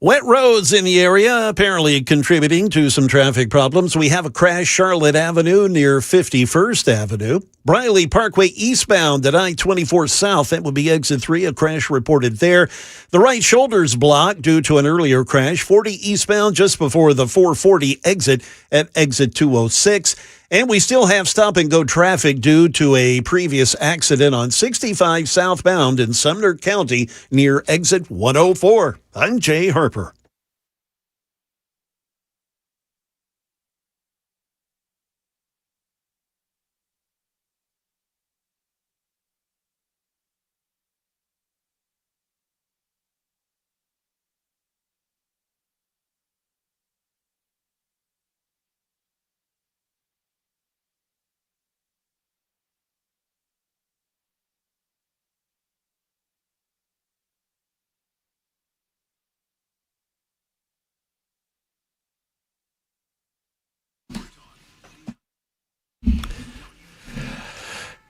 Wet roads in the area apparently contributing to some traffic problems. We have a crash Charlotte Avenue near 51st Avenue. Briley Parkway eastbound at I-24 South. That would be exit 3. A crash reported there. The right shoulder's blocked due to an earlier crash. 40 eastbound just before the 440 exit at exit 206. And we still have stop-and-go traffic due to a previous accident on 65 southbound in Sumner County near exit 104. I'm Jay Harper.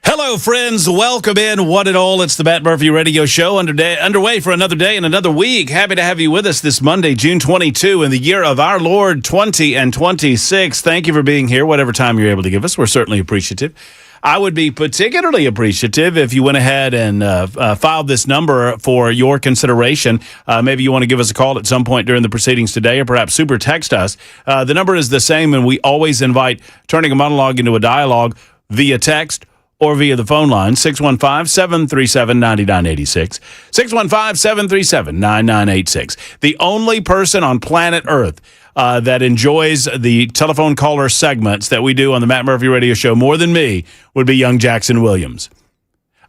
Hello, friends. Welcome in, one and all. It's the Matt Murphy Radio Show underway for another day and another week. Happy to have you with us this Monday, June 22, in the year of our Lord 20 and 26. Thank you for being here, whatever time you're able to give us. We're certainly appreciative. I would be particularly appreciative if you went ahead and filed this number for your consideration. Maybe you want to give us a call at some point during the proceedings today, or perhaps super text us. The number is the same, and we always invite turning a monologue into a dialogue via text or via the phone line, 615-737-9986, 615-737-9986. The only person on planet Earth that enjoys the telephone caller segments that we do on the Matt Murphy Radio Show more than me would be young Jackson Williams.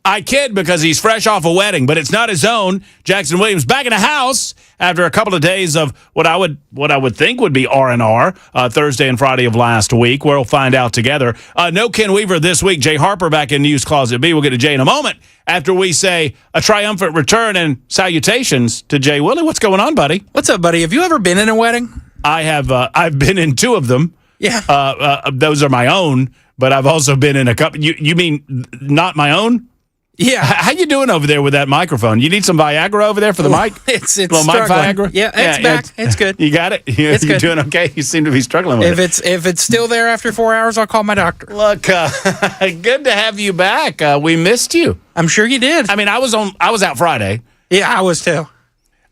I kid because he's fresh off a wedding, but it's not his own. Jackson Williams back in the house after a couple of days of what I would think would be R&R, Thursday and Friday of last week. We'll find out together. No Ken Weaver this week. Jay Harper back in News Closet B. We'll get to Jay in a moment after we say a triumphant return and salutations to Jay Willie. What's going on, buddy? What's up, buddy? Have you ever been in a wedding? I have. I've been in two of them. Yeah. Those are my own, but I've also been in a couple. You mean not my own? Yeah. How you doing over there with that microphone? You need some Viagra over there for the mic? It's little mic Viagra? Yeah, it's back. It's good. You got it? You're doing okay? You seem to be struggling with it. If it's still there after 4 hours, I'll call my doctor. Look, good to have you back. We missed you. I'm sure you did. I mean, I was out Friday. Yeah, I was too.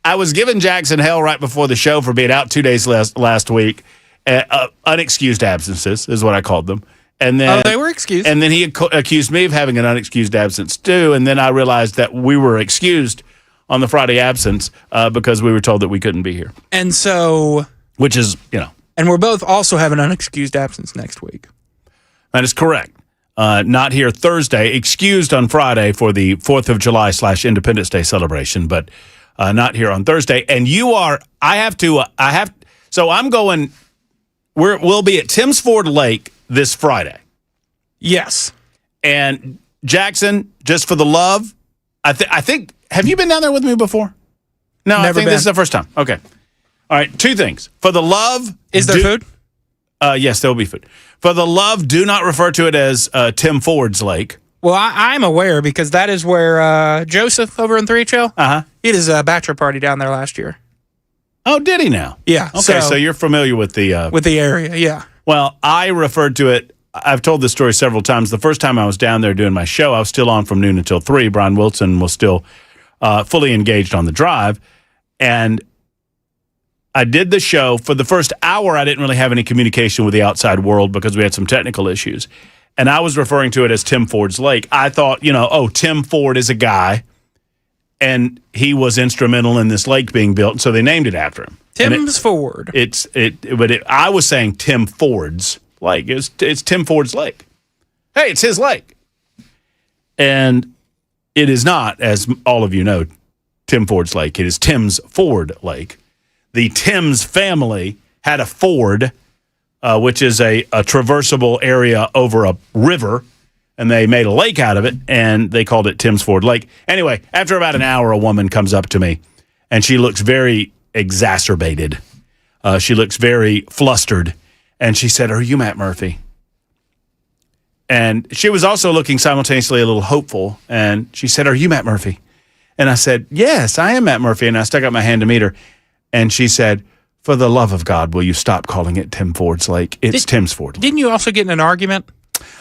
I was giving Jackson hell right before the show for being out 2 days last week. Unexcused absences is what I called them. And then, they were excused. And then he accused me of having an unexcused absence too. And then I realized that we were excused on the Friday absence because we were told that we couldn't be here. And so, which is, and we're both also having an unexcused absence next week. That is correct. Not here Thursday, excused on Friday for the 4th of July / Independence Day celebration, but not here on Thursday. And so I'm going. We'll be at Timms Ford Lake this Friday. Yes. And Jackson, just for the love, I think, have you been down there with me before? No, Never I think been. This is the first time. Okay. All right, two things. For the love. Is there food? Yes, there will be food. For the love, do not refer to it as Tim Ford's Lake. Well, I'm aware because that is where Joseph over in 3HL, he had his bachelor party down there last year. Oh, did he now? Yeah. Okay, so you're familiar with the area, yeah. Well, I referred to it. I've told this story several times. The first time I was down there doing my show, I was still on from noon until 3. Brian Wilson was still fully engaged on the drive. And I did the show. For the first hour, I didn't really have any communication with the outside world because we had some technical issues. And I was referring to it as Tim Ford's Lake. I thought, Tim Ford is a guy, and he was instrumental in this lake being built, so they named it after him. Timms Ford. I was saying Tim Ford's Lake. It's Tim Ford's Lake. Hey, it's his lake. And it is not, as all of you know, Tim Ford's Lake. It is Timms Ford Lake. The Timms family had a ford, which is a traversable area over a river, and they made a lake out of it, and they called it Timms Ford Lake. Anyway, after about an hour, a woman comes up to me, and she looks very exacerbated. She looks very flustered, and she said, "Are you Matt Murphy?" And she was also looking simultaneously a little hopeful, and she said, "Are you Matt Murphy?" And I said, "Yes, I am Matt Murphy," and I stuck out my hand to meet her. And she said, for the love of God, will you stop calling it Tim Ford's Lake? It's Tim's Ford Lake. Didn't you also get in an argument?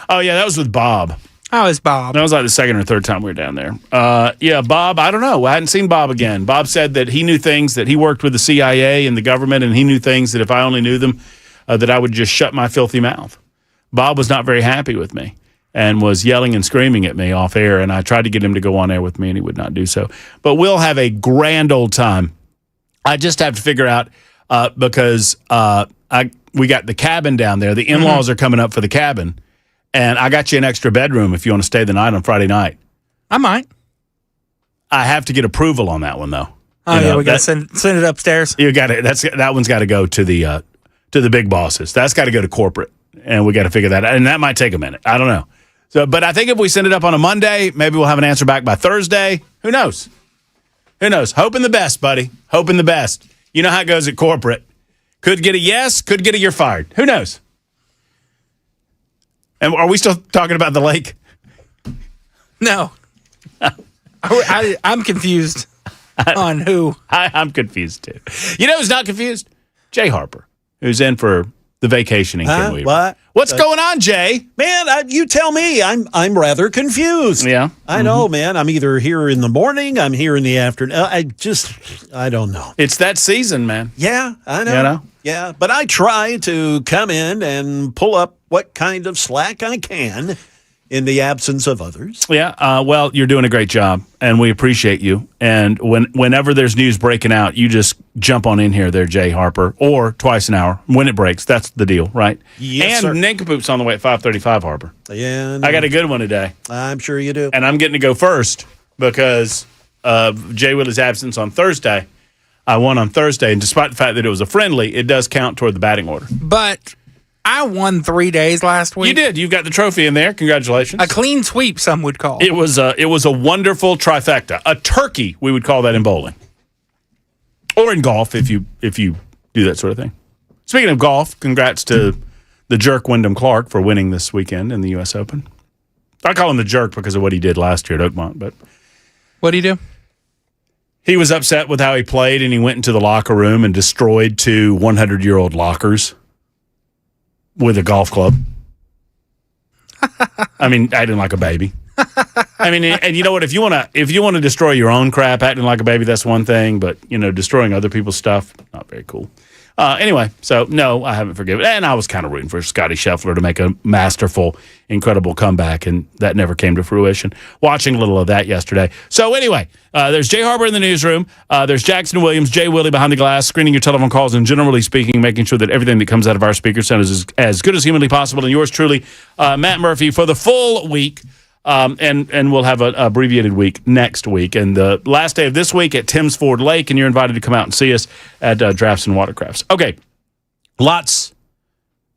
Oh, yeah, that was with Bob. How is Bob? That was like the second or third time we were down there. Yeah, Bob, I don't know. I hadn't seen Bob again. Bob said that he knew things, that he worked with the CIA and the government, and he knew things that if I only knew them, that I would just shut my filthy mouth. Bob was not very happy with me and was yelling and screaming at me off air, and I tried to get him to go on air with me, and he would not do so. But we'll have a grand old time. I just have to figure out, because we got the cabin down there. The in-laws are coming up for the cabin. And I got you an extra bedroom if you want to stay the night on Friday night. I might. I have to get approval on that one, though. Oh, yeah, we got to send it upstairs. You got it. That one's got to go to the big bosses. That's got to go to corporate, and we got to figure that out. And that might take a minute. I don't know. So, but I think if we send it up on a Monday, maybe we'll have an answer back by Thursday. Who knows? Who knows? Hoping the best, buddy. Hoping the best. You know how it goes at corporate. Could get a yes. Could get a you're fired. Who knows? And are we still talking about the lake? No. I'm confused on who. I'm confused, too. You know who's not confused? Jay Harper, who's in for the vacationing Ken Weaver. What? What's going on, Jay? Man, you tell me. I'm rather confused. Yeah. I know, man. I'm either here in the morning, I'm here in the afternoon. I don't know. It's that season, man. Yeah, I know. You know? Yeah, but I try to come in and pull up what kind of slack I can in the absence of others. Yeah, well, you're doing a great job, and we appreciate you. And whenever there's news breaking out, you just jump on in here there, Jay Harper, or twice an hour when it breaks. That's the deal, right? Yes, and sir. Nincompoop's on the way at 5:35, Harper. Yeah, no, I got a good one today. I'm sure you do. And I'm getting to go first because of Jay Willie's absence on Thursday. I won on Thursday, and despite the fact that it was a friendly, it does count toward the batting order. But I won 3 days last week. You did. You've got the trophy in there. Congratulations. A clean sweep, some would call. It was a wonderful trifecta. A turkey, we would call that in bowling. Or in golf, if you do that sort of thing. Speaking of golf, congrats to the jerk Wyndham Clark for winning this weekend in the U.S. Open. I call him the jerk because of what he did last year at Oakmont, but what did he do? he was upset with how he played, and he went into the locker room and destroyed 2 100-year-old lockers with a golf club. I mean, acting like a baby. I mean, and you know what? If you want to destroy your own crap, acting like a baby, that's one thing. But destroying other people's stuff, not very cool. Anyway, so no, I haven't forgiven. And I was kind of rooting for Scotty Scheffler to make a masterful, incredible comeback, and that never came to fruition. Watching a little of that yesterday. So anyway, there's Jay Harper in the newsroom. There's Jackson Williams, Jay Willie behind the glass, screening your telephone calls, and generally speaking, making sure that everything that comes out of our speaker sound is as good as humanly possible. And yours truly, Matt Murphy, for the full week. And we'll have an abbreviated week next week. And the last day of this week at Tim's Ford Lake, and you're invited to come out and see us at Drafts and Watercrafts. Okay, lots,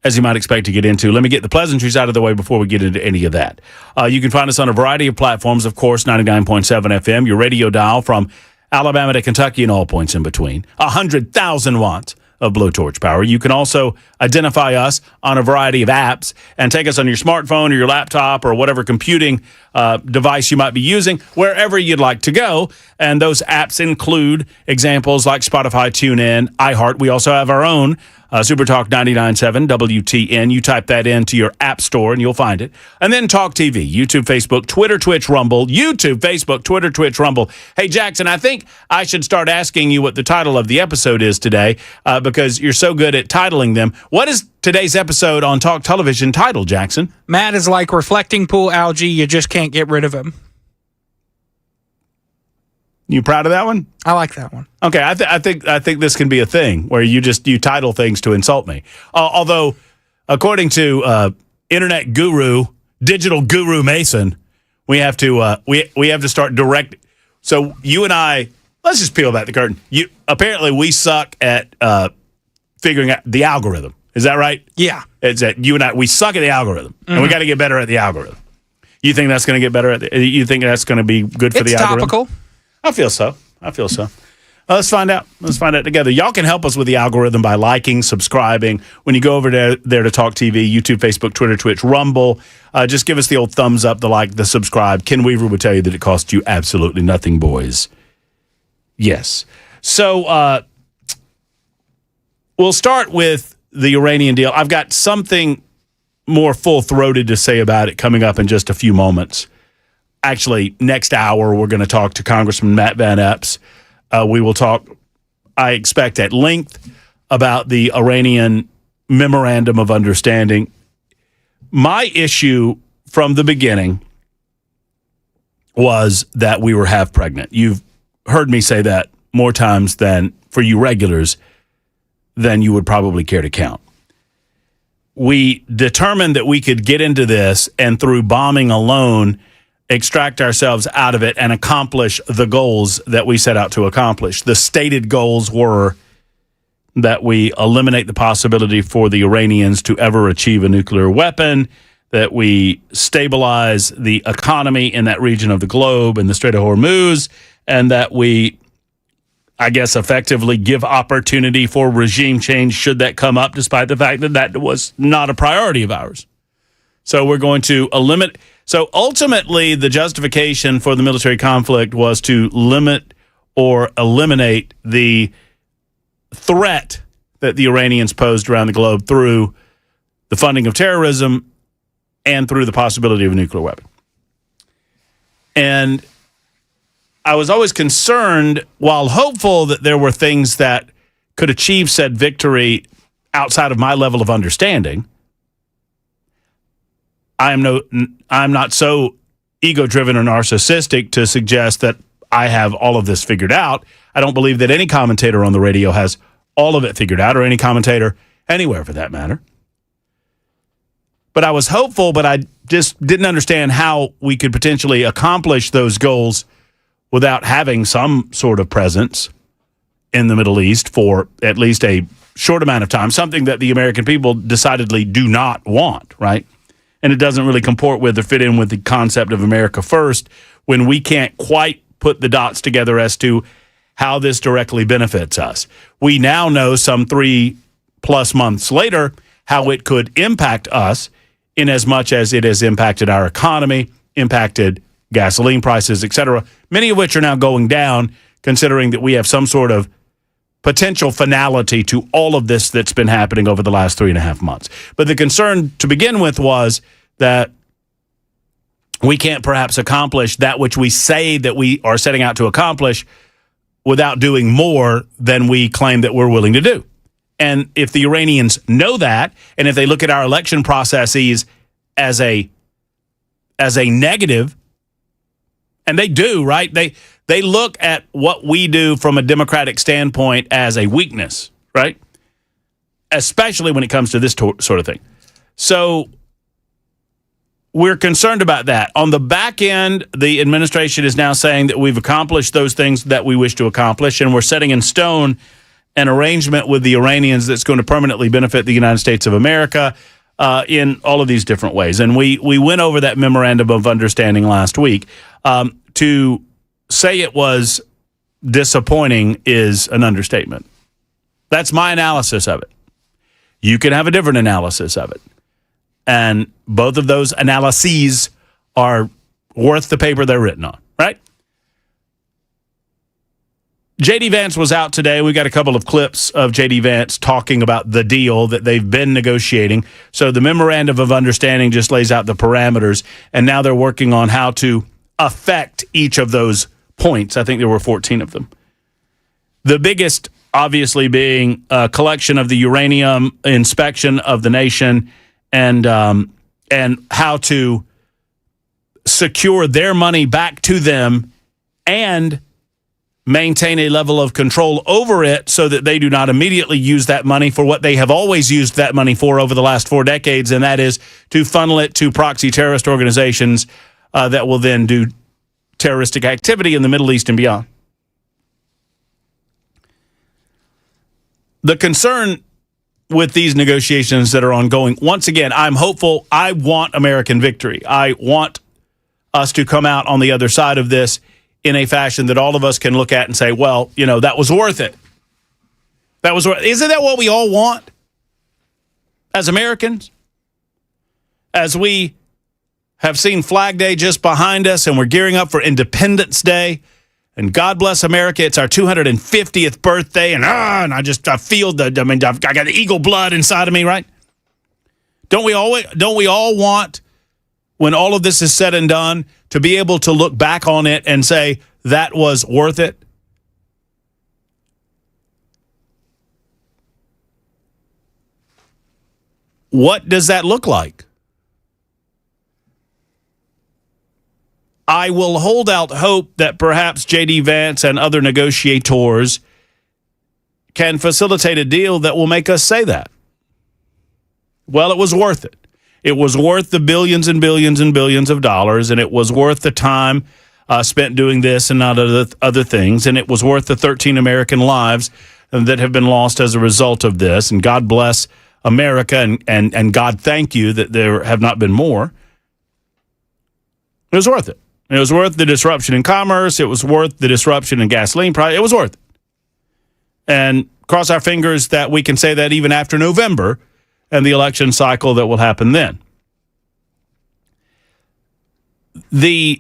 as you might expect, to get into. Let me get the pleasantries out of the way before we get into any of that. You can find us on a variety of platforms, of course, 99.7 FM, your radio dial from Alabama to Kentucky and all points in between. 100,000 watts of blowtorch power. You can also identify us on a variety of apps and take us on your smartphone or your laptop or whatever computing device you might be using, wherever you'd like to go. And those apps include examples like Spotify, TuneIn, iHeart. We also have our own SuperTalk 99.7 WTN. You type that into your app store and you'll find it. And then Talk TV, YouTube, Facebook, Twitter, Twitch, Rumble, YouTube, Facebook, Twitter, Twitch, Rumble. Hey, Jackson, I think I should start asking you what the title of the episode is today because you're so good at titling them. What is today's episode on Talk Television titled, Jackson? Matt is like reflecting pool algae. You just can't get rid of him. You proud of that one? I like that one. Okay, I think this can be a thing where you title things to insult me. Although, according to internet guru, digital guru Mason, we have to start direct. So you and I, let's just peel back the curtain. Apparently we suck at figuring out the algorithm. Is that right? Yeah. It's that you and I, we suck at the algorithm, and we got to get better at the algorithm. You think that's going to get better you think that's going to be good for the algorithm? It's topical. I feel so. Let's find out. Let's find out together. Y'all can help us with the algorithm by liking, subscribing. When you go over there to Talk TV, YouTube, Facebook, Twitter, Twitch, Rumble, just give us the old thumbs up, the like, the subscribe. Ken Weaver would tell you that it costs you absolutely nothing, boys. Yes. So we'll start with the Iranian deal. I've got something more full-throated to say about it coming up in just a few moments. Actually, next hour, we're going to talk to Congressman Matt Van Epps. We will talk, I expect, at length about the Iranian Memorandum of Understanding. My issue from the beginning was that we were half pregnant. You've heard me say that more times than, for you regulars, than you would probably care to count. We determined that we could get into this and through bombing alone extract ourselves out of it and accomplish the goals that we set out to accomplish. The stated goals were that we eliminate the possibility for the Iranians to ever achieve a nuclear weapon, that we stabilize the economy in that region of the globe, in the Strait of Hormuz, and that we, I guess, effectively give opportunity for regime change should that come up, despite the fact that that was not a priority of ours. So we're going to eliminate. So ultimately, the justification for the military conflict was to limit or eliminate the threat that the Iranians posed around the globe through the funding of terrorism and through the possibility of a nuclear weapon. And I was always concerned, while hopeful that there were things that could achieve said victory outside of my level of understanding. I'm not so ego-driven or narcissistic to suggest that I have all of this figured out. I don't believe that any commentator on the radio has all of it figured out, or any commentator anywhere for that matter. But I was hopeful, but I just didn't understand how we could potentially accomplish those goals without having some sort of presence in the Middle East for at least a short amount of time, something that the American people decidedly do not want, right? And it doesn't really comport with or fit in with the concept of America first when we can't quite put the dots together as to how this directly benefits us. We now know some 3+ months later how it could impact us in as much as it has impacted our economy, impacted gasoline prices, et cetera, many of which are now going down, considering that we have some sort of potential finality to all of this that's been happening over the last 3.5 months. But the concern to begin with was that we can't perhaps accomplish that which we say that we are setting out to accomplish without doing more than we claim that we're willing to do. And if the Iranians know that, and if they look at our election processes as a negative, and they do, right? They look at what we do from a democratic standpoint as a weakness, right? Especially when it comes to this sort of thing. So we're concerned about that. On the back end, the administration is now saying that we've accomplished those things that we wish to accomplish, and we're setting in stone an arrangement with the Iranians that's going to permanently benefit the United States of America in all of these different ways. And we went over that memorandum of understanding last week. To say it was disappointing is an understatement. That's my analysis of it. You can have a different analysis of it. And both of those analyses are worth the paper they're written on, right? J.D. Vance was out today. We got a couple of clips of J.D. Vance talking about the deal that they've been negotiating. So the memorandum of understanding just lays out the parameters, and now they're working on how to affect each of those points. I think there were 14 of them. The biggest, obviously, being a collection of the uranium, inspection of the nation, and how to secure their money back to them and maintain a level of control over it so that they do not immediately use that money for what they have always used that money for over the last 4 decades, and that is to funnel it to proxy terrorist organizations that will then do terroristic activity in the Middle East and beyond. The concern with these negotiations that are ongoing, once again, I'm hopeful. I want American victory. I want us to come out on the other side of this in a fashion that all of us can look at and say, well, you know, that was worth it. That was worth it. Isn't that what we all want as Americans? As we have seen Flag Day just behind us and we're gearing up for Independence Day, And God bless America. It's our 250th birthday, and I feel I got the eagle blood inside of me, right? Don't we all want, when all of this is said and done, to be able to look back on it and say that was worth it? What does that look like? I will hold out hope that perhaps J.D. Vance and other negotiators can facilitate a deal that will make us say that. Well, it was worth it. It was worth the billions and billions and billions of dollars, and it was worth the time spent doing this and not other things, and it was worth the 13 American lives that have been lost as a result of this. And God bless America, and God thank you that there have not been more. It was worth it. It was worth the disruption in commerce. It was worth the disruption in gasoline price. It was worth it. And cross our fingers that we can say that even after November and the election cycle that will happen then. The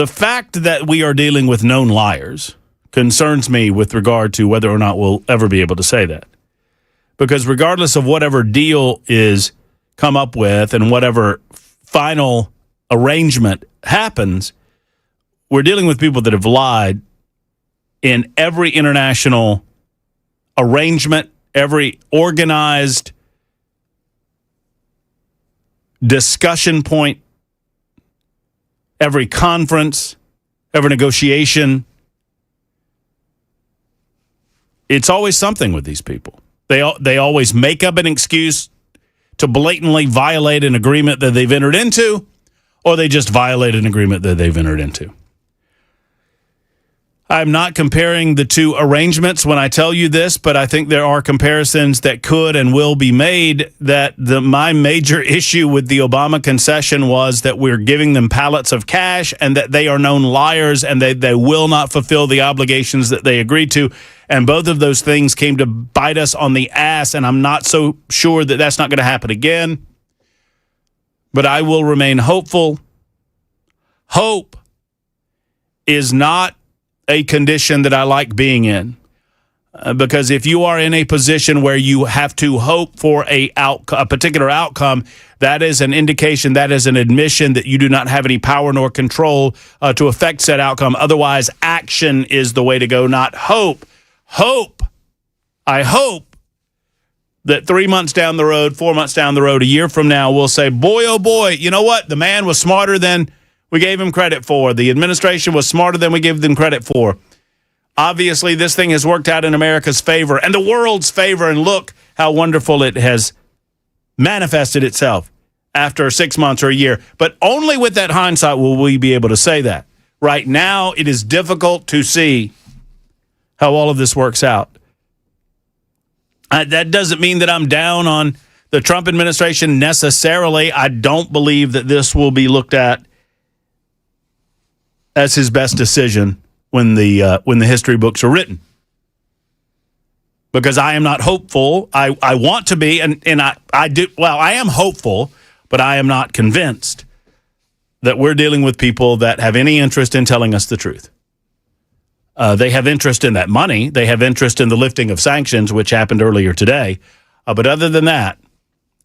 fact that we are dealing with known liars concerns me with regard to whether or not we'll ever be able to say that. Because regardless of whatever deal is come up with and whatever final arrangement happens, we're dealing with people that have lied in every international arrangement, every organized discussion point, every conference, every negotiation. It's always something with these people. They always make up an excuse to blatantly violate an agreement that they've entered into, or they just violate an agreement that they've entered into. I'm not comparing the two arrangements when I tell you this, but I think there are comparisons that could and will be made. That my major issue with the Obama concession was that we're giving them pallets of cash and that they are known liars and they will not fulfill the obligations that they agreed to. And both of those things came to bite us on the ass, and I'm not so sure that that's not going to happen again. But I will remain hopeful. Hope is not a condition that I like being in. Because if you are in a position where you have to hope for a particular outcome, that is an indication, that is an admission that you do not have any power nor control to affect said outcome. Otherwise, action is the way to go, not hope. Hope. I hope that 3 months down the road, 4 months down the road, a year from now, we'll say, boy, oh boy, you know what? The man was smarter than we gave him credit for. The administration was smarter than we gave them credit for. Obviously, this thing has worked out in America's favor and the world's favor, and look how wonderful it has manifested itself after 6 months or a year. But only with that hindsight will we be able to say that. Right now, it is difficult to see how all of this works out. That doesn't mean that I'm down on the Trump administration necessarily. I don't believe that this will be looked at as his best decision when the history books are written. Because I am not hopeful. I want to be, and I do. Well, I am hopeful, but I am not convinced that we're dealing with people that have any interest in telling us the truth. They have interest in that money. They have interest in the lifting of sanctions, which happened earlier today. But other than that,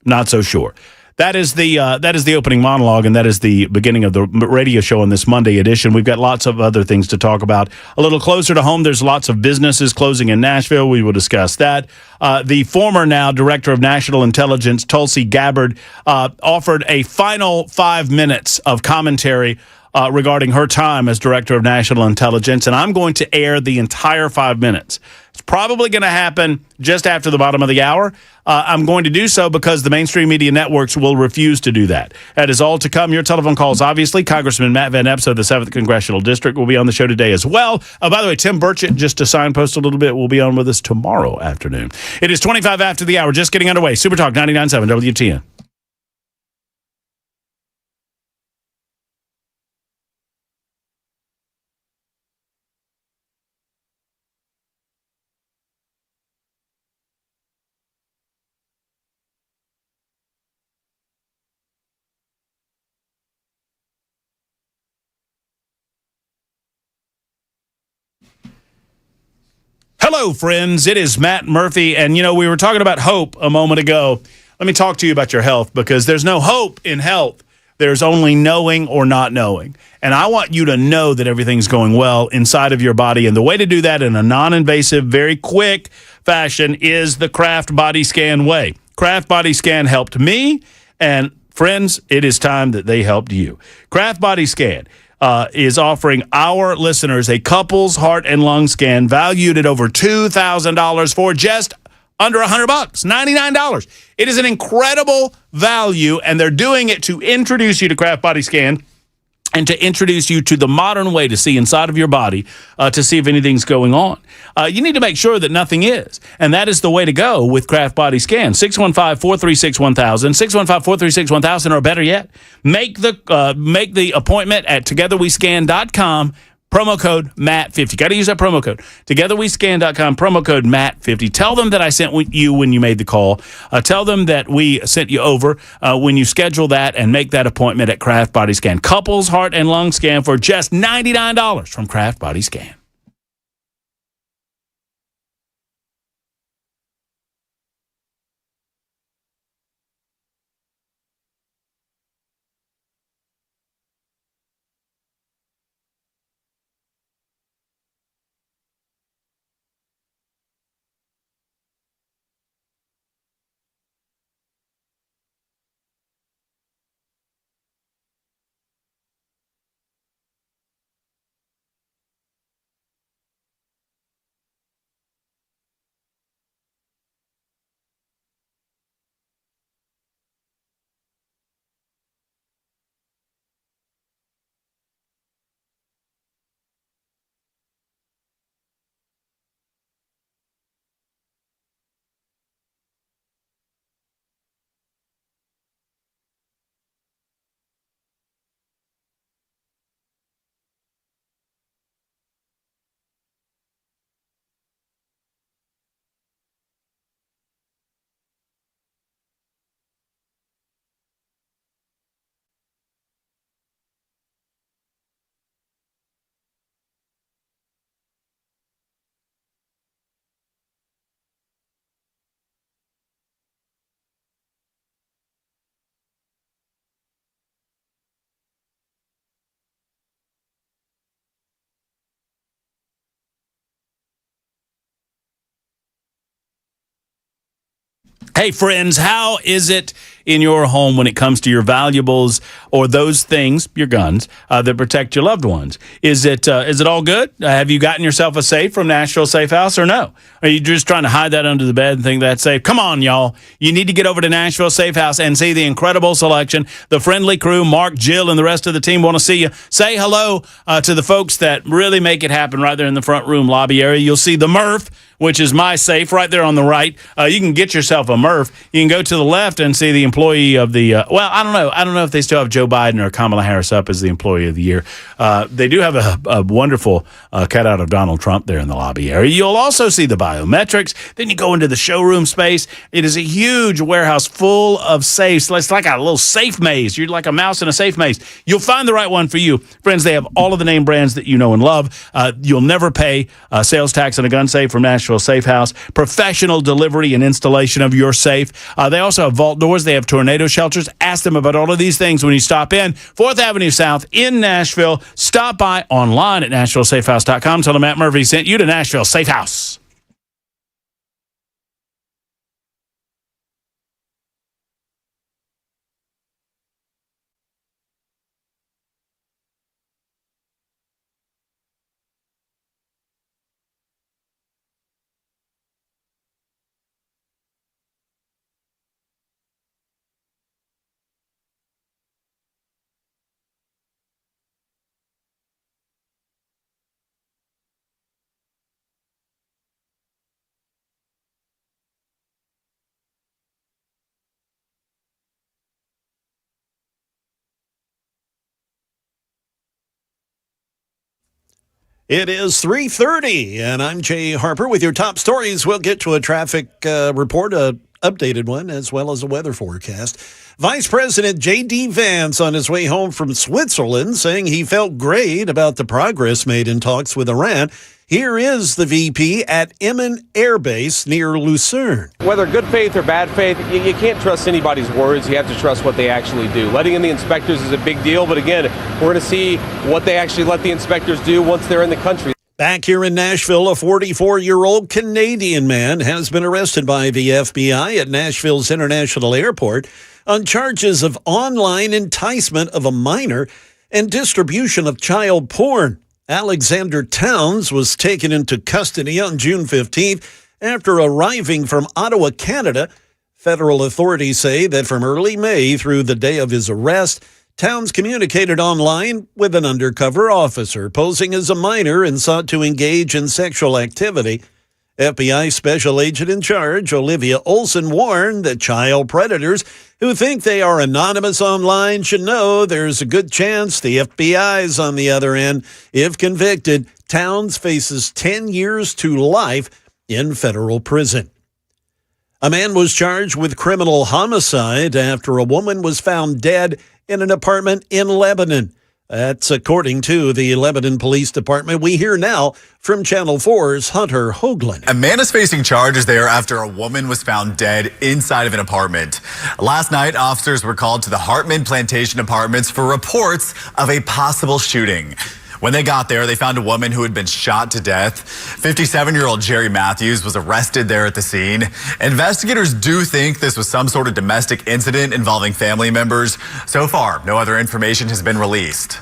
not so sure. That is the opening monologue, and that is the beginning of the radio show on this Monday edition. We've got lots of other things to talk about. A little closer to home, there's lots of businesses closing in Nashville. We will discuss that. The former now Director of National Intelligence, Tulsi Gabbard, offered a final 5 minutes of commentary regarding her time as Director of National Intelligence, and I'm going to air the entire 5 minutes. It's probably going to happen just after the bottom of the hour. I'm going to do so because the mainstream media networks will refuse to do that. That is all to come. Your telephone calls, obviously. Congressman Matt Van Epps of the 7th Congressional District will be on the show today as well. By the way, Tim Burchett, just to signpost a little bit, will be on with us tomorrow afternoon. It is 25 after the hour, just getting underway. Super Talk 99.7 WTN. Hello, friends. It is Matt Murphy. And, we were talking about hope a moment ago. Let me talk to you about your health, because there's no hope in health. There's only knowing or not knowing. And I want you to know that everything's going well inside of your body. And the way to do that in a non-invasive, very quick fashion is the Kraft Body Scan way. Kraft Body Scan helped me. And, friends, it is time that they helped you. Kraft Body Scan is offering our listeners a couple's heart and lung scan valued at over $2,000 for just under $100, $99. It is an incredible value, and they're doing it to introduce you to Kraft Body Scan and to introduce you to the modern way to see inside of your body to see if anything's going on. You need to make sure that nothing is, and that is the way to go with Kraft Body Scan. 615-436-1000, 615-436-1000, or better yet, make the appointment at togetherwescan.com. Promo code MATT50. Got to use that promo code. TogetherWeScan.com, promo code MATT50. Tell them that I sent you when you made the call. Tell them that we sent you over when you schedule that and make that appointment at Kraft Body Scan. Couples heart and lung scan for just $99 from Kraft Body Scan. Hey, friends, how is it in your home when it comes to your valuables or those things, your guns, that protect your loved ones? Is it all good? Have you gotten yourself a safe from Nashville Safe House, or no? Are you just trying to hide that under the bed and think that's safe? Come on, y'all. You need to get over to Nashville Safe House and see the incredible selection. The friendly crew, Mark, Jill, and the rest of the team want to see you. Say hello to the folks that really make it happen right there in the front room lobby area. You'll see the Murph, which is my safe right there on the right. You can get yourself a Murph. You can go to the left and see the employee of the, I don't know. I don't know if they still have Joe Biden or Kamala Harris up as the employee of the year. They do have a wonderful cutout of Donald Trump there in the lobby area. You'll also see the biometrics. Then you go into the showroom space. It is a huge warehouse full of safes. It's like a little safe maze. You're like a mouse in a safe maze. You'll find the right one for you. Friends, they have all of the name brands that you know and love. You'll never pay sales tax on a gun safe from Nashville Safe House. Professional delivery and installation of your safe. They also have vault doors. They have tornado shelters. Ask them about all of these things when you stop in. 4th Avenue South in Nashville. Stop by online at NashvilleSafeHouse.com. Tell them Matt Murphy sent you to Nashville Safe House. It is 3:30, and I'm Jay Harper with your top stories. We'll get to a traffic report, a updated one, as well as a weather forecast. Vice President J.D. Vance on his way home from Switzerland saying he felt great about the progress made in talks with Iran. Here is the VP at Emmen Air Base near Lucerne. Whether good faith or bad faith, you can't trust anybody's words. You have to trust what they actually do. Letting in the inspectors is a big deal, but again, we're going to see what they actually let the inspectors do once they're in the country. Back here in Nashville, a 44-year-old Canadian man has been arrested by the FBI at Nashville's International Airport on charges of online enticement of a minor and distribution of child porn. Alexander Towns was taken into custody on June 15th after arriving from Ottawa, Canada. Federal authorities say that from early May through the day of his arrest, Towns communicated online with an undercover officer posing as a minor and sought to engage in sexual activity. FBI Special Agent in Charge Olivia Olson warned that child predators who think they are anonymous online should know there's a good chance the FBI's on the other end. If convicted, Towns faces 10 years to life in federal prison. A man was charged with criminal homicide after a woman was found dead in an apartment in Lebanon. That's according to the Lebanon Police Department. We hear now from Channel 4's Hunter Hoagland. A man is facing charges there after a woman was found dead inside of an apartment. Last night, officers were called to the Hartman Plantation Apartments for reports of a possible shooting. When they got there, they found a woman who had been shot to death. 57-year-old Jerry Matthews was arrested there at the scene. Investigators do think this was some sort of domestic incident involving family members. So far, no other information has been released.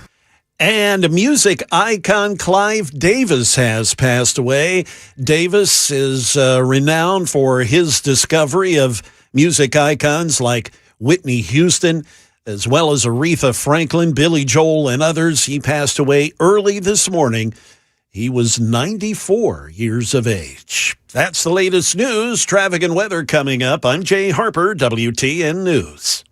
And music icon Clive Davis has passed away. Davis is renowned for his discovery of music icons like Whitney Houston, as well as Aretha Franklin, Billy Joel, and others. He passed away early this morning. He was 94 years of age. That's the latest news, traffic, and weather coming up. I'm Jay Harper, WTN News.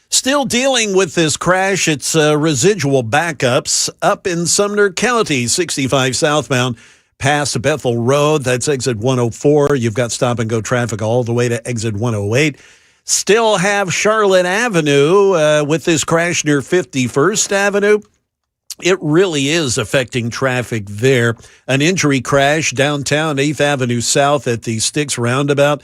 Still dealing with this crash. It's residual backups up in Sumner County, 65 southbound past Bethel Road. That's exit 104. You've got stop-and-go traffic all the way to exit 108. Still have Charlotte Avenue with this crash near 51st Avenue. It really is affecting traffic there. An injury crash downtown 8th Avenue South at the Styx Roundabout.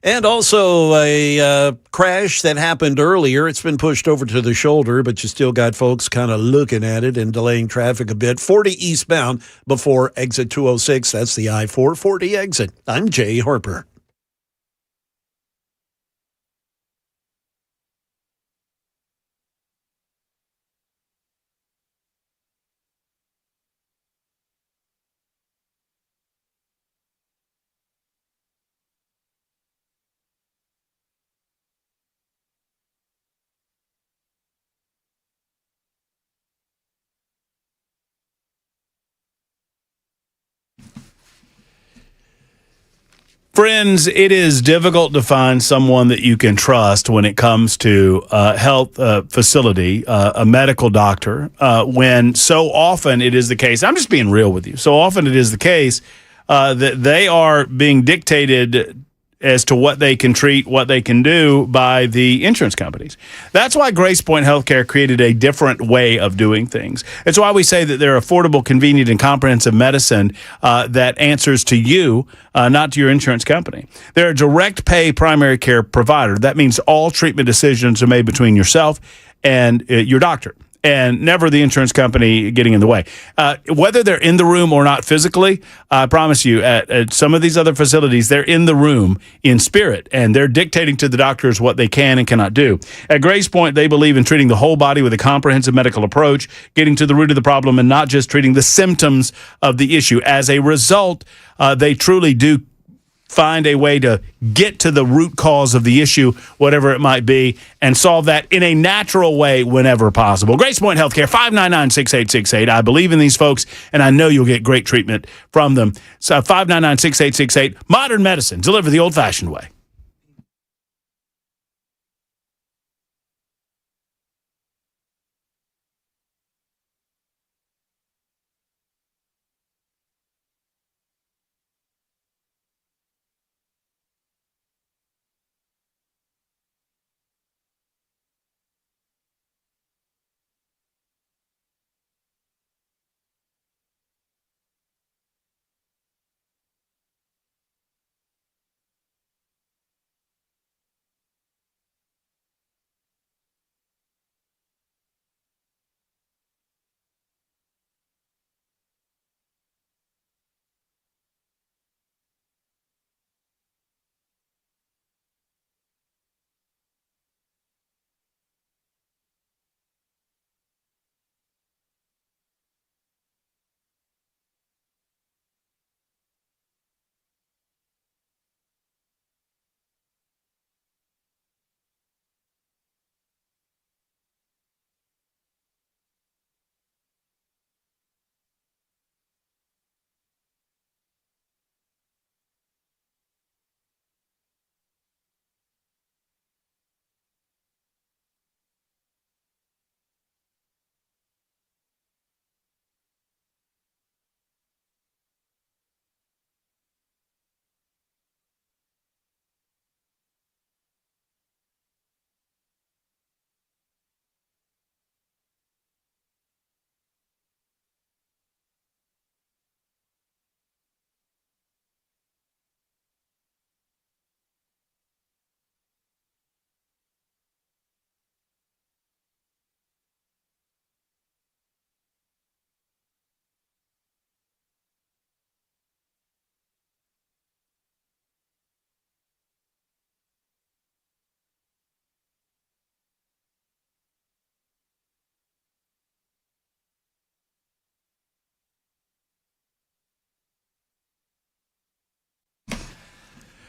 And also a crash that happened earlier. It's been pushed over to the shoulder, but you still got folks kind of looking at it and delaying traffic a bit. 40 eastbound before exit 206. That's the I-440 exit. I'm Jay Harper. Friends, it is difficult to find someone that you can trust when it comes to health facility, a medical doctor, when so often it is the case. I'm just being real with you. So often it is the case that they are being dictated as to what they can treat, what they can do by the insurance companies. That's why Grace Point Healthcare created a different way of doing things. It's why we say that they're affordable, convenient, and comprehensive medicine that answers to you, not to your insurance company. They're a direct pay primary care provider. That means all treatment decisions are made between yourself and your doctor, and never the insurance company getting in the way. Whether they're in the room or not physically, I promise you, at some of these other facilities, they're in the room in spirit, and they're dictating to the doctors what they can and cannot do. At Grace Point, they believe in treating the whole body with a comprehensive medical approach, getting to the root of the problem, and not just treating the symptoms of the issue. As a result, they truly do find a way to get to the root cause of the issue, whatever it might be, and solve that in a natural way whenever possible. Grace Point Healthcare, 599-6868. I believe in these folks, and I know you'll get great treatment from them. So 599-6868. Modern medicine, delivered the old-fashioned way.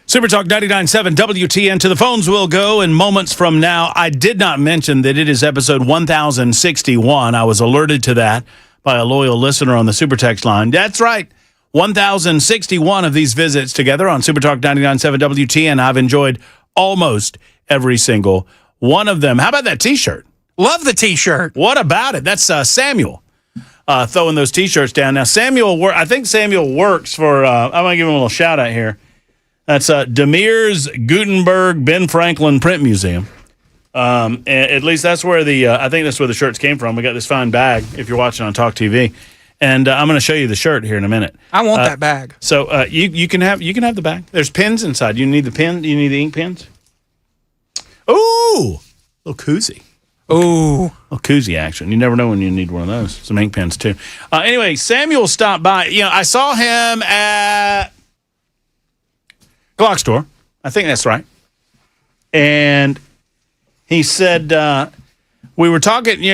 Super Talk 99.7 WTN. To the phones will go in moments from now. I did not mention that it is episode 1061. I was alerted to that by a loyal listener on the Super Text line. That's right. 1061 of these visits together on Super Talk 99.7 WTN. I've enjoyed almost every single one of them. How about that T-shirt? Love the T-shirt. What about it? That's Samuel throwing those T-shirts down. Now, I think Samuel works for, I'm going to give him a little shout out here. That's Demir's Gutenberg Ben Franklin Print Museum. At least that's where I think that's where the shirts came from. We got this fine bag if you're watching on Talk TV. And I'm going to show you the shirt here in a minute. I want that bag. So you can have the bag. There's pins inside. You need the pen. You need the ink pens. Ooh, little koozie. Ooh, little koozie action. You never know when you need one of those. Some ink pens too. Anyway, Samuel stopped by. I saw him at Glock store. I think that's right. And he said we were talking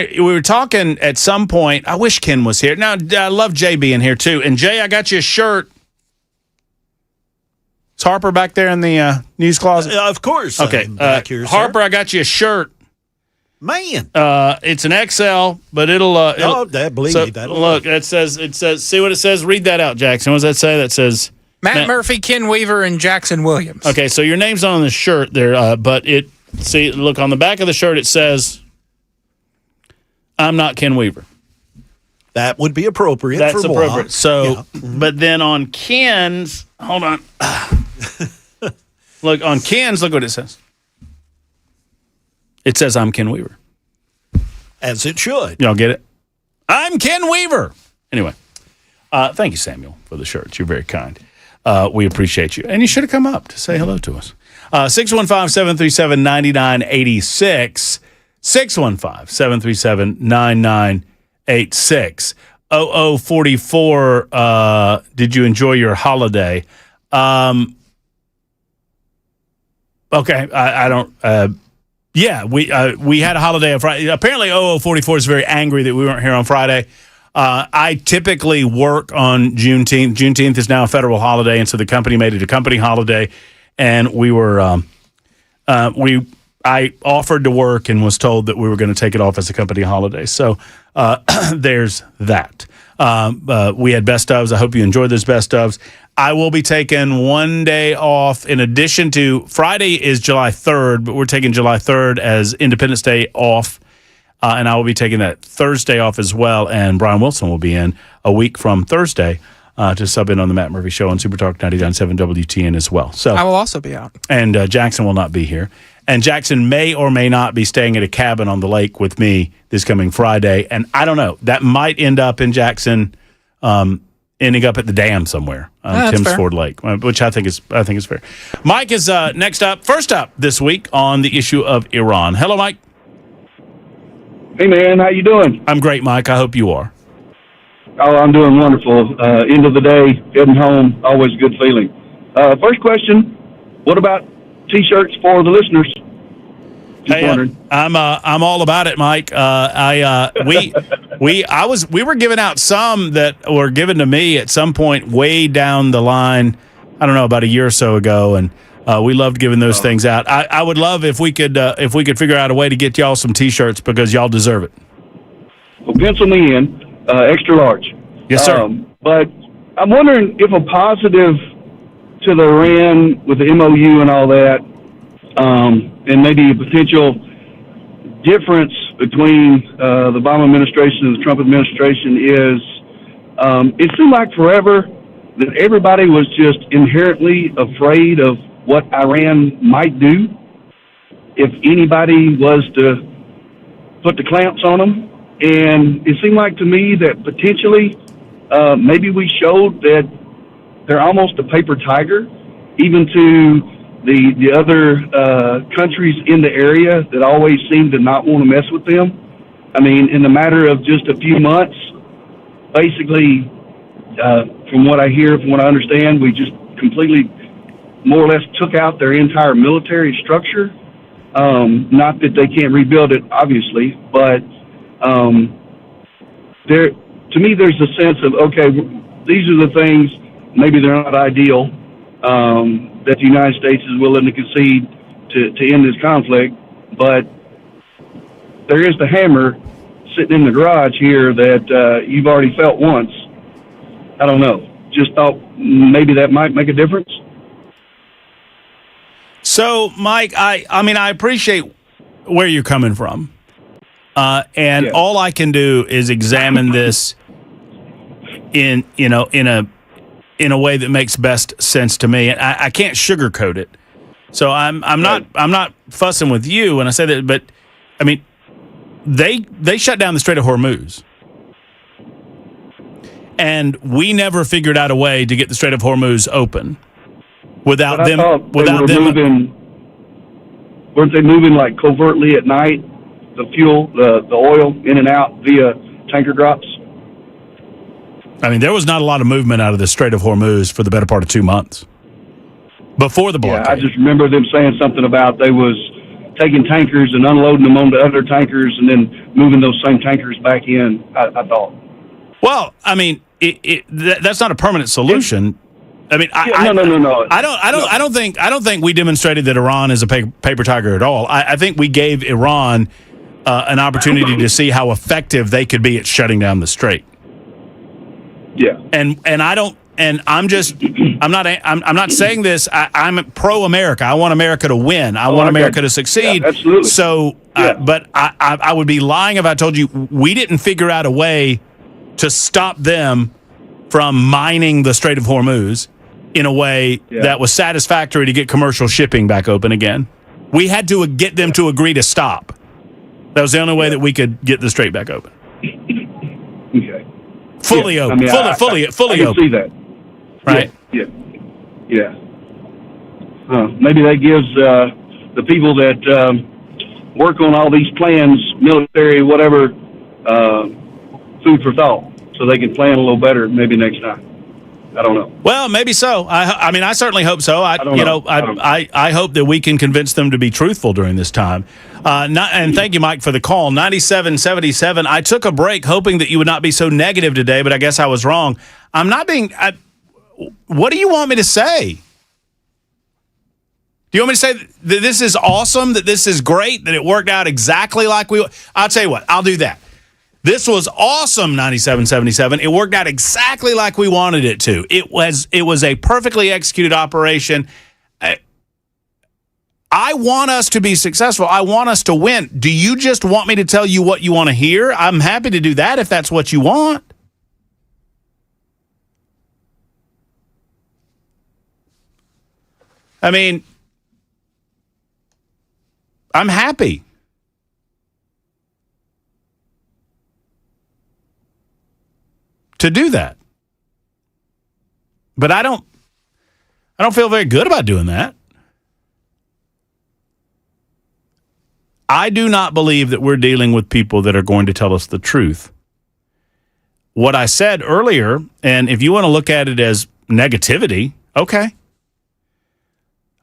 at some point. I wish Ken was here. Now I love Jay being here too. And Jay, I got you a shirt. Is Harper back there in the news closet? Of course. Okay. Back here, Harper, sir. I got you a shirt. Man. It's an XL, but it'll believe me. That'll look, it says see what it says? Read that out, Jackson. What does that say? That says Matt Murphy, Ken Weaver, and Jackson Williams. Okay, so your name's on the shirt there, but look on the back of the shirt. It says, "I'm not Ken Weaver." That would be appropriate. That's for appropriate. moi. So, Yeah. but then on Ken's, hold on. Look on Ken's. Look what it says. It says, "I'm Ken Weaver." As it should. Y'all get it? I'm Ken Weaver. Anyway, thank you, Samuel, for the shirts. You're very kind. We appreciate you. And you should have come up to say hello to us. 615-737-9986. 615-737-9986. 0044, did you enjoy your holiday? Okay, I don't... yeah, we had a holiday on Friday. Apparently, 0044 is very angry that we weren't here on Friday. I typically work on Juneteenth. Juneteenth is now a federal holiday, and so the company made it a company holiday. And we were, I offered to work and was told that we were going to take it off as a company holiday. So there's that. We had best ofs. I hope you enjoyed those best ofs. I will be taking one day off in addition to Friday is July 3rd, but we're taking July 3rd as Independence Day off. And I will be taking that Thursday off as well. And Brian Wilson will be in a week from Thursday to sub in on the Matt Murphy Show on Super Talk 99.7 WTN as well. So I will also be out. And Jackson will not be here. And Jackson may or may not be staying at a cabin on the lake with me this coming Friday. And I don't know. That might end up in Jackson ending up at the dam somewhere on Timms fair. Ford Lake, which I think is fair. Mike is first up this week on the issue of Iran. Hello, Mike. Hey, man. How you doing? I'm great, Mike. I hope you are. Oh, I'm doing wonderful. End of the day, heading home, always a good feeling. First question, what about T-shirts for the listeners? Just wondering. I'm all about it, Mike. We were giving out some that were given to me at some point way down the line. I don't know, about a year or so ago, and we loved giving those things out. I would love if we could figure out a way to get y'all some T-shirts because y'all deserve it. Well, pencil me in, extra large. Yes, sir. But I'm wondering if a positive to the Iran with the MOU and all that, and maybe a potential difference between the Obama administration and the Trump administration is, it seemed like forever that everybody was just inherently afraid of what Iran might do if anybody was to put the clamps on them. And it seemed like to me that potentially maybe we showed that they're almost a paper tiger, even to the other countries in the area that always seem to not want to mess with them. I mean, in the matter of just a few months, basically, from what I hear, from what I understand, we just completely, more or less, took out their entire military structure. Not that they can't rebuild it, obviously, but to me, there's a sense of, okay, these are the things, maybe they're not ideal, that the United States is willing to concede to end this conflict, but there is the hammer sitting in the garage here that you've already felt once. I don't know. Just thought maybe that might make a difference. So, Mike, I mean, I appreciate where you're coming from. And all I can do is examine this in a way that makes best sense to me. And I can't sugarcoat it. So I'm not fussing with you when I say that, but I mean, they shut down the Strait of Hormuz. And we never figured out a way to get the Strait of Hormuz open without them. Weren't they moving like covertly at night? The fuel, the oil in and out via tanker drops? I mean, there was not a lot of movement out of the Strait of Hormuz for the better part of 2 months before the blockade. Yeah, I just remember them saying something about they was taking tankers and unloading them onto other tankers and then moving those same tankers back in, I thought. Well, I mean, that's not a permanent solution. I mean, no. I don't think we demonstrated that Iran is a paper tiger at all. I think we gave Iran an opportunity to see how effective they could be at shutting down the strait. Yeah. And I'm not saying this. I'm pro-America. I want America to win. I want America to succeed. Yeah, absolutely. So, but I would be lying if I told you we didn't figure out a way to stop them from mining the Strait of Hormuz in a way that was satisfactory to get commercial shipping back open again. We had to get them to agree to stop. That was the only way that we could get the strait back open. Okay. Fully open. I mean, Fully I can open. see that. Right? Yeah. Maybe that gives the people that work on all these plans, military, whatever, food for thought, so they can plan a little better maybe next time. I don't know. Well, maybe so. I mean, I certainly hope so. I hope that we can convince them to be truthful during this time. And thank you, Mike, for the call. 9777. I took a break hoping that you would not be so negative today, but I guess I was wrong. I'm not being. What do you want me to say? Do you want me to say that this is awesome, that this is great, that it worked out exactly like I'll tell you what, I'll do that. This was awesome, 9777. It worked out exactly like we wanted it to. It was a perfectly executed operation. I want us to be successful. I want us to win. Do you just want me to tell you what you want to hear? I'm happy to do that if that's what you want. I mean, I'm happy. To do that. But I don't feel very good about doing that. I do not believe that we're dealing with people that are going to tell us the truth. What I said earlier, and if you want to look at it as negativity, okay.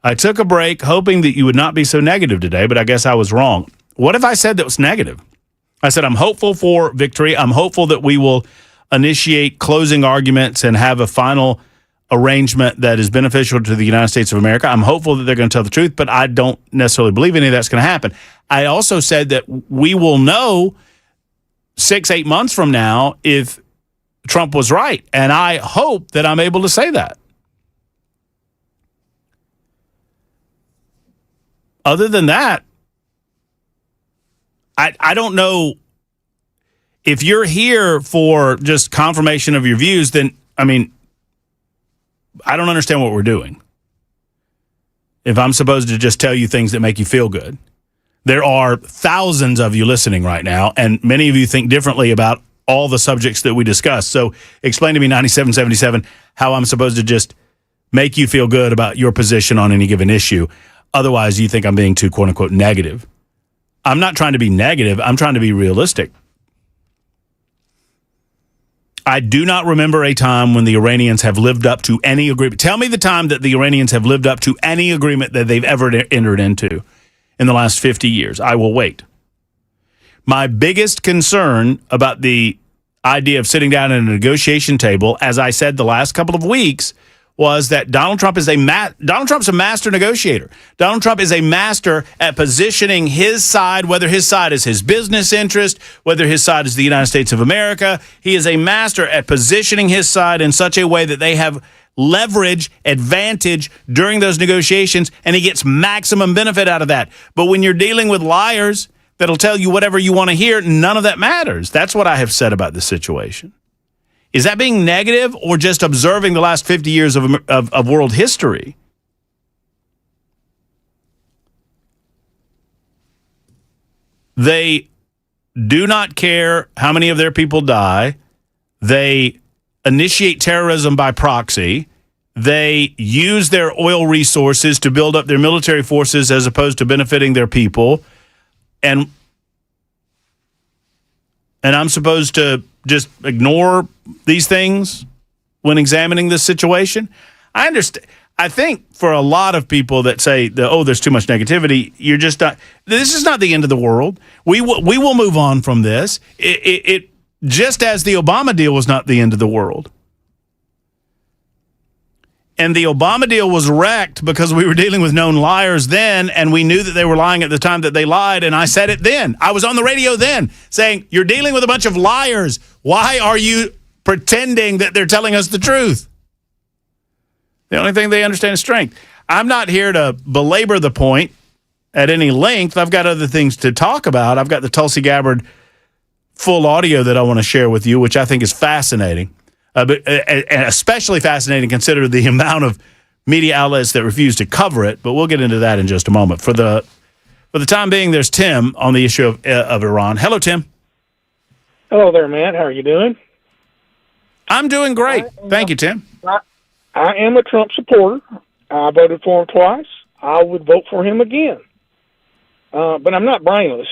I took a break hoping that you would not be so negative today, but I guess I was wrong. What if I said that was negative? I said I'm hopeful for victory. I'm hopeful that we will initiate closing arguments and have a final arrangement that is beneficial to the United States of America. I'm hopeful that they're going to tell the truth, but I don't necessarily believe any of that's going to happen. I also said that we will know 6-8 months from now if Trump was right, and I hope that I'm able to say that. Other than that, I don't know. If you're here for just confirmation of your views, then, I mean, I don't understand what we're doing. If I'm supposed to just tell you things that make you feel good. There are thousands of you listening right now, and many of you think differently about all the subjects that we discuss. So explain to me, 9777, how I'm supposed to just make you feel good about your position on any given issue. Otherwise, you think I'm being too, quote-unquote, negative. I'm not trying to be negative. I'm trying to be realistic. I do not remember a time when the Iranians have lived up to any agreement. Tell me the time that the Iranians have lived up to any agreement that they've ever entered into in the last 50 years. I will wait. My biggest concern about the idea of sitting down at a negotiation table, as I said the last couple of weeks, was that Donald Trump is Trump's a master negotiator. Donald Trump is a master at positioning his side, whether his side is his business interest, whether his side is the United States of America. He is a master at positioning his side in such a way that they have leverage, advantage during those negotiations, and he gets maximum benefit out of that. But when you're dealing with liars that'll tell you whatever you want to hear, none of that matters. That's what I have said about this situation. Is that being negative or just observing the last 50 years of world history? They do not care how many of their people die. They initiate terrorism by proxy. They use their oil resources to build up their military forces as opposed to benefiting their people. And I'm supposed to just ignore these things when examining this situation? I understand. I think for a lot of people that say, there's too much negativity, you're just not. This is not the end of the world. We will move on from this. It just as the Obama deal was not the end of the world. And the Obama deal was wrecked because we were dealing with known liars then, and we knew that they were lying at the time that they lied, and I said it then. I was on the radio then saying, you're dealing with a bunch of liars. Why are you pretending that they're telling us the truth? The only thing they understand is strength. I'm not here to belabor the point at any length. I've got other things to talk about. I've got the Tulsi Gabbard full audio that I want to share with you, which I think is fascinating. But especially fascinating considering the amount of media outlets that refuse to cover it. But we'll get into that in just a moment. For the time being, there's Tim on the issue of Iran. Hello, Tim. Hello there, Matt. How are you doing? I'm doing great. Thank you, Tim. I am a Trump supporter. I voted for him twice. I would vote for him again. But I'm not brainless.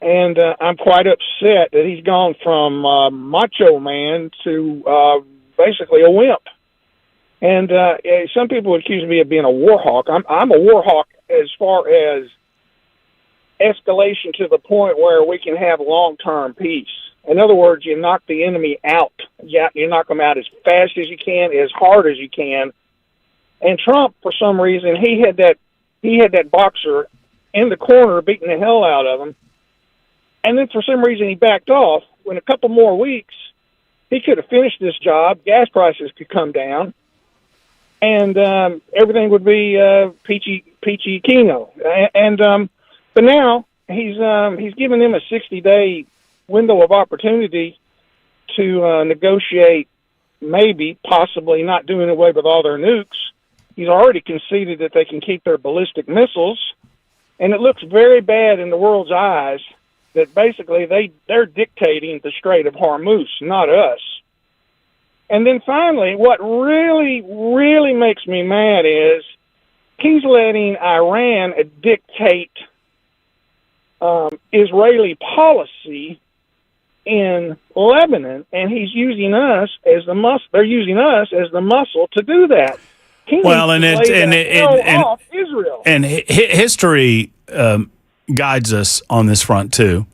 And I'm quite upset that he's gone from macho man to basically a wimp. And some people accuse me of being a war hawk. I'm a war hawk as far as escalation to the point where we can have long-term peace. In other words, you knock the enemy out. You knock them out as fast as you can, as hard as you can. And Trump, for some reason, he had that boxer in the corner beating the hell out of him. And then for some reason he backed off. In a couple more weeks, he could have finished this job. Gas prices could come down, and everything would be peachy kino. But now he's given them a 60-day window of opportunity to negotiate, maybe, possibly not doing away with all their nukes. He's already conceded that they can keep their ballistic missiles, and it looks very bad in the world's eyes that basically they're dictating the Strait of Hormuz, not us. And then finally, what really, really makes me mad is he's letting Iran dictate Israeli policy in Lebanon, and he's using us as the muscle. They're using us as the muscle to do that. Well, and Israel. And history guides us on this front too.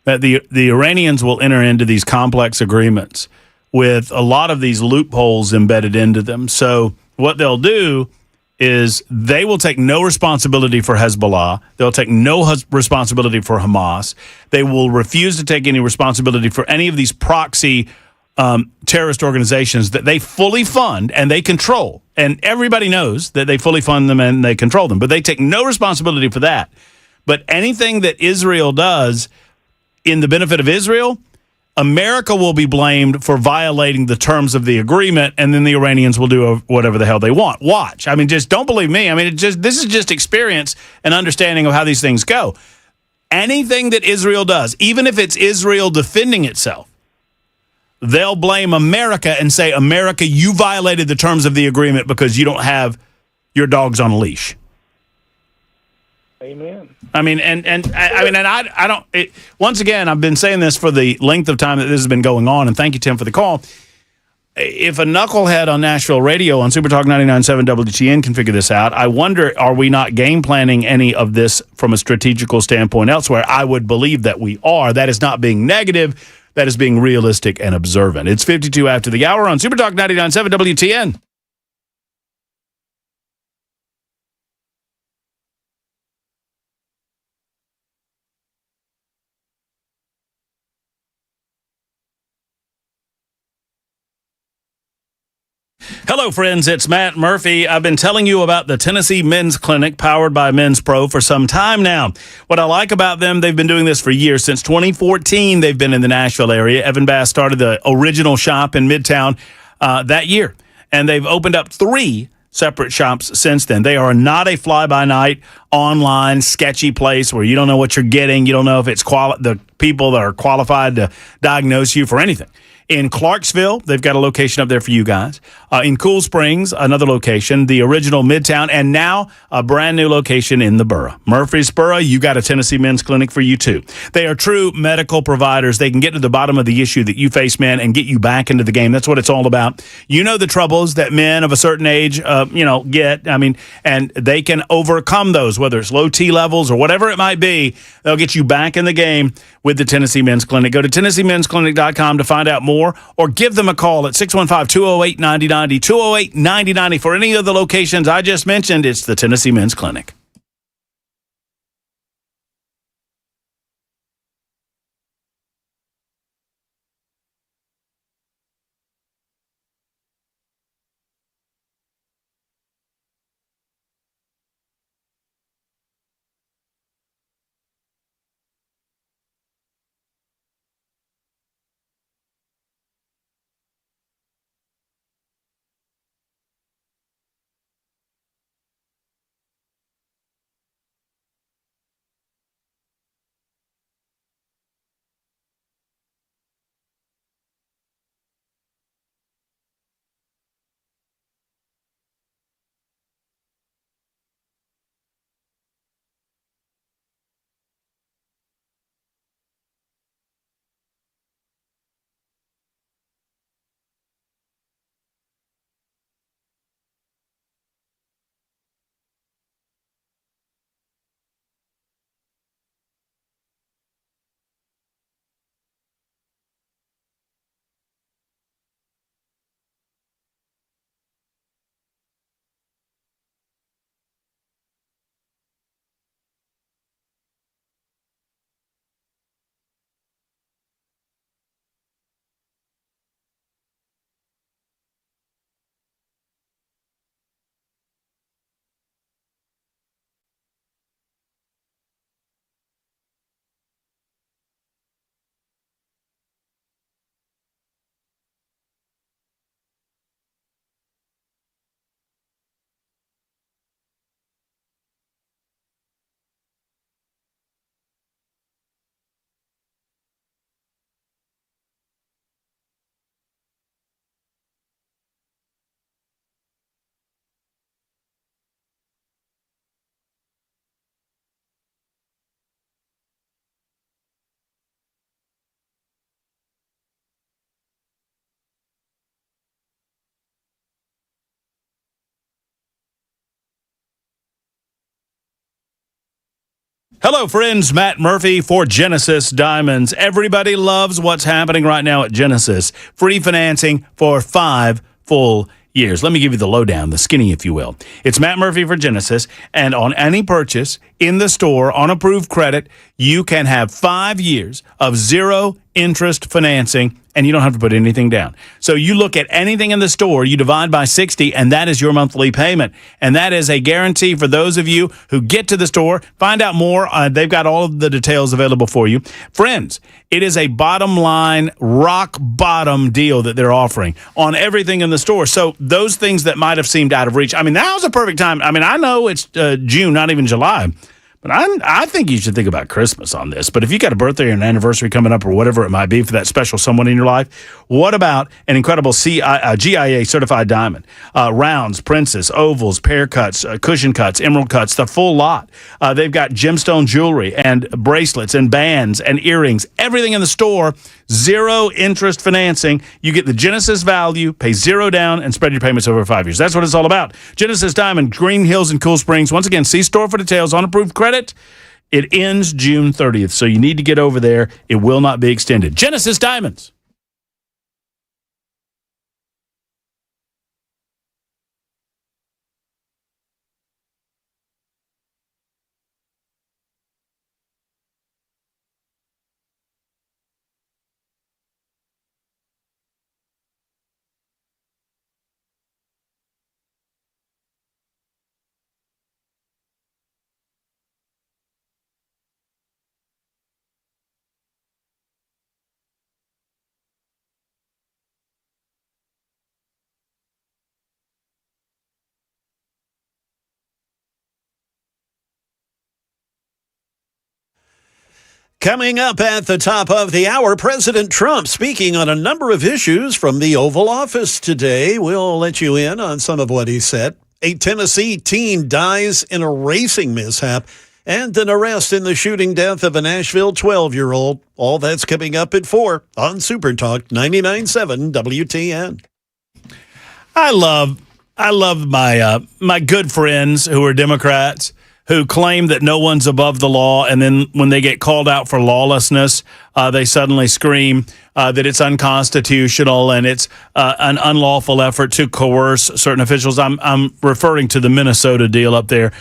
That the Iranians will enter into these complex agreements with a lot of these loopholes embedded into them. So what they'll do is they will take no responsibility for Hezbollah. They'll take no responsibility for Hamas. They will refuse to take any responsibility for any of these proxy terrorist organizations that they fully fund and they control. And everybody knows that they fully fund them and they control them. But they take no responsibility for that. But anything that Israel does in the benefit of Israel, America will be blamed for violating the terms of the agreement, and then the Iranians will do whatever the hell they want. Watch. I mean, just don't believe me. I mean, this is just experience and understanding of how these things go. Anything that Israel does, even if it's Israel defending itself, they'll blame America and say, America, you violated the terms of the agreement because you don't have your dogs on a leash. Amen. I mean, I don't. Once again, I've been saying this for the length of time that this has been going on, and thank you, Tim, for the call. If a knucklehead on Nashville radio on Super Talk 99.7 WTN can figure this out, I wonder, are we not game planning any of this from a strategical standpoint elsewhere? I would believe that we are. That is not being negative. That is being realistic and observant. It's 52 after the hour on Super Talk 99.7 WTN. Hello, friends. It's Matt Murphy. I've been telling you about the Tennessee Men's Clinic powered by Men's Pro for some time now. What I like about them, they've been doing this for years. Since 2014, they've been in the Nashville area. Evan Bass started the original shop in Midtown that year, and they've opened up 3 separate shops since then. They are not a fly-by-night, online, sketchy place where you don't know what you're getting. You don't know if it's the people that are qualified to diagnose you for anything. In Clarksville, they've got a location up there for you guys. In Cool Springs, another location, the original Midtown, and now a brand new location in the borough. Murfreesboro, you got a Tennessee Men's Clinic for you too. They are true medical providers. They can get to the bottom of the issue that you face, man, and get you back into the game. That's what it's all about. You know the troubles that men of a certain age, get. I mean, and they can overcome those, whether it's low T levels or whatever it might be. They'll get you back in the game with the Tennessee Men's Clinic. Go to TennesseeMen'sClinic.com to find out more, or give them a call at 615-208-9090, 208-9090. For any of the locations I just mentioned, it's the Tennessee Men's Clinic. Hello, friends. Matt Murphy for Genesis Diamonds. Everybody loves what's happening right now at Genesis. Free financing for 5 full years. Let me give you the lowdown, the skinny, if you will. It's Matt Murphy for Genesis, and on any purchase in the store on approved credit, you can have 5 years of zero interest financing, and you don't have to put anything down. So you look at anything in the store, you divide by 60, and that is your monthly payment. And that is a guarantee for those of you who get to the store. Find out more. They've got all of the details available for you. Friends, it is a bottom line, rock bottom deal that they're offering on everything in the store. So those things that might have seemed out of reach, I mean, now's a perfect time. I mean, I know it's June, not even July. But I think you should think about Christmas on this. But if you got a birthday or an anniversary coming up or whatever it might be for that special someone in your life, what about an incredible GIA certified diamond? Rounds, princess, ovals, pear cuts, cushion cuts, emerald cuts, the full lot. They've got gemstone jewelry and bracelets and bands and earrings, everything in the store. Zero interest financing. You get the Genesis value, pay zero down, and spread your payments over 5 years. That's what it's all about. Genesis Diamond, Green Hills and Cool Springs. Once again, see store for details on approved credit. It ends June 30th, so you need to get over there. It will not be extended. Genesis Diamonds. Coming up at the top of the hour, President Trump speaking on a number of issues from the Oval Office today. We'll let you in on some of what he said. A Tennessee teen dies in a racing mishap and an arrest in the shooting death of a Nashville 12-year-old. All that's coming up at 4 on Super Talk 99.7 WTN. I love my good friends who are Democrats who claim that no one's above the law, and then when they get called out for lawlessness, they suddenly scream that it's unconstitutional and it's an unlawful effort to coerce certain officials. I'm referring to the Minnesota deal up there.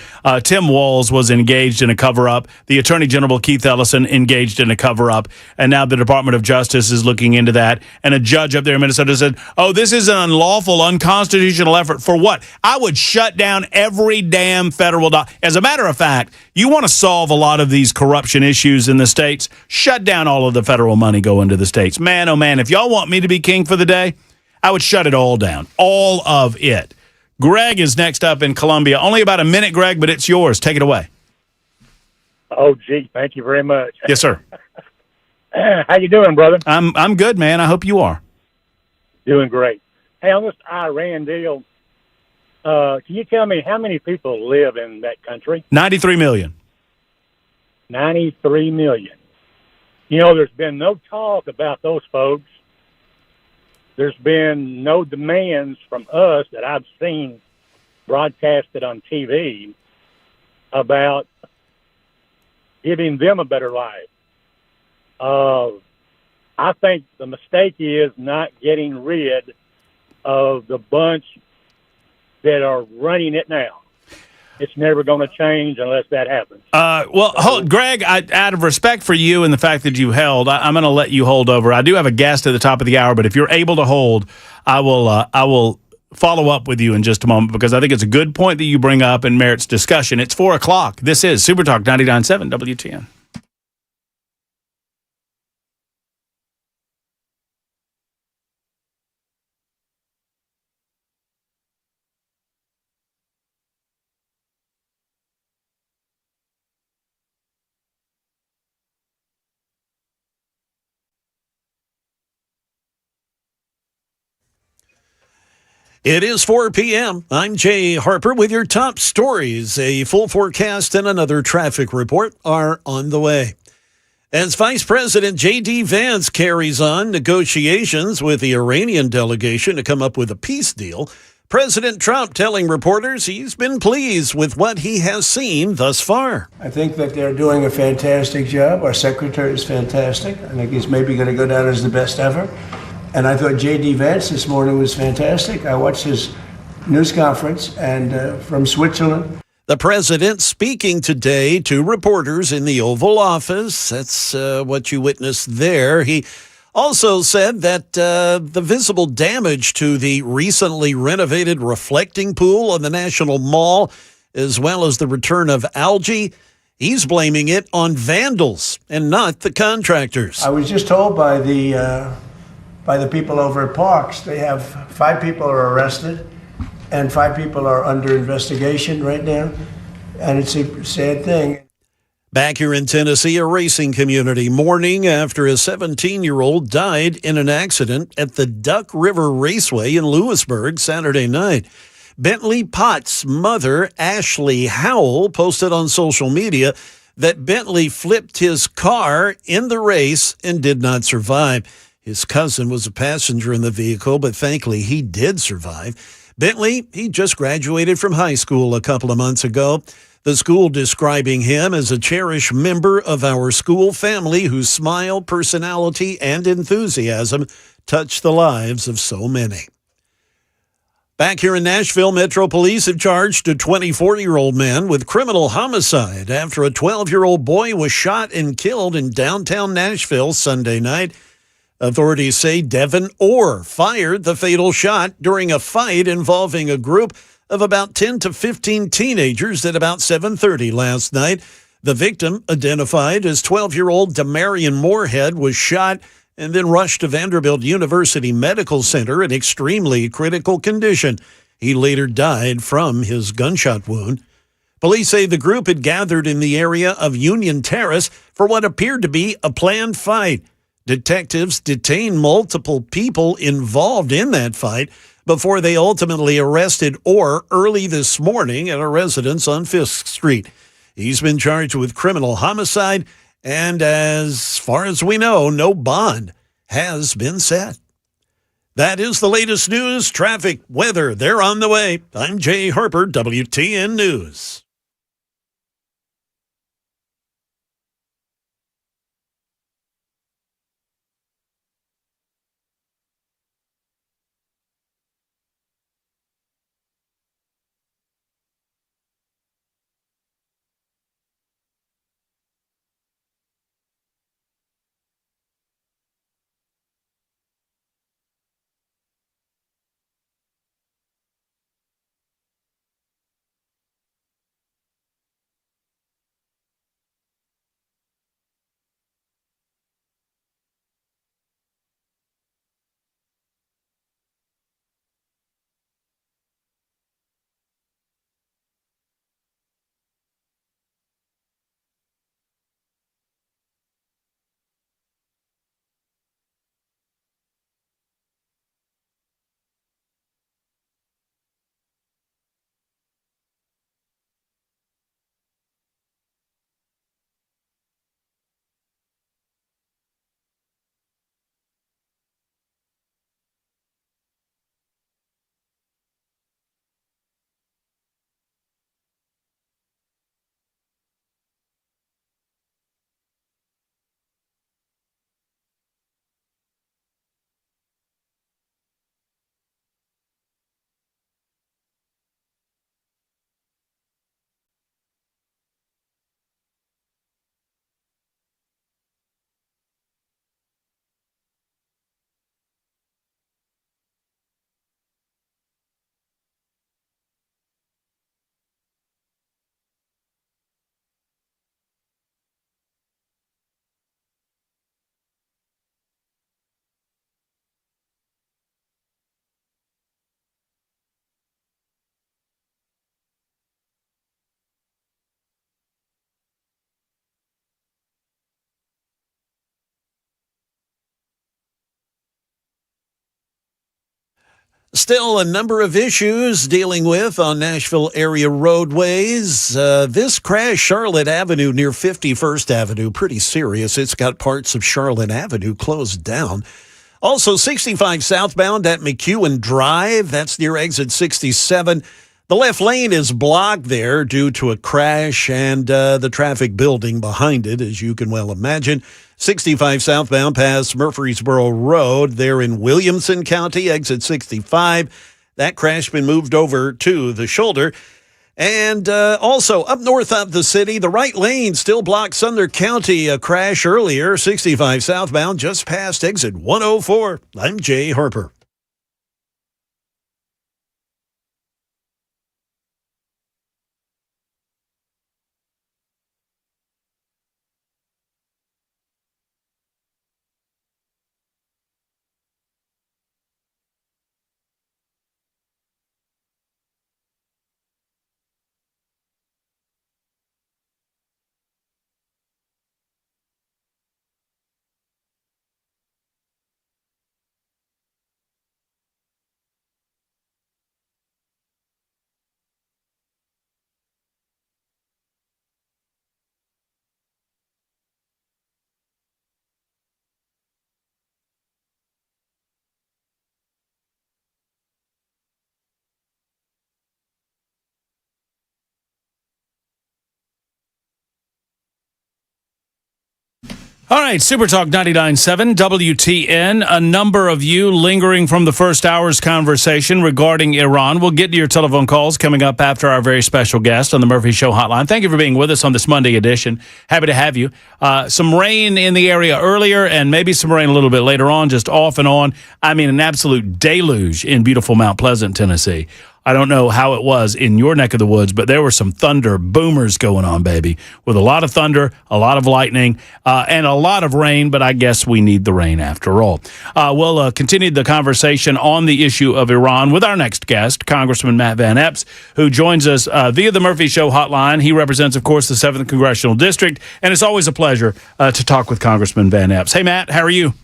Tim Walz was engaged in a cover-up. The Attorney General, Keith Ellison, engaged in a cover-up, and now the Department of Justice is looking into that. And a judge up there in Minnesota said, oh, this is an unlawful, unconstitutional effort. For what? I would shut down every damn federal As a matter of fact, you want to solve a lot of these corruption issues in the states, shut down all of the federal money going to the states. Man, oh man, if y'all want me to be king for the day, I would shut it all down. All of it. Greg is next up in Columbia. Only about a minute, Greg, but it's yours. Take it away. Oh, gee, thank you very much. Yes, sir. How you doing, brother? I'm good, man. I hope you are. Doing great. Hey, on this Iran deal, can you tell me how many people live in that country? 93 million. 93 million. You know, there's been no talk about those folks. There's been no demands from us that I've seen broadcasted on TV about giving them a better life. I think the mistake is not getting rid of the bunch that are running it now. It's never going to change unless that happens. Greg, out of respect for you and the fact that you held, I'm going to let you hold over. I do have a guest at the top of the hour, but if you're able to hold, I will follow up with you in just a moment because I think it's a good point that you bring up and merits discussion. It's 4 o'clock. This is Super Talk 99.7 WTN. It is 4 p.m. I'm Jay Harper with your top stories. A full forecast and another traffic report are on the way. As Vice President J.D. Vance carries on negotiations with the Iranian delegation to come up with a peace deal, President Trump telling reporters he's been pleased with what he has seen thus far. I think that they're doing a fantastic job. Our secretary is fantastic. I think he's maybe going to go down as the best ever. And I thought J.D. Vance this morning was fantastic. I watched his news conference and from Switzerland. The president speaking today to reporters in the Oval Office. That's what you witnessed there. He also said that the visible damage to the recently renovated reflecting pool on the National Mall, as well as the return of algae, he's blaming it on vandals and not the contractors. I was just told by the people over at Parks, they have 5 people are arrested and 5 people are under investigation right now. And it's a sad thing. Back here in Tennessee, a racing community mourning after a 17-year-old died in an accident at the Duck River Raceway in Lewisburg Saturday night. Bentley Pott's mother, Ashley Howell, posted on social media that Bentley flipped his car in the race and did not survive. His cousin was a passenger in the vehicle, but thankfully he did survive. Bentley, he just graduated from high school a couple of months ago. The school describing him as a cherished member of our school family whose smile, personality, and enthusiasm touched the lives of so many. Back here in Nashville, Metro Police have charged a 24-year-old man with criminal homicide after a 12-year-old boy was shot and killed in downtown Nashville Sunday night. Authorities say Devin Orr fired the fatal shot during a fight involving a group of about 10 to 15 teenagers at about 7:30 last night. The victim, identified as 12-year-old Demarion Moorhead, was shot and then rushed to Vanderbilt University Medical Center in extremely critical condition. He later died from his gunshot wound. Police say the group had gathered in the area of Union Terrace for what appeared to be a planned fight. Detectives detained multiple people involved in that fight before they ultimately arrested Orr early this morning at a residence on Fisk Street. He's been charged with criminal homicide, and as far as we know, no bond has been set. That is the latest news, traffic, weather. They're on the way. I'm Jay Harper, WTN News. Still a number of issues dealing with on Nashville area roadways. This crash, Charlotte Avenue near 51st Avenue, pretty serious. It's got parts of Charlotte Avenue closed down. Also, 65 southbound at McEwen Drive. That's near exit 67. The left lane is blocked there due to a crash and the traffic building behind it, as you can well imagine. 65 southbound past Murfreesboro Road there in Williamson County, exit 65. That crash been moved over to the shoulder. And also up north of the city, the right lane still blocked Sumner County. A crash earlier, 65 southbound, just past exit 104. I'm Jay Harper. All right, Super Talk 99.7 WTN. A number of you lingering from the first hour's conversation regarding Iran. We'll get to your telephone calls coming up after our very special guest on the Murphy Show hotline. Thank you for being with us on this Monday edition. Happy to have you. Some rain in the area earlier and maybe some rain a little bit later on, just off and on. I mean, an absolute deluge in beautiful Mount Pleasant, Tennessee. I don't know how it was in your neck of the woods, but there were some thunder boomers going on, baby, with a lot of thunder, a lot of lightning, and a lot of rain, but I guess we need the rain after all. We'll continue the conversation on the issue of Iran with our next guest, Congressman Matt Van Epps, who joins us via the Murphy Show hotline. He represents, of course, the 7th Congressional District, and it's always a pleasure to talk with Congressman Van Epps. Hey, Matt, how are you?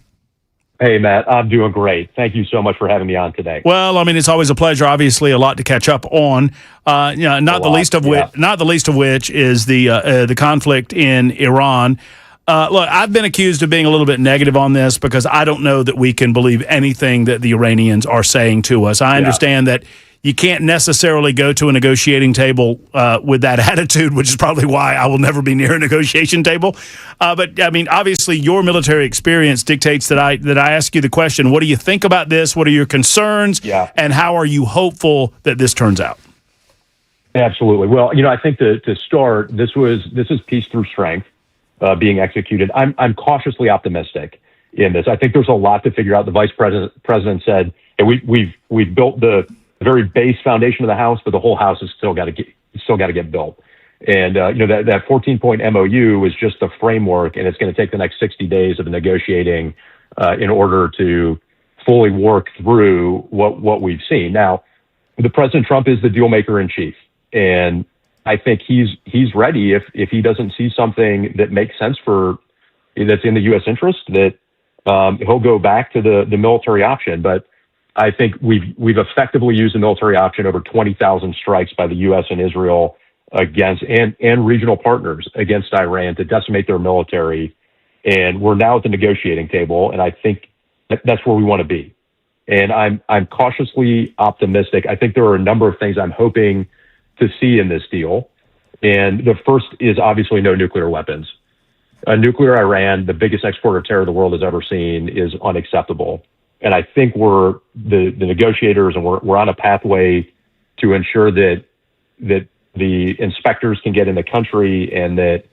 Hey, Matt, I'm doing great. Thank you so much for having me on today. Well, I mean, it's always a pleasure. Obviously, a lot to catch up on. Not the least of which is the conflict in Iran. Look, I've been accused of being a little bit negative on this because I don't know that we can believe anything that the Iranians are saying to us. I understand that you can't necessarily go to a negotiating table with that attitude, which is probably why I will never be near a negotiation table. But I mean, obviously, your military experience dictates that I ask you the question: what do you think about this? What are your concerns? Yeah. And how are you hopeful that this turns out? Absolutely. Well, I think to start, this is peace through strength being executed. I'm cautiously optimistic in this. I think there's a lot to figure out. The vice president said, hey, we've built the very base foundation of the house, but the whole house is still got to get built. And that 14-point MOU is just the framework, and it's going to take the next 60 days of negotiating in order to fully work through what we've seen. Now, the President Trump is the deal maker in chief, and I think he's ready if he doesn't see something that makes sense that's in the U.S. interest, that he'll go back to the military option. But I think we've effectively used the military option over 20,000 strikes by the U.S. and Israel against and regional partners against Iran to decimate their military, and we're now at the negotiating table, and I think that's where we want to be. And I'm cautiously optimistic. I think there are a number of things I'm hoping to see in this deal, and the first is obviously no nuclear weapons. A nuclear Iran, the biggest exporter of terror the world has ever seen, is unacceptable. And I think we're the negotiators, and we're on a pathway to ensure that the inspectors can get in the country, and that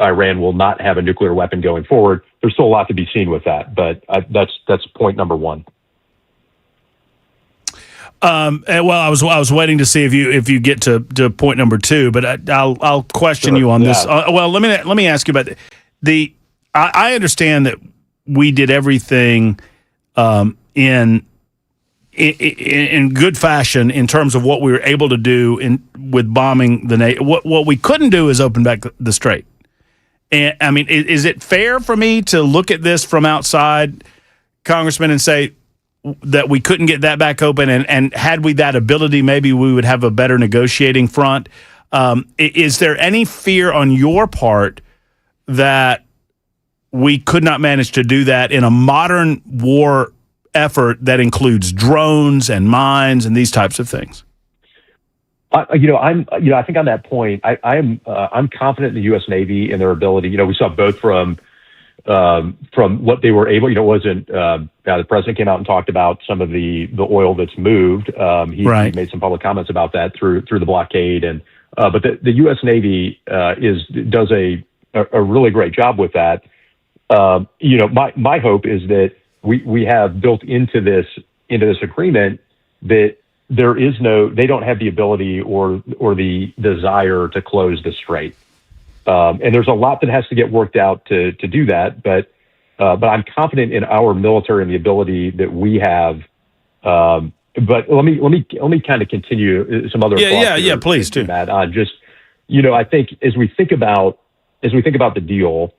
Iran will not have a nuclear weapon going forward. There's still a lot to be seen with that, but that's point number one. Well, I was waiting to see if you get to point number two, but I'll question you on this. Well, let me ask you about I understand that we did everything in good fashion in terms of what we were able to do with bombing the NATO. What we couldn't do is open back the strait. And I mean, is it fair for me to look at this from outside, Congressman, and say that we couldn't get that back open, and had we that ability, maybe we would have a better negotiating front? Is there any fear on your part that we could not manage to do that in a modern war effort that includes drones and mines and these types of things? I think on that point, I'm confident in the U.S. Navy and their ability. We saw both from what they were able. It wasn't. The president came out and talked about some of the oil that's moved. He made some public comments about that through the blockade, but the U.S. Navy does a really great job with that. My hope is that we have built into this agreement that they don't have the ability or the desire to close the strait. And there's a lot that has to get worked out to do that, but I'm confident in our military and the ability that we have. But let me kind of continue some other thoughts here, please do, Matt. I think as we think about the deal,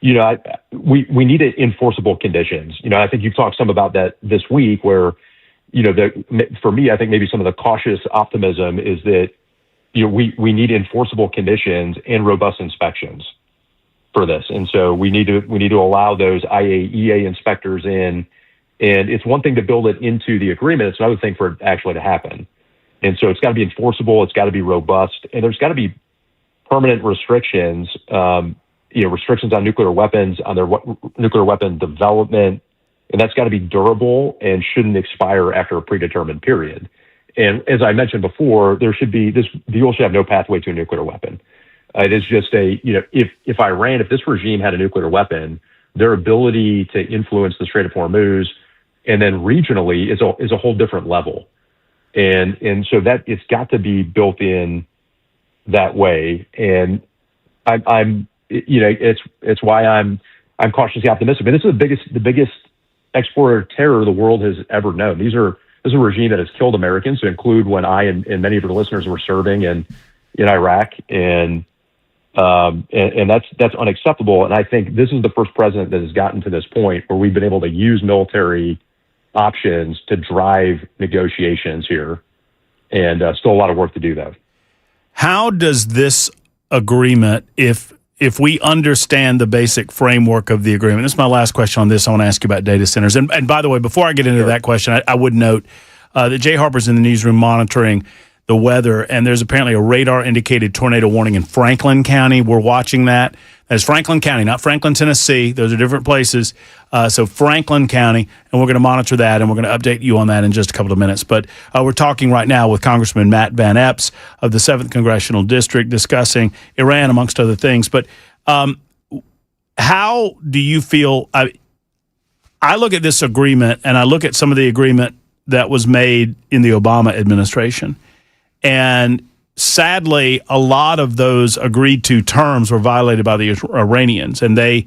we need enforceable conditions. I think you've talked some about that this week, where for me, I think maybe some of the cautious optimism is that we need enforceable conditions and robust inspections for this, and so we need to allow those IAEA inspectors in. And it's one thing to build it into the agreement; it's another thing for it actually to happen. And so it's got to be enforceable, it's got to be robust, and there's got to be permanent restrictions. Restrictions on nuclear weapons, on their nuclear weapon development, and that's got to be durable and shouldn't expire after a predetermined period. And as I mentioned before, this deal should have no pathway to a nuclear weapon. It is just if this regime had a nuclear weapon, their ability to influence the Strait of Hormuz and then regionally is a whole different level. And so that it's got to be built in that way. And it's why I'm cautiously optimistic. But this is the biggest exporter of terror the world has ever known. This is a regime that has killed Americans, to include when I and many of your listeners were serving in Iraq, and that's unacceptable. And I think this is the first president that has gotten to this point where we've been able to use military options to drive negotiations here, and still a lot of work to do, though. How does this agreement, if we understand the basic framework of the agreement, this is my last question on this. I want to ask you about data centers. And by the way, before I get into that question, I would note that Jay Harper's in the newsroom monitoring the weather, and there's apparently a radar-indicated tornado warning in Franklin County. We're watching that. That's Franklin County, not Franklin, Tennessee. Those are different places. So Franklin County, and we're going to monitor that, and we're going to update you on that in just a couple of minutes. But we're talking right now with Congressman Matt Van Epps of the 7th Congressional District, discussing Iran, amongst other things. But how do you feel? I look at this agreement, and I look at some of the agreement that was made in the Obama administration, and sadly, a lot of those agreed to terms were violated by the Iranians, and they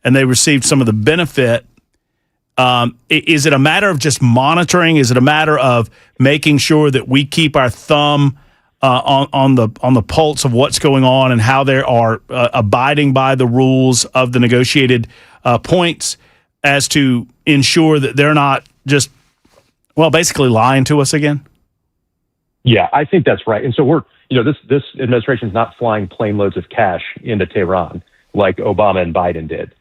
received some of the benefit. Is it a matter of just monitoring? Is it a matter of making sure that we keep our thumb on the pulse of what's going on and how they are abiding by the rules of the negotiated points, as to ensure that they're not just, basically lying to us again? Yeah, I think that's right. And so this administration is not flying plane loads of cash into Tehran like Obama and Biden did.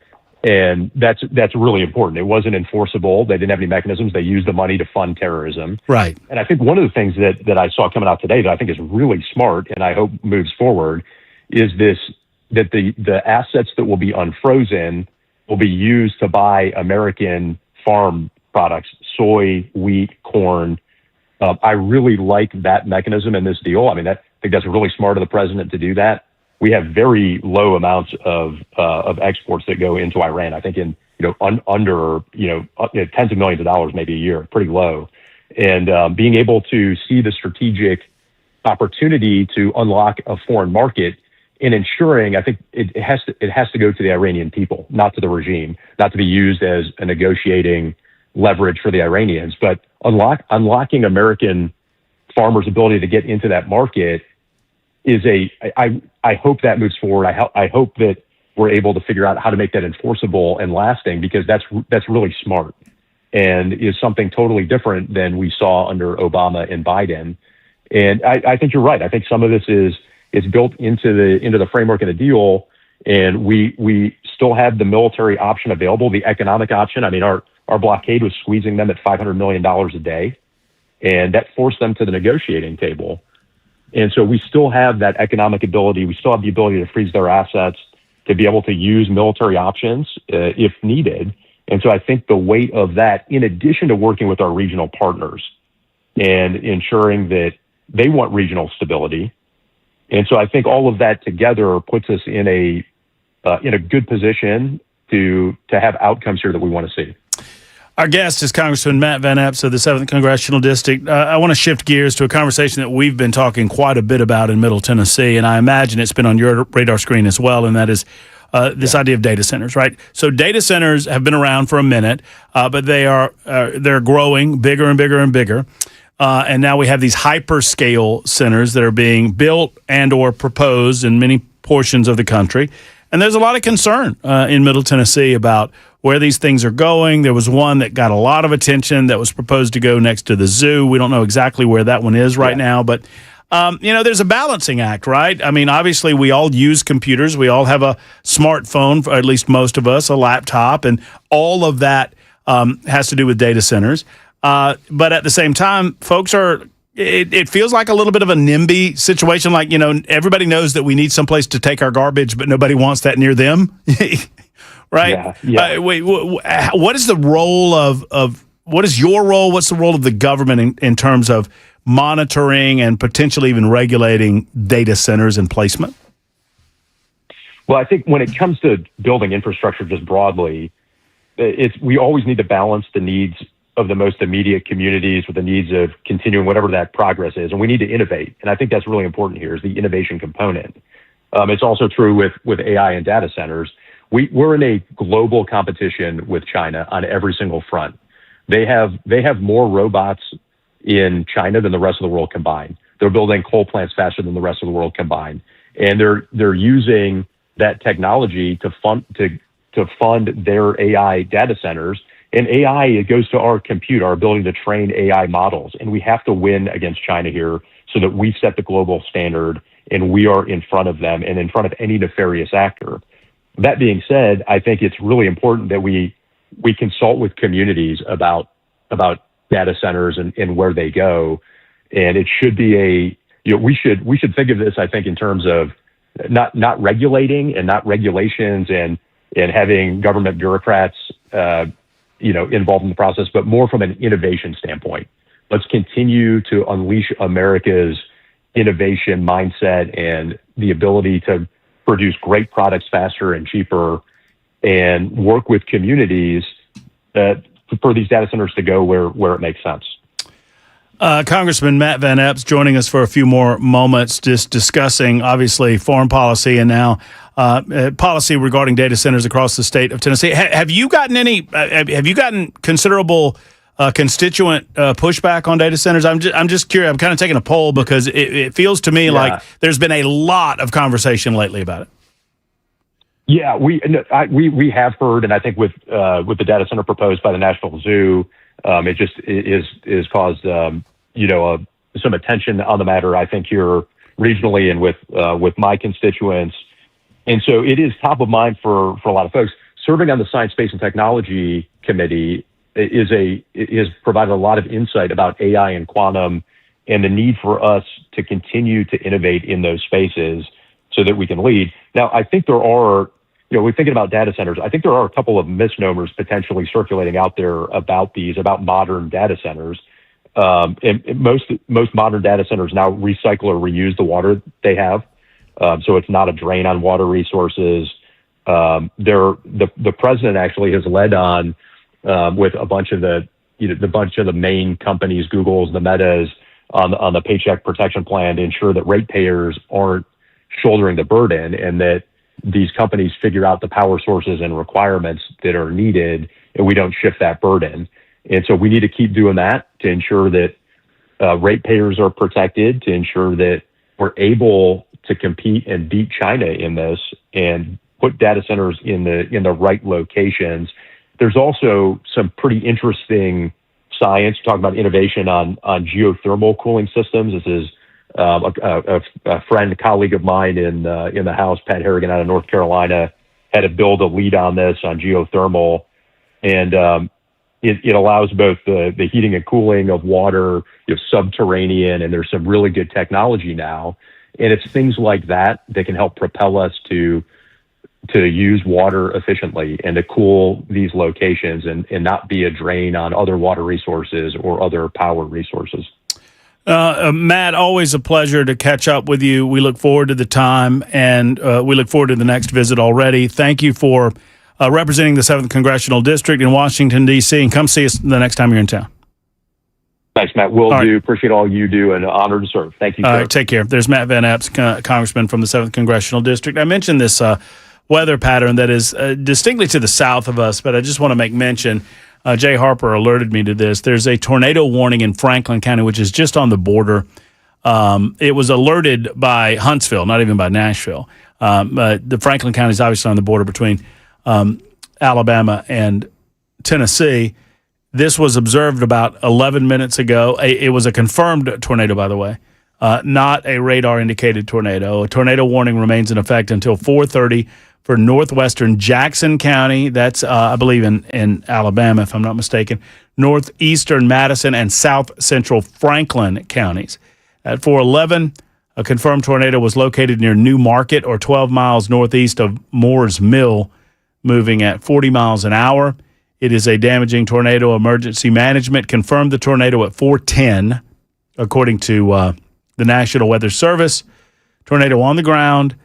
And that's really important. It wasn't enforceable. They didn't have any mechanisms. They used the money to fund terrorism. Right. And I think one of the things that I saw coming out today that I think is really smart, and I hope moves forward, is that the assets that will be unfrozen will be used to buy American farm products, soy, wheat, corn. I really like that mechanism in this deal. I think that's really smart of the president to do that. We have very low amounts of exports that go into Iran. I think under tens of millions of dollars maybe a year, pretty low. And being able to see the strategic opportunity to unlock a foreign market and ensuring, I think it has to go to the Iranian people, not to the regime, not to be used as a negotiating leverage for the Iranians, but unlocking American farmers' ability to get into that market is I hope that moves forward. I hope that we're able to figure out how to make that enforceable and lasting, because that's really smart and is something totally different than we saw under Obama and Biden. And I think you're right. I think some of this is built into the framework of the deal. And we still have the military option available, the economic option. I mean, our blockade was squeezing them at $500 million a day, and that forced them to the negotiating table. And so we still have that economic ability. We still have the ability to freeze their assets, to be able to use military options if needed. And so I think the weight of that, in addition to working with our regional partners and ensuring that they want regional stability. And so I think all of that together puts us in a good position to have outcomes here that we want to see. Our guest is Congressman Matt Van Epps of the 7th Congressional District. I want to shift gears to a conversation that we've been talking quite a bit about in Middle Tennessee, and I imagine it's been on your radar screen as well, and that is this idea of data centers, right? So data centers have been around for a minute, but they're growing bigger and bigger and bigger. And now we have these hyperscale centers that are being built and or proposed in many portions of the country. And there's a lot of concern in Middle Tennessee about where these things are going. There was one that got a lot of attention that was proposed to go next to the zoo. We don't know exactly where that one is right now, but there's a balancing act, right? I mean, obviously we all use computers. We all have a smartphone, or at least most of us, a laptop, and all of that has to do with data centers. But at the same time, folks it feels like a little bit of a NIMBY situation. Like, everybody knows that we need someplace to take our garbage, but nobody wants that near them. Right? Yeah. What is the role of what is your role? What's the role of the government in terms of monitoring and potentially even regulating data centers and placement? Well, I think when it comes to building infrastructure just broadly, we always need to balance the needs of the most immediate communities with the needs of continuing whatever that progress is. And we need to innovate. And I think that's really important here, is the innovation component. It's also true with AI and data centers. We're in a global competition with China on every single front. They have more robots in China than the rest of the world combined. They're building coal plants faster than the rest of the world combined. And they're using that technology to fund their AI data centers. And AI, it goes to our compute, our ability to train AI models. And we have to win against China here so that we set the global standard and we are in front of them and in front of any nefarious actor. That being said, I think it's really important that we consult with communities about data centers and where they go. And it should be we should think of this, I think, in terms of not regulating and not regulations and having government bureaucrats involved in the process, but more from an innovation standpoint. Let's continue to unleash America's innovation mindset and the ability to produce great products faster and cheaper, and work with communities for these data centers to go where it makes sense. Congressman Matt Van Epps joining us for a few more moments, just discussing, obviously, foreign policy and now policy regarding data centers across the state of Tennessee. Have you gotten considerable constituent pushback on data centers? I'm just curious. I'm kind of taking a poll because it feels to me like there's been a lot of conversation lately about it. Yeah, we have heard, and I think with the data center proposed by the National Zoo, it just is caused some attention on the matter, I think, here regionally and with my constituents. And so it is top of mind for a lot of folks. Serving on the Science, Space, and Technology Committee has provided a lot of insight about AI and quantum and the need for us to continue to innovate in those spaces so that we can lead. Now, I think there are, we're thinking about data centers. I think there are a couple of misnomers potentially circulating out there about modern data centers. And most modern data centers now recycle or reuse the water they have. So it's not a drain on water resources. The president actually has led on with a bunch of the main companies, Google's, the Metas, on the Paycheck Protection Plan to ensure that ratepayers aren't shouldering the burden and that these companies figure out the power sources and requirements that are needed, and we don't shift that burden. And so we need to keep doing that to ensure that ratepayers are protected, to ensure that we're able to compete and beat China in this and put data centers in the right locations. There's also some pretty interesting science. Talking about innovation on geothermal cooling systems. This is A friend, a colleague of mine in the House, Pat Harrigan out of North Carolina, had to build a lead on this on geothermal, and it allows both the heating and cooling of water, subterranean, and there's some really good technology now. And it's things like that that can help propel us to use water efficiently and to cool these locations and not be a drain on other water resources or other power resources. Matt, always a pleasure to catch up with you. We look forward to the time, and we look forward to the next visit already. Thank you for representing the 7th Congressional District in Washington, D.C., and come see us the next time you're in town. Thanks, Matt. Will do. Appreciate all you do, and honored to serve. Thank you, sir. All right, take care. There's Matt Van Epps, Congressman from the 7th Congressional District. I mentioned this weather pattern that is distinctly to the south of us, but I just want to make mention. Jay Harper alerted me to this. There's a tornado warning in Franklin County, which is just on the border. It was alerted by Huntsville, not even by Nashville. But the Franklin County is obviously on the border between Alabama and Tennessee. This was observed about 11 minutes ago. It was a confirmed tornado, by the way, not a radar-indicated tornado. A tornado warning remains in effect until 4:30 for northwestern Jackson County. That's, I believe, in Alabama, if I'm not mistaken. Northeastern Madison and south central Franklin counties. At 4:11, a confirmed tornado was located near New Market, or 12 miles northeast of Moore's Mill, moving at 40 miles an hour. It is a damaging tornado. Emergency management confirmed the tornado at 4:10, according to the National Weather Service. Tornado on the ground.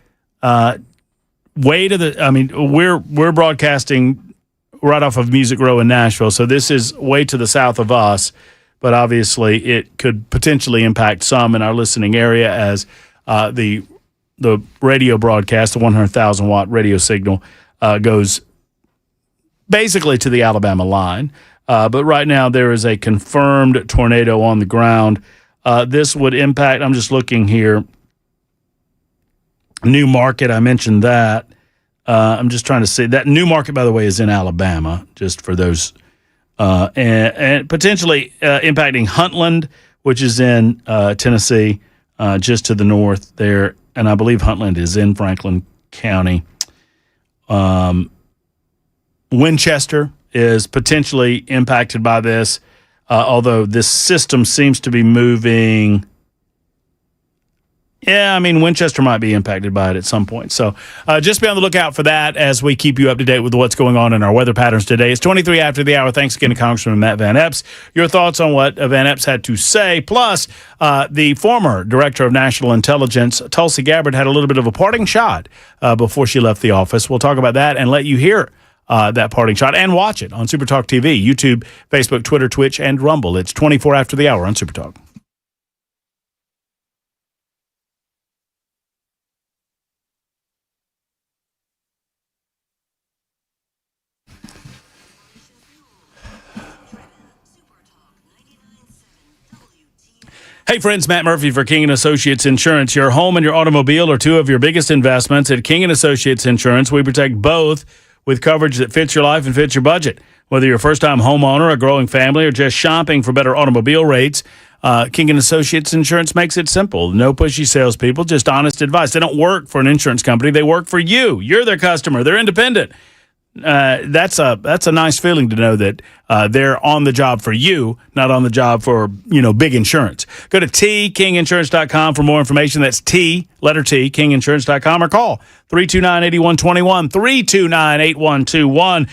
We're broadcasting right off of Music Row in Nashville, so this is way to the south of us, but obviously it could potentially impact some in our listening area as the radio broadcast, the 100,000 watt radio signal, goes basically to the Alabama line. But right now there is a confirmed tornado on the ground. This would impact, I'm just looking here, New Market, I mentioned that. I'm just trying to see. That New Market, by the way, is in Alabama, just for those. And potentially impacting Huntland, which is in Tennessee, just to the north there. And I believe Huntland is in Franklin County. Winchester is potentially impacted by this, although this system seems to be moving. Yeah, I mean, Winchester might be impacted by it at some point. So just be on the lookout for that as we keep you up to date with what's going on in our weather patterns today. It's 23 after the hour. Thanks again to Congressman Matt Van Epps. Your thoughts on what Van Epps had to say, plus the former Director of National Intelligence, Tulsi Gabbard, had a little bit of a parting shot before she left the office. We'll talk about that and let you hear that parting shot and watch it on Supertalk TV, YouTube, Facebook, Twitter, Twitch, and Rumble. It's 24 after the hour on Supertalk. Hey friends, Matt Murphy for King & Associates Insurance. Your home and your automobile are two of your biggest investments. At King & Associates Insurance, we protect both with coverage that fits your life and fits your budget. Whether you're a first-time homeowner, a growing family, or just shopping for better automobile rates, King & Associates Insurance makes it simple. No pushy salespeople, just honest advice. They don't work for an insurance company. They work for you. You're their customer. They're independent. That's a nice feeling to know that they're on the job for you, not on the job for, big insurance. Go to tkinginsurance.com for more information. That's letter T, kinginsurance.com, or call 329-8121, 329-8121.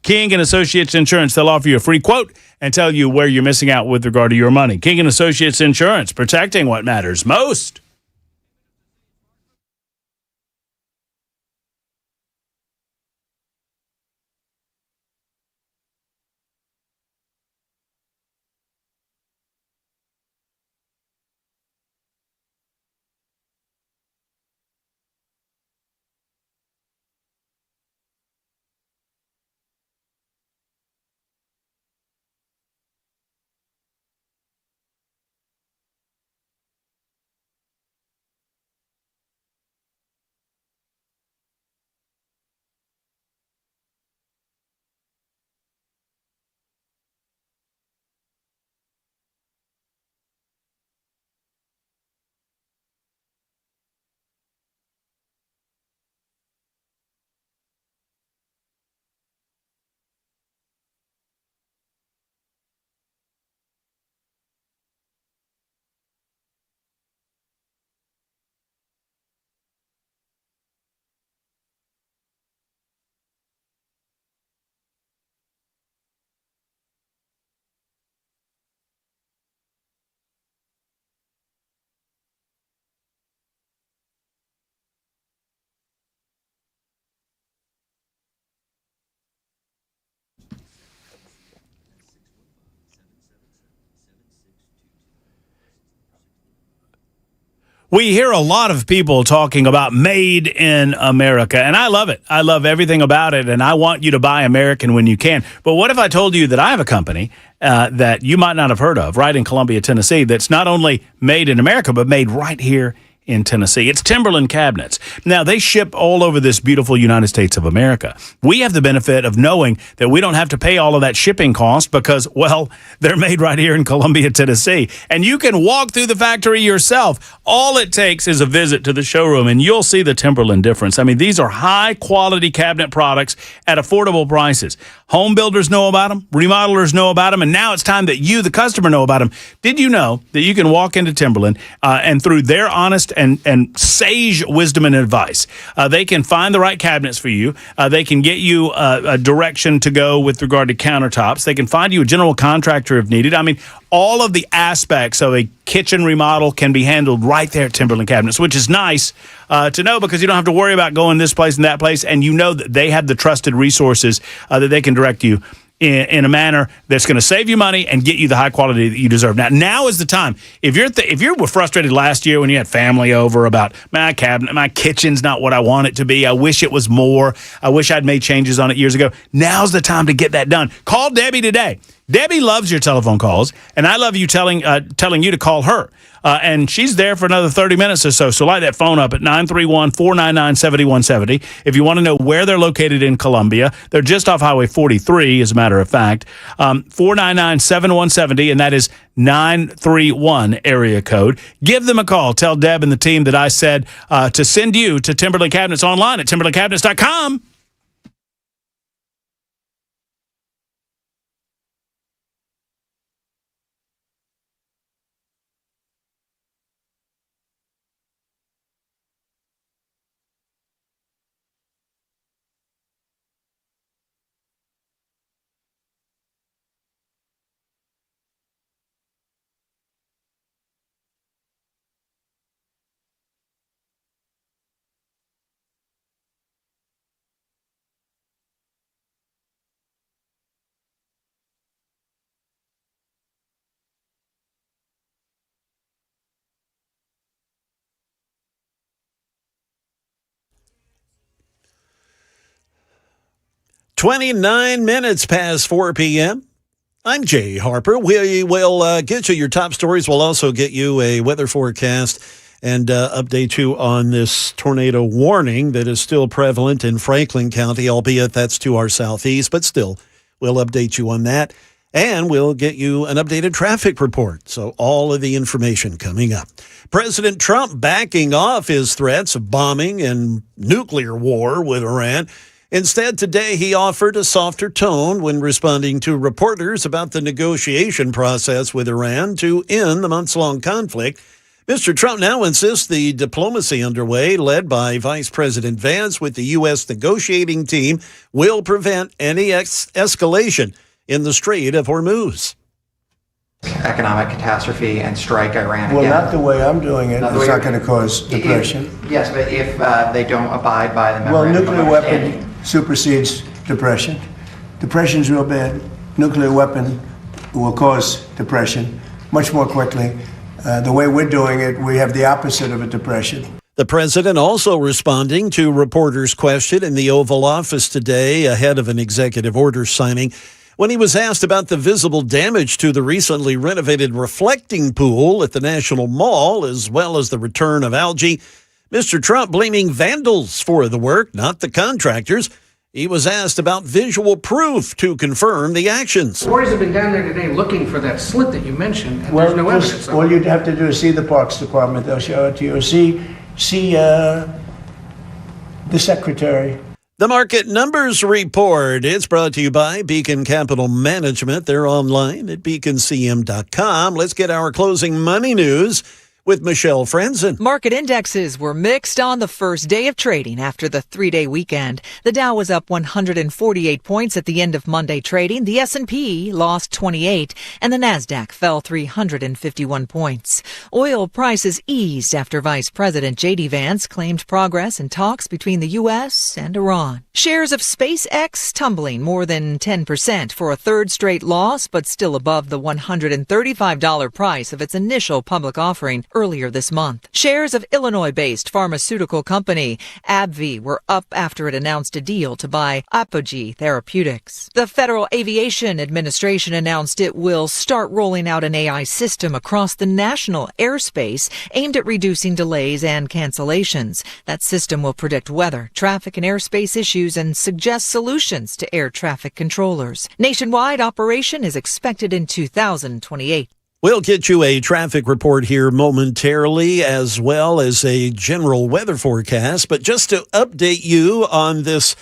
King & Associates Insurance. They'll offer you a free quote and tell you where you're missing out with regard to your money. King & Associates Insurance, protecting what matters most. We hear a lot of people talking about made in America, and I love it. I love everything about it, and I want you to buy American when you can. But what if I told you that I have a company that you might not have heard of right in Columbia, Tennessee, that's not only made in America, but made right here in Tennessee? It's Timberland Cabinets. Now, they ship all over this beautiful United States of America. We have the benefit of knowing that we don't have to pay all of that shipping cost because, well, they're made right here in Columbia, Tennessee. And you can walk through the factory yourself. All it takes is a visit to the showroom, and you'll see the Timberland difference. I mean, these are high-quality cabinet products at affordable prices. Home builders know about them, remodelers know about them, and now it's time that you, the customer, know about them. Did you know that you can walk into Timberland and through their honest and sage wisdom and advice, they can find the right cabinets for you. They can get you a direction to go with regard to countertops. They can find you a general contractor if needed. I mean, all of the aspects of a kitchen remodel can be handled right there at Timberland Cabinets, which is nice to know because you don't have to worry about going this place and that place, and you know that they have the trusted resources that they can direct you in a manner that's going to save you money and get you the high quality that you deserve. Now is the time. If you were frustrated last year when you had family over about my cabinet, my kitchen's not what I want it to be. I wish it was more. I wish I'd made changes on it years ago. Now's the time to get that done. Call Debbie today. Debbie loves your telephone calls, and I love you telling you to call her. And she's there for another 30 minutes or so. So light that phone up at 931-499-7170. If you want to know where they're located in Columbia, they're just off Highway 43, as a matter of fact. 499-7170, and that is 931 area code. Give them a call. Tell Deb and the team that I said to send you to Timberland Cabinets online at timberlandcabinets.com. .29 past 4 p.m. I'm Jay Harper. We will get you your top stories. We'll also get you a weather forecast and update you on this tornado warning that is still prevalent in Franklin County, albeit that's to our southeast, but still, we'll update you on that. And we'll get you an updated traffic report. So all of the information coming up. President Trump backing off his threats of bombing and nuclear war with Iran. Instead, today he offered a softer tone when responding to reporters about the negotiation process with Iran to end the months-long conflict. Mr. Trump now insists the diplomacy underway, led by Vice President Vance with the U.S. negotiating team, will prevent any escalation in the Strait of Hormuz. Economic catastrophe and strike Iran again. Well, not the way I'm doing it. It's not going to cause depression. Yes, but if they don't abide by the memorandum of weapon supersedes depression. Depression's real bad. Nuclear weapon will cause depression much more quickly. The way we're doing it, we have the opposite of a depression. The president also responding to reporters' question in the Oval Office today ahead of an executive order signing. When he was asked about the visible damage to the recently renovated reflecting pool at the National Mall, as well as the return of Algae, Mr. Trump blaming vandals for the work, not the contractors. He was asked about visual proof to confirm the actions. Authorities have been down there today looking for that slit that you mentioned, and there's no evidence of it. All you'd have to do is see the Parks Department. They'll show it to you. Or see the secretary. The Market Numbers Report. It's brought to you by Beacon Capital Management. They're online at beaconcm.com. Let's get our closing money news with Michelle Franzen. Market indexes were mixed on the first day of trading after the three-day weekend. The Dow was up 148 points at the end of Monday trading. The S&P lost 28, and the Nasdaq fell 351 points. Oil prices eased after Vice President J.D. Vance claimed progress in talks between the U.S. and Iran. Shares of SpaceX tumbling more than 10% for a third straight loss, but still above the $135 price of its initial public offering. earlier this month. Shares of Illinois-based pharmaceutical company AbbVie were up after it announced a deal to buy Apogee Therapeutics. The Federal Aviation Administration announced it will start rolling out an AI system across the national airspace aimed at reducing delays and cancellations. That system will predict weather, traffic, and airspace issues and suggest solutions to air traffic controllers. Nationwide operation is expected in 2028. We'll get you a traffic report here momentarily, as well as a general weather forecast. But just to update you on this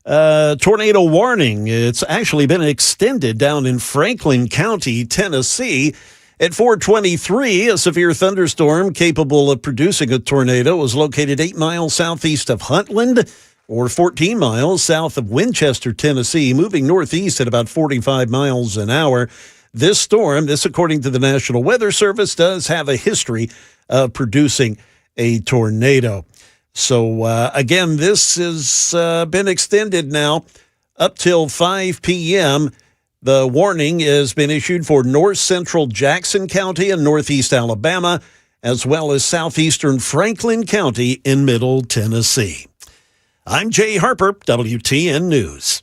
tornado warning, it's actually been extended down in Franklin County, Tennessee. At 4:23, a severe thunderstorm capable of producing a tornado was located 8 miles southeast of Huntland, or 14 miles south of Winchester, Tennessee, moving northeast at about 45 miles an hour. This storm, this according to the National Weather Service, does have a history of producing a tornado. So, again, this has been extended now up till 5 p.m. The warning has been issued for north central Jackson County and northeast Alabama, as well as southeastern Franklin County in middle Tennessee. I'm Jay Harper, WTN News.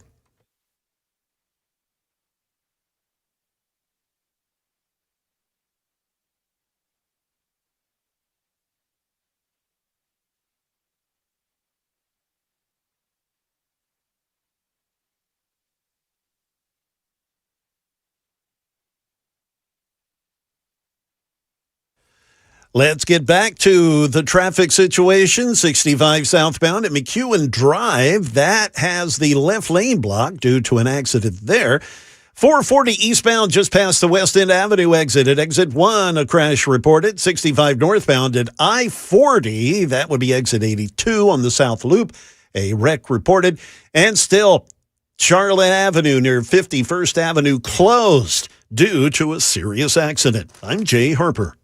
Let's get back to the traffic situation. 65 southbound at McEwen Drive. That has the left lane blocked due to an accident there. 440 eastbound just past the West End Avenue exit. At exit 1, a crash reported. 65 northbound at I-40. That would be exit 82 on the South Loop. A wreck reported. And still, Charlotte Avenue near 51st Avenue closed due to a serious accident. I'm Jay Harper.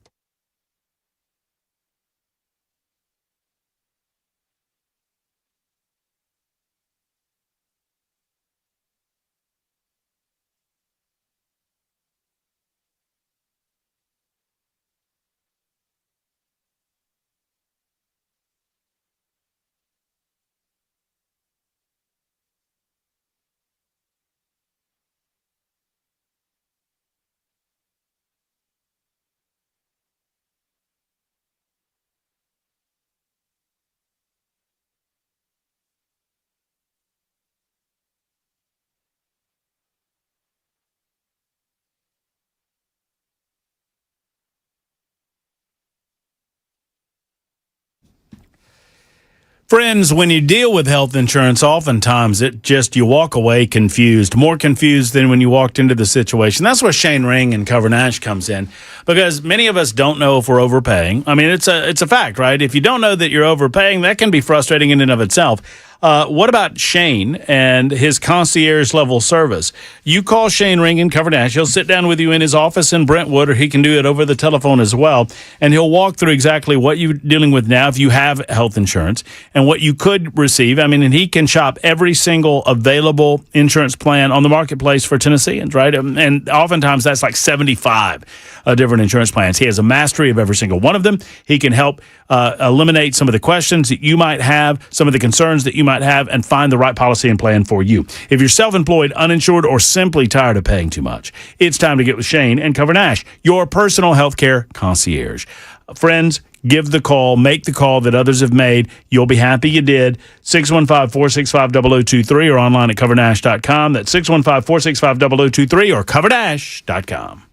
Friends, when you deal with health insurance, oftentimes you walk away confused, more confused than when you walked into the situation. That's where Shane Ring and Cover Nash comes in, because many of us don't know if we're overpaying. I mean, it's a fact, right? If you don't know that you're overpaying, that can be frustrating in and of itself. What about Shane and his concierge level service? You call Shane Ring and Cover Nash. He'll sit down with you in his office in Brentwood, or he can do it over the telephone as well. And he'll walk through exactly what you're dealing with now if you have health insurance and what you could receive. I mean, and he can shop every single available insurance plan on the marketplace for Tennesseans, right? And oftentimes that's like 75 different insurance plans. He has a mastery of every single one of them. He can help eliminate some of the questions that you might have, some of the concerns that you might have, and find the right policy and plan for you. If you're self-employed, uninsured, or simply tired of paying too much, it's time to get with Shane and Cover Nash, your personal health care concierge. Friends, give the call, make the call that others have made. You'll be happy you did. 615-465-0023 or online at covernash.com. That's 615-465-0023 or covernash.com.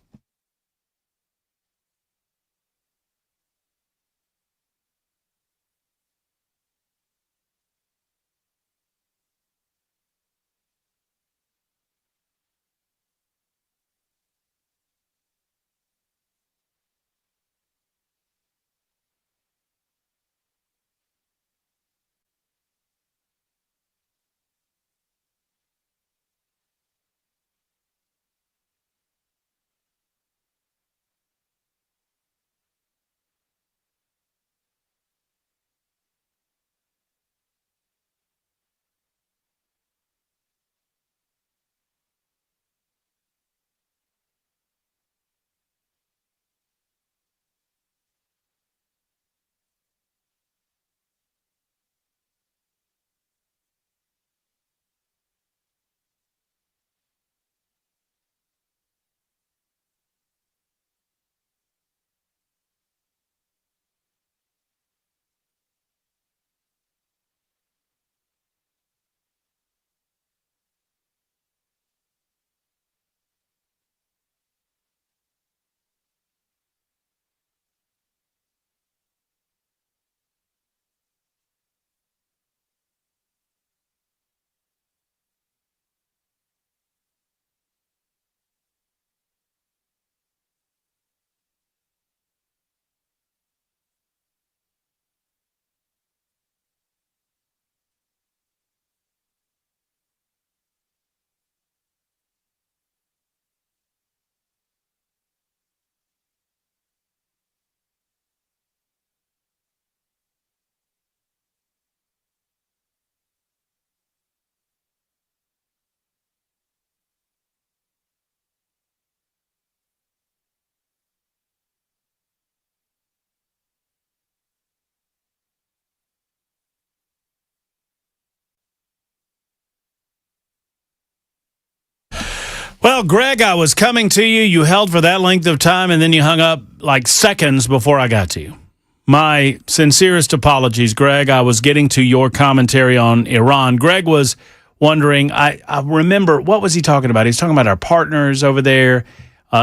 Well, Greg, I was coming to you. You held for that length of time, and then you hung up like seconds before I got to you. My sincerest apologies, Greg. I was getting to your commentary on Iran. Greg was wondering, I remember, what was he talking about? He was talking about our partners over there.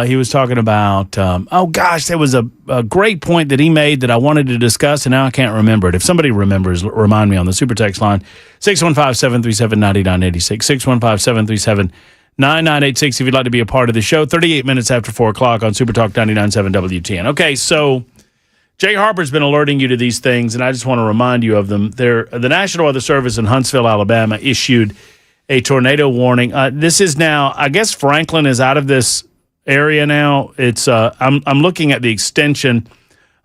He was talking about, there was a great point that he made that I wanted to discuss, and now I can't remember it. If somebody remembers, remind me on the super text line, 615-737-9986, 615-737-9986 if you'd like to be a part of the show. 38 minutes after 4 o'clock on Super Talk 99.7 WTN. Okay, so Jay Harper's been alerting you to these things, and I just want to remind you of them. The National Weather Service in Huntsville, Alabama, issued a tornado warning. This is now, I guess Franklin is out of this area now. It's I'm looking at the extension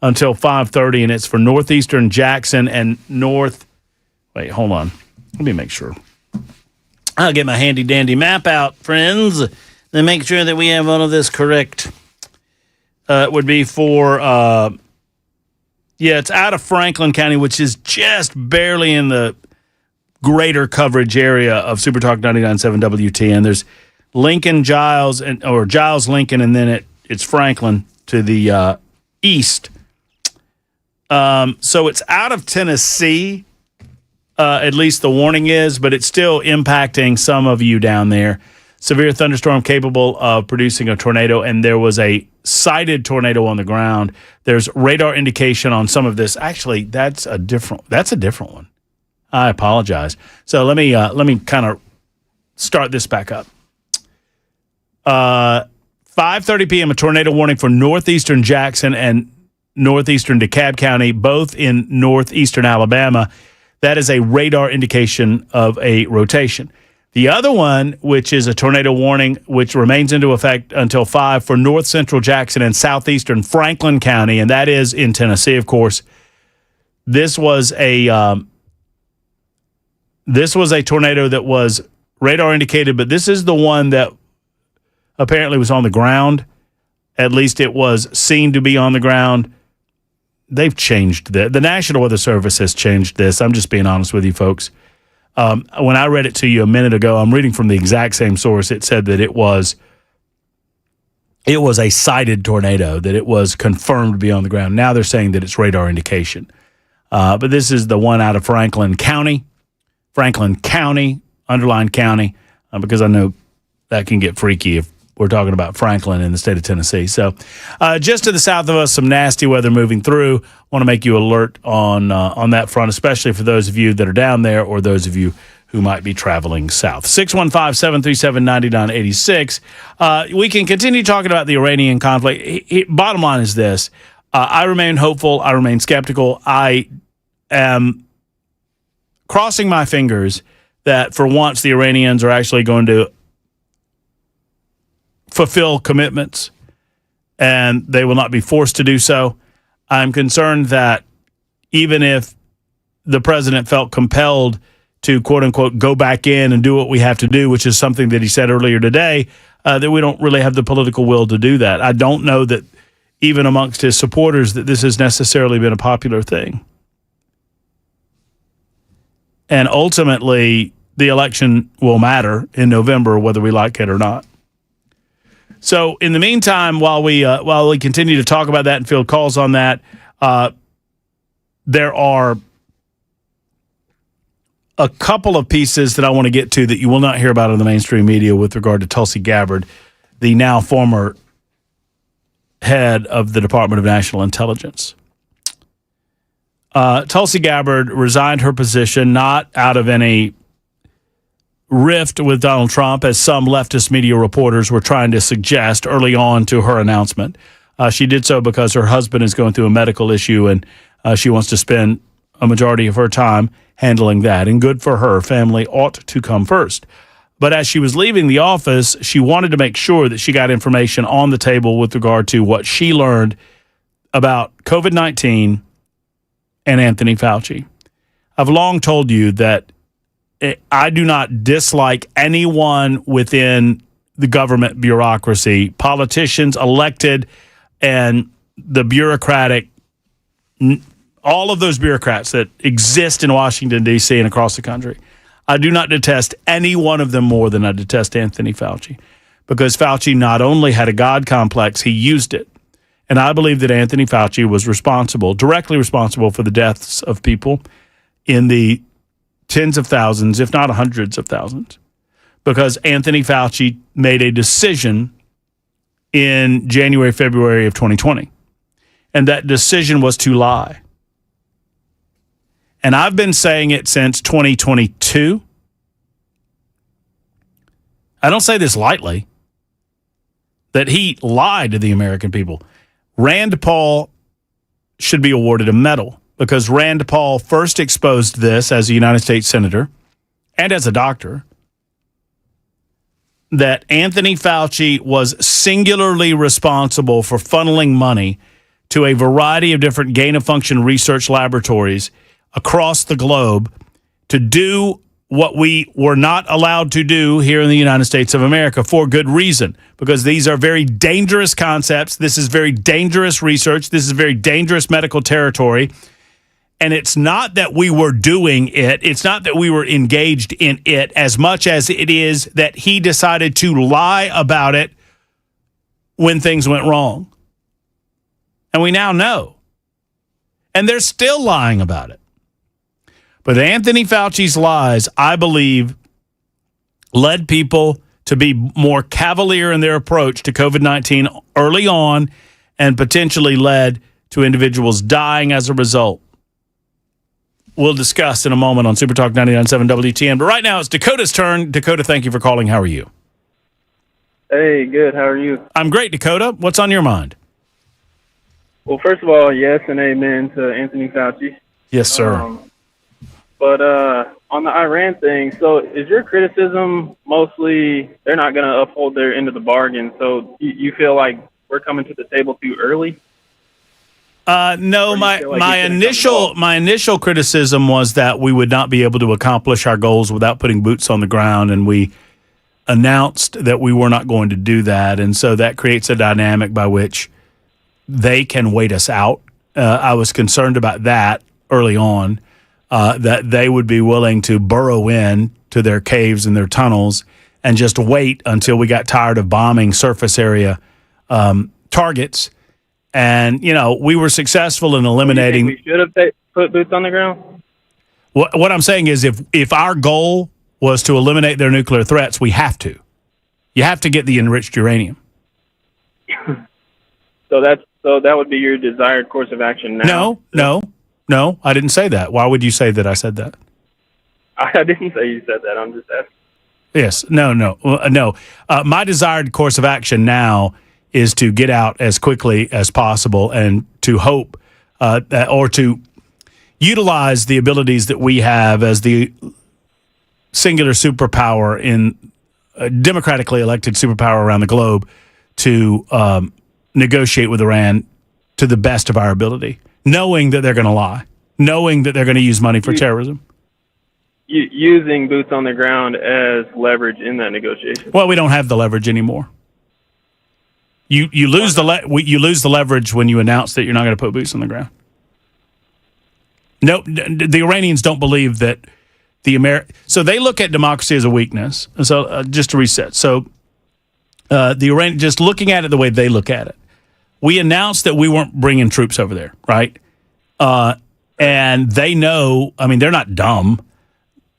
until 5:30, and it's for northeastern Jackson and north. Wait, hold on. Let me make sure. I'll get my handy dandy map out, friends, and make sure that we have all of this correct. It would be for it's out of Franklin County, which is just barely in the greater coverage area of Super Talk 99.7 WTN. There's Lincoln, Giles, or Giles, Lincoln, and then it's Franklin to the east. So it's out of Tennessee, at least the warning is, but it's still impacting some of you down there. Severe thunderstorm capable of producing a tornado, and there was a sighted tornado on the ground. There's radar indication on some of this. Actually, that's a different one. I apologize. So let me kind of start this back up. 5:30 p.m. a tornado warning for northeastern Jackson and northeastern DeKalb County, both in northeastern Alabama. That is a radar indication of a rotation. The other one, which is a tornado warning, which remains into effect until 5 for north central Jackson and southeastern Franklin County, and that is in Tennessee, of course. This was a tornado that was radar indicated, but this is the one that apparently was on the ground. At least it was seen to be on the ground. They've changed the National Weather Service has changed this. I'm just being honest with you, folks. When I read it to you a minute ago, I'm reading from the exact same source. It said that it was a sighted tornado, that it was confirmed to be on the ground. Now they're saying that it's radar indication. But this is the one out of Franklin County, underlined county, because I know that can get freaky if we're talking about Franklin in the state of Tennessee. So just to the south of us, some nasty weather moving through. Want to make you alert on that front, especially for those of you that are down there or those of you who might be traveling south. 615-737-9986. We can continue talking about the Iranian conflict. Bottom line is this. I remain hopeful. I remain skeptical. I am crossing my fingers that for once the Iranians are actually going to fulfill commitments and they will not be forced to do so. I'm concerned that even if the president felt compelled to, quote unquote, go back in and do what we have to do, which is something that he said earlier today, that we don't really have the political will to do that. I don't know that even amongst his supporters that this has necessarily been a popular thing. And ultimately, the election will matter in November, whether we like it or not. So in the meantime, while we continue to talk about that and field calls on that, there are a couple of pieces that I want to get to that you will not hear about in the mainstream media with regard to Tulsi Gabbard, the now former head of the Department of National Intelligence. Tulsi Gabbard resigned her position not out of any rift with Donald Trump, as some leftist media reporters were trying to suggest early on to her announcement. She did so because her husband is going through a medical issue, and she wants to spend a majority of her time handling that. And good for her. Family ought to come first. But as she was leaving the office, she wanted to make sure that she got information on the table with regard to what she learned about COVID-19 and Anthony Fauci. I've long told you that I do not dislike anyone within the government bureaucracy, politicians, elected, and the bureaucratic, all of those bureaucrats that exist in Washington, D.C. and across the country. I do not detest any one of them more than I detest Anthony Fauci. because Fauci not only had a God complex, he used it. And I believe that Anthony Fauci was directly responsible for the deaths of people in the tens of thousands, if not hundreds of thousands, because Anthony Fauci made a decision in January, February of 2020. And that decision was to lie. And I've been saying it since 2022. I don't say this lightly, that he lied to the American people. Rand Paul should be awarded a medal because Rand Paul first exposed this as a United States senator and as a doctor, that Anthony Fauci was singularly responsible for funneling money to a variety of different gain-of-function research laboratories across the globe to do what we were not allowed to do here in the United States of America for good reason, because these are very dangerous concepts. This is very dangerous research. This is very dangerous medical territory. And it's not that we were doing it. It's not that we were engaged in it as much as it is that he decided to lie about it when things went wrong. And we now know. And they're still lying about it. But Anthony Fauci's lies, I believe, led people to be more cavalier in their approach to COVID-19 early on and potentially led to individuals dying as a result. We'll discuss in a moment on Super Talk 99.7 WTN. But right now, it's Dakota's turn. Dakota, thank you for calling. How are you? Hey, good. How are you? I'm great, Dakota. What's on your mind? Well, first of all, yes and amen to Anthony Fauci. Yes, sir. But on the Iran thing, so is your criticism mostly they're not going to uphold their end of the bargain? So you feel like we're coming to the table too early? No, my initial criticism was that we would not be able to accomplish our goals without putting boots on the ground, and we announced that we were not going to do that, and so that creates a dynamic by which they can wait us out. I was concerned about that early on, that they would be willing to burrow in to their caves and their tunnels and just wait until we got tired of bombing surface area targets. And, you know, we were successful in eliminating. We should have put boots on the ground? What I'm saying is if our goal was to eliminate their nuclear threats, we have to. You have to get the enriched uranium. So that would be your desired course of action now? No, I didn't say that. Why would you say that I said that? I didn't say you said that. I'm just asking. Yes. No. My desired course of action now is to get out as quickly as possible and to hope or to utilize the abilities that we have as the singular superpower in democratically elected superpower around the globe to negotiate with Iran to the best of our ability, knowing that they're going to lie, knowing that they're going to use money for terrorism. Using boots on the ground as leverage in that negotiation. Well, we don't have the leverage anymore. You lose the leverage when you announce that you're not going to put boots on the ground. No, the Iranians don't believe that so they look at democracy as a weakness. So just to reset, so the Iran, just looking at it the way they look at it, we announced that we weren't bringing troops over there, right? And they know. I mean, they're not dumb.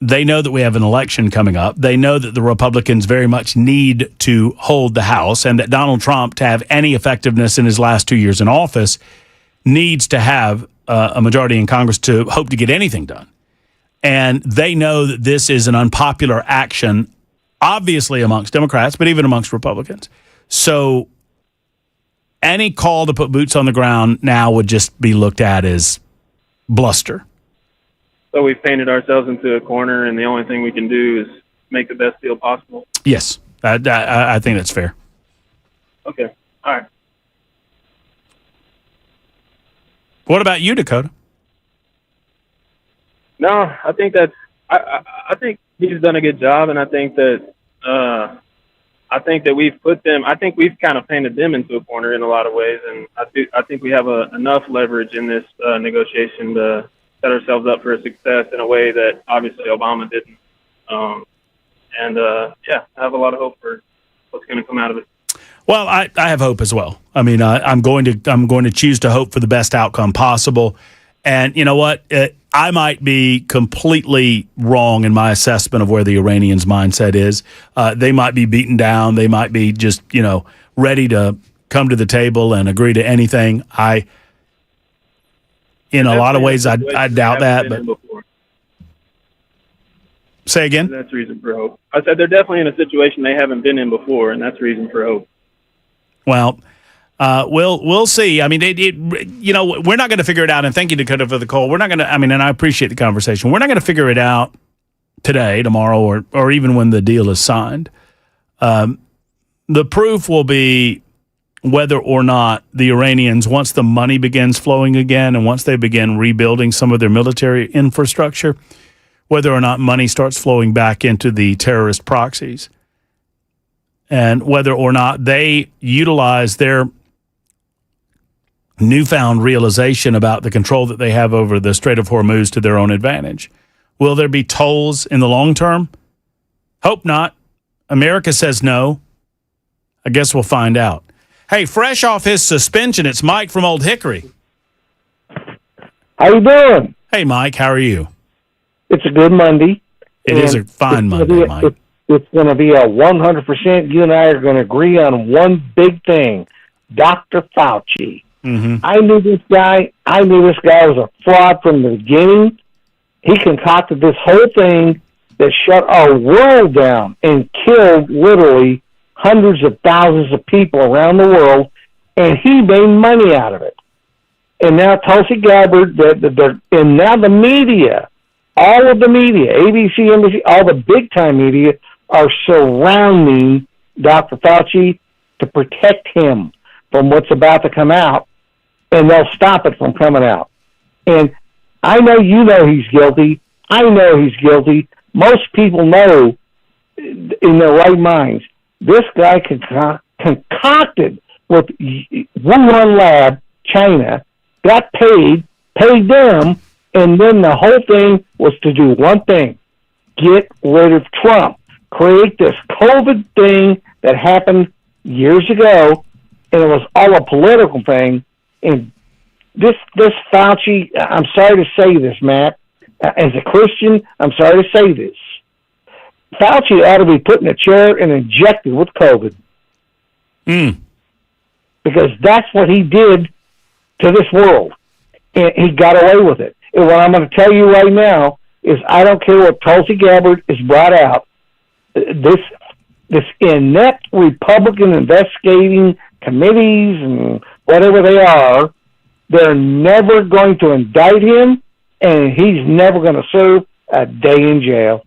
They know that we have an election coming up. They know that the Republicans very much need to hold the House and that Donald Trump, to have any effectiveness in his last 2 years in office, needs to have a majority in Congress to hope to get anything done. And they know that this is an unpopular action, obviously amongst Democrats, but even amongst Republicans. So any call to put boots on the ground now would just be looked at as bluster. So we've painted ourselves into a corner, and the only thing we can do is make the best deal possible? Yes, I think that's fair. Okay, all right. What about you, Dakota? No, I think I think he's done a good job, and I think that we've put them. I think we've kind of painted them into a corner in a lot of ways, and I think we have enough leverage in this negotiation to set ourselves up for a success in a way that obviously Obama didn't. I have a lot of hope for what's going to come out of it. Well, I have hope as well. I mean, I'm going to choose to hope for the best outcome possible. And you know what? I might be completely wrong in my assessment of where the Iranians' mindset is. They might be beaten down. They might be just, ready to come to the table and agree to anything. In a lot of ways, I doubt that. But say again? That's reason for hope. I said they're definitely in a situation they haven't been in before, and that's reason for hope. Well, we'll see. I mean, we're not going to figure it out. And thank you, Dakota, for the call. We're not going to. I mean, and I appreciate the conversation. We're not going to figure it out today, tomorrow, or even when the deal is signed. The proof will be whether or not the Iranians, once the money begins flowing again, and once they begin rebuilding some of their military infrastructure, whether or not money starts flowing back into the terrorist proxies, and whether or not they utilize their newfound realization about the control that they have over the Strait of Hormuz to their own advantage. Will there be tolls in the long term? Hope not. America says no. I guess we'll find out. Hey, fresh off his suspension, it's Mike from Old Hickory. How you doing? Hey, Mike, how are you? It's a good Monday. It is a fine Monday, Mike. It's going to be a 100%. You and I are going to agree on one big thing. Dr. Fauci. Mm-hmm. I knew this guy. I knew this guy was a fraud from the beginning. He concocted this whole thing that shut our world down and killed literally hundreds of thousands of people around the world, and he made money out of it. And now Tulsi Gabbard, and now the media, all of the media, ABC, NBC, all the big-time media are surrounding Dr. Fauci to protect him from what's about to come out, and they'll stop it from coming out. And I know you know he's guilty. I know he's guilty. Most people know in their right minds. This guy concocted with Wuhan Lab, China, got paid them, and then the whole thing was to do one thing: get rid of Trump, create this COVID thing that happened years ago, and it was all a political thing. And this Fauci, I'm sorry to say this, Matt, as a Christian, I'm sorry to say this. Fauci ought to be put in a chair and injected with COVID. Because that's what he did to this world. And he got away with it. And what I'm going to tell you right now is I don't care what Tulsi Gabbard is brought out. This inept Republican investigating committees and whatever they are, they're never going to indict him, and he's never going to serve a day in jail.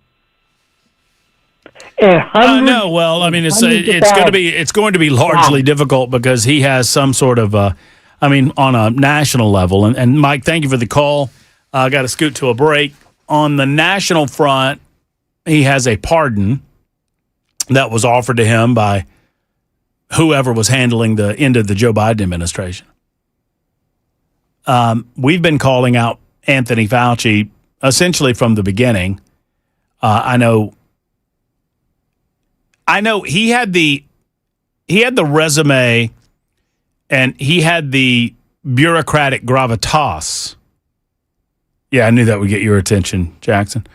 And no, well, I mean, it's going to be largely difficult because he has some sort of, on a national level. And Mike, thank you for the call. I got to scoot to a break. On the national front, he has a pardon that was offered to him by whoever was handling the end of the Joe Biden administration. We've been calling out Anthony Fauci essentially from the beginning. I know he had the resume and he had the bureaucratic gravitas. Yeah, I knew that would get your attention, Jackson.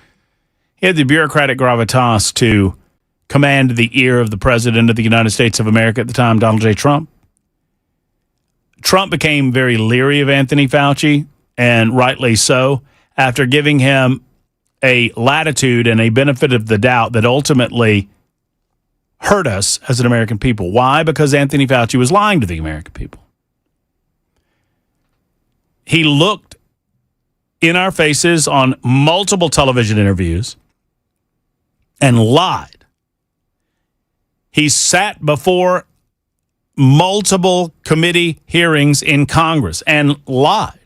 He had the bureaucratic gravitas to command the ear of the president of the United States of America at the time, Donald J. Trump. Trump became very leery of Anthony Fauci, and rightly so, after giving him a latitude and a benefit of the doubt that ultimately hurt us as an American people. Why? Because Anthony Fauci was lying to the American people. He looked in our faces on multiple television interviews and lied. He sat before multiple committee hearings in Congress and lied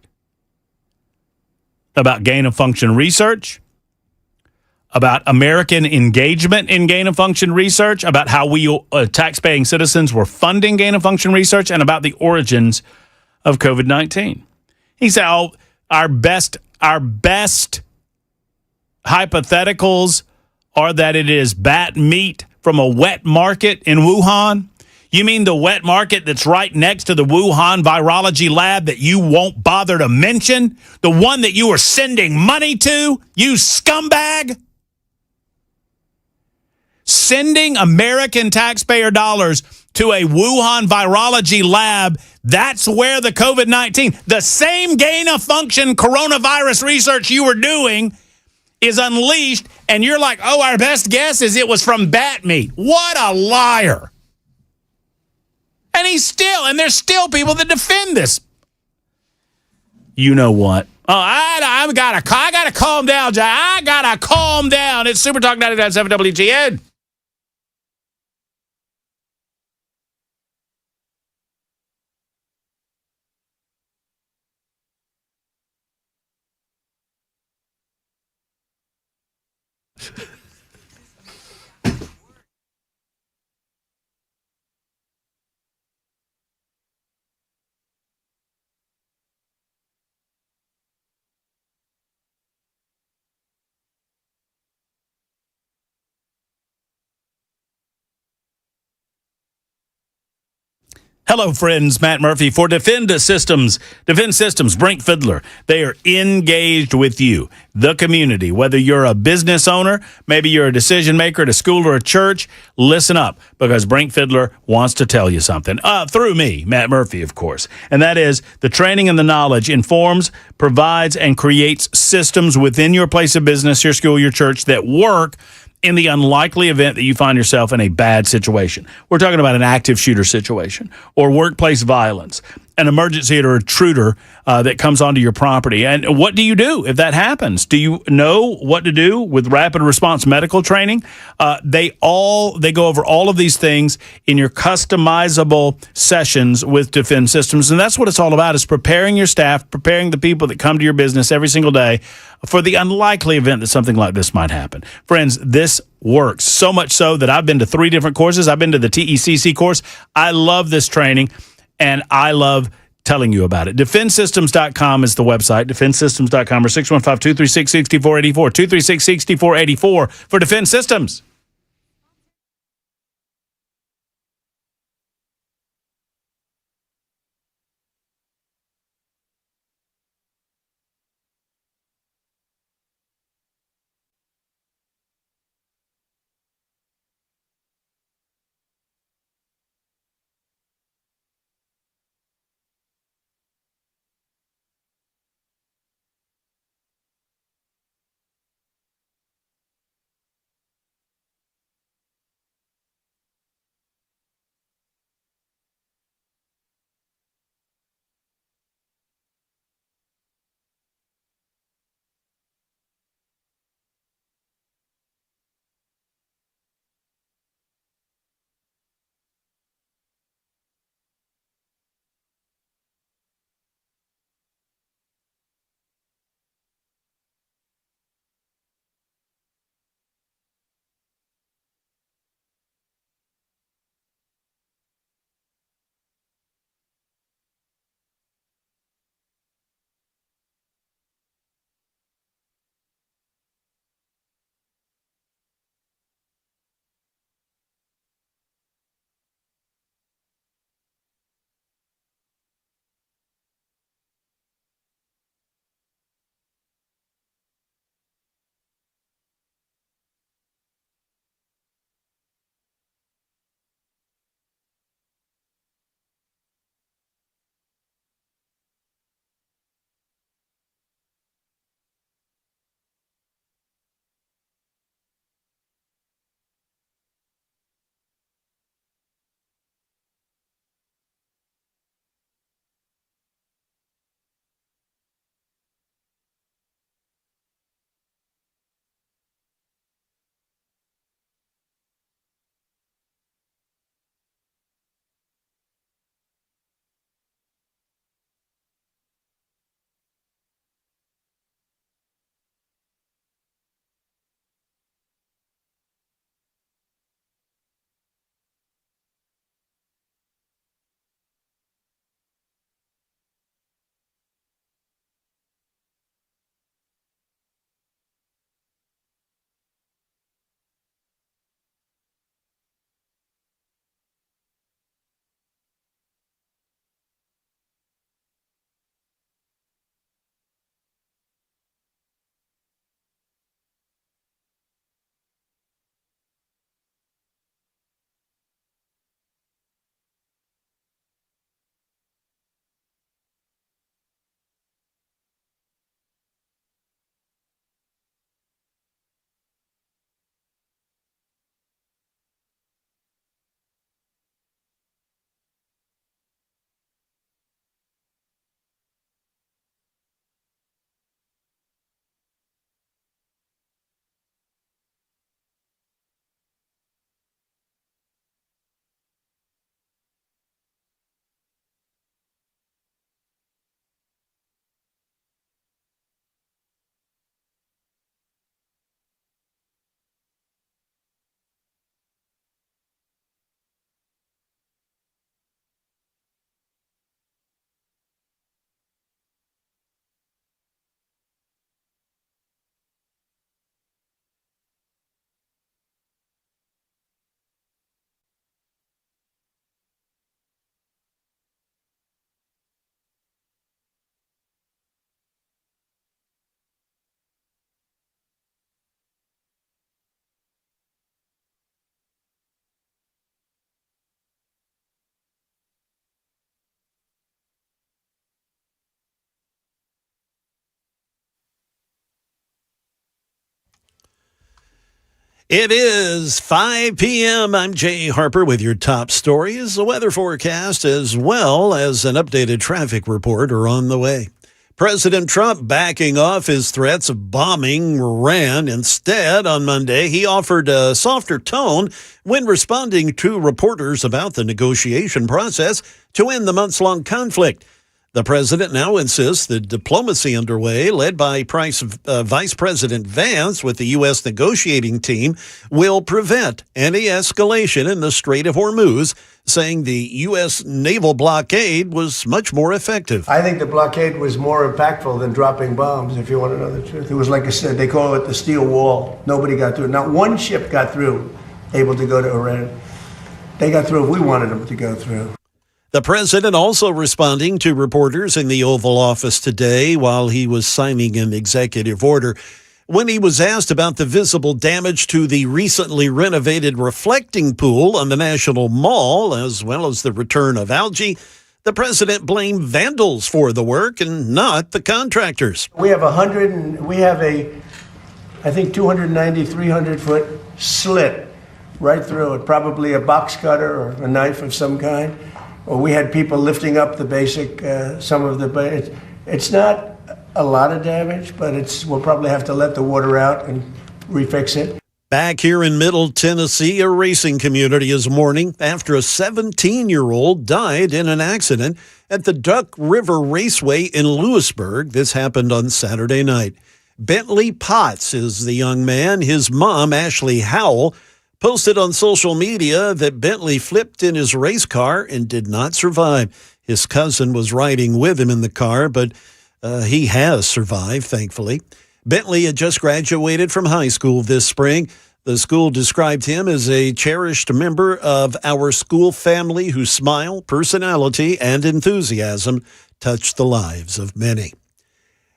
about gain-of-function research, about American engagement in gain-of-function research, about how we taxpaying citizens were funding gain-of-function research, and about the origins of COVID-19. He said, our best hypotheticals are that it is bat meat from a wet market in Wuhan? You mean the wet market that's right next to the Wuhan virology lab that you won't bother to mention? The one that you are sending money to, you scumbag? Sending American taxpayer dollars to a Wuhan virology lab, that's where the COVID-19, the same gain-of-function coronavirus research you were doing is unleashed, and you're like, oh, our best guess is it was from bat meat. What a liar. And there's still people that defend this. You know what? Oh, I gotta calm down, Jay. I gotta calm down. It's Super Talk 99.7 WGN. Hello, friends. Matt Murphy for Defend Systems. Defend Systems, Brink Fiddler. They are engaged with you, the community. Whether you're a business owner, maybe you're a decision maker at a school or a church, listen up, because Brink Fiddler wants to tell you something. Through me, Matt Murphy, of course. And that is the training and the knowledge informs, provides, and creates systems within your place of business, your school, your church that work in the unlikely event that you find yourself in a bad situation. We're talking about an active shooter situation or workplace violence, an emergency or intruder that comes onto your property. And what do you do if that happens? Do you know what to do with rapid response medical training? They go over all of these things in your customizable sessions with Defend Systems. And that's what it's all about, is preparing your staff, preparing the people that come to your business every single day for the unlikely event that something like this might happen. Friends, this works so much so that I've been to 3 different courses. I've been to the TECC course. I love this training, and I love telling you about it. DefendSystems.com is the website, DefendSystems.com, or 615-236-6484, 236-6484 for Defend Systems. It is 5 p.m. I'm Jay Harper with your top stories. The weather forecast as well as an updated traffic report are on the way. President Trump backing off his threats of bombing Iran. Instead, on Monday, he offered a softer tone when responding to reporters about the negotiation process to end the months-long conflict. The president now insists the diplomacy underway, led by Vice President Vance with the U.S. negotiating team, will prevent any escalation in the Strait of Hormuz, saying the U.S. naval blockade was much more effective. I think the blockade was more impactful than dropping bombs, if you want to know the truth. It was like I said, they call it the steel wall. Nobody got through. Not one ship got through, able to go to Iran. They got through if we wanted them to go through. The president also responding to reporters in the Oval Office today while he was signing an executive order. When he was asked about the visible damage to the recently renovated reflecting pool on the National Mall, as well as the return of algae, the president blamed vandals for the work and not the contractors. We have I think 290, 300-foot slit right through it, probably a box cutter or a knife of some kind. Or we had people lifting up the basic, it's not a lot of damage, but we'll probably have to let the water out and refix it. Back here in Middle Tennessee, a racing community is mourning after a 17-year-old died in an accident at the Duck River Raceway in Lewisburg. This happened on Saturday night. Bentley Potts is the young man. His mom, Ashley Howell, posted on social media that Bentley flipped in his race car and did not survive. His cousin was riding with him in the car, but he has survived, thankfully. Bentley had just graduated from high school this spring. The school described him as a cherished member of our school family whose smile, personality, and enthusiasm touched the lives of many.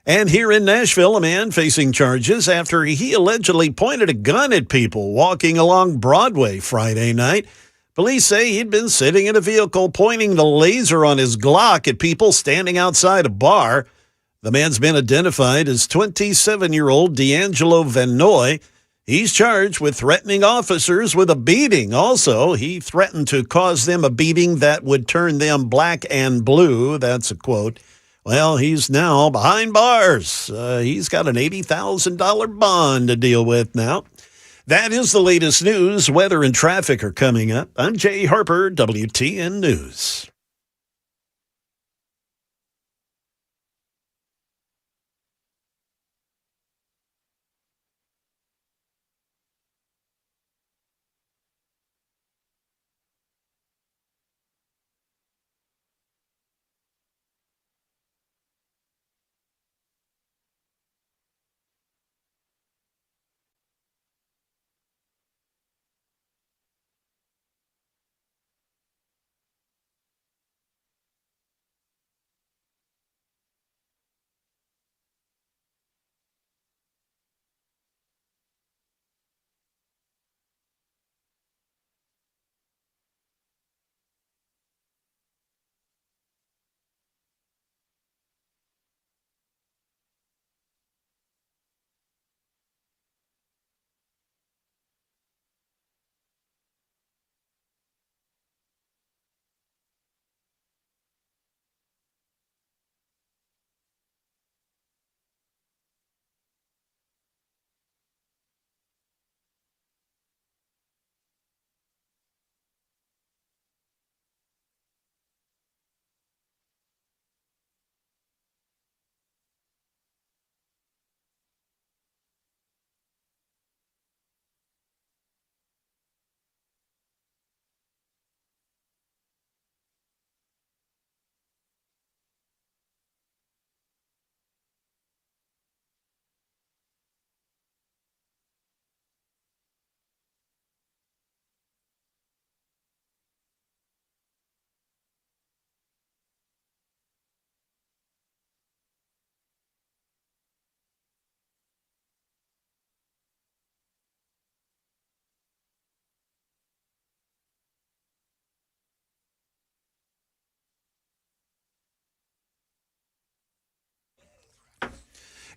And here in Nashville, a man facing charges after he allegedly pointed a gun at people walking along Broadway Friday night. Police say he'd been sitting in a vehicle pointing the laser on his Glock at people standing outside a bar. The man's been identified as 27-year-old D'Angelo Van Noy. He's charged with threatening officers with a beating. Also, he threatened to cause them a beating that would turn them black and blue. That's a quote. Well, he's now behind bars. He's got an $80,000 bond to deal with now. That is the latest news. Weather and traffic are coming up. I'm Jay Harper, WTN News.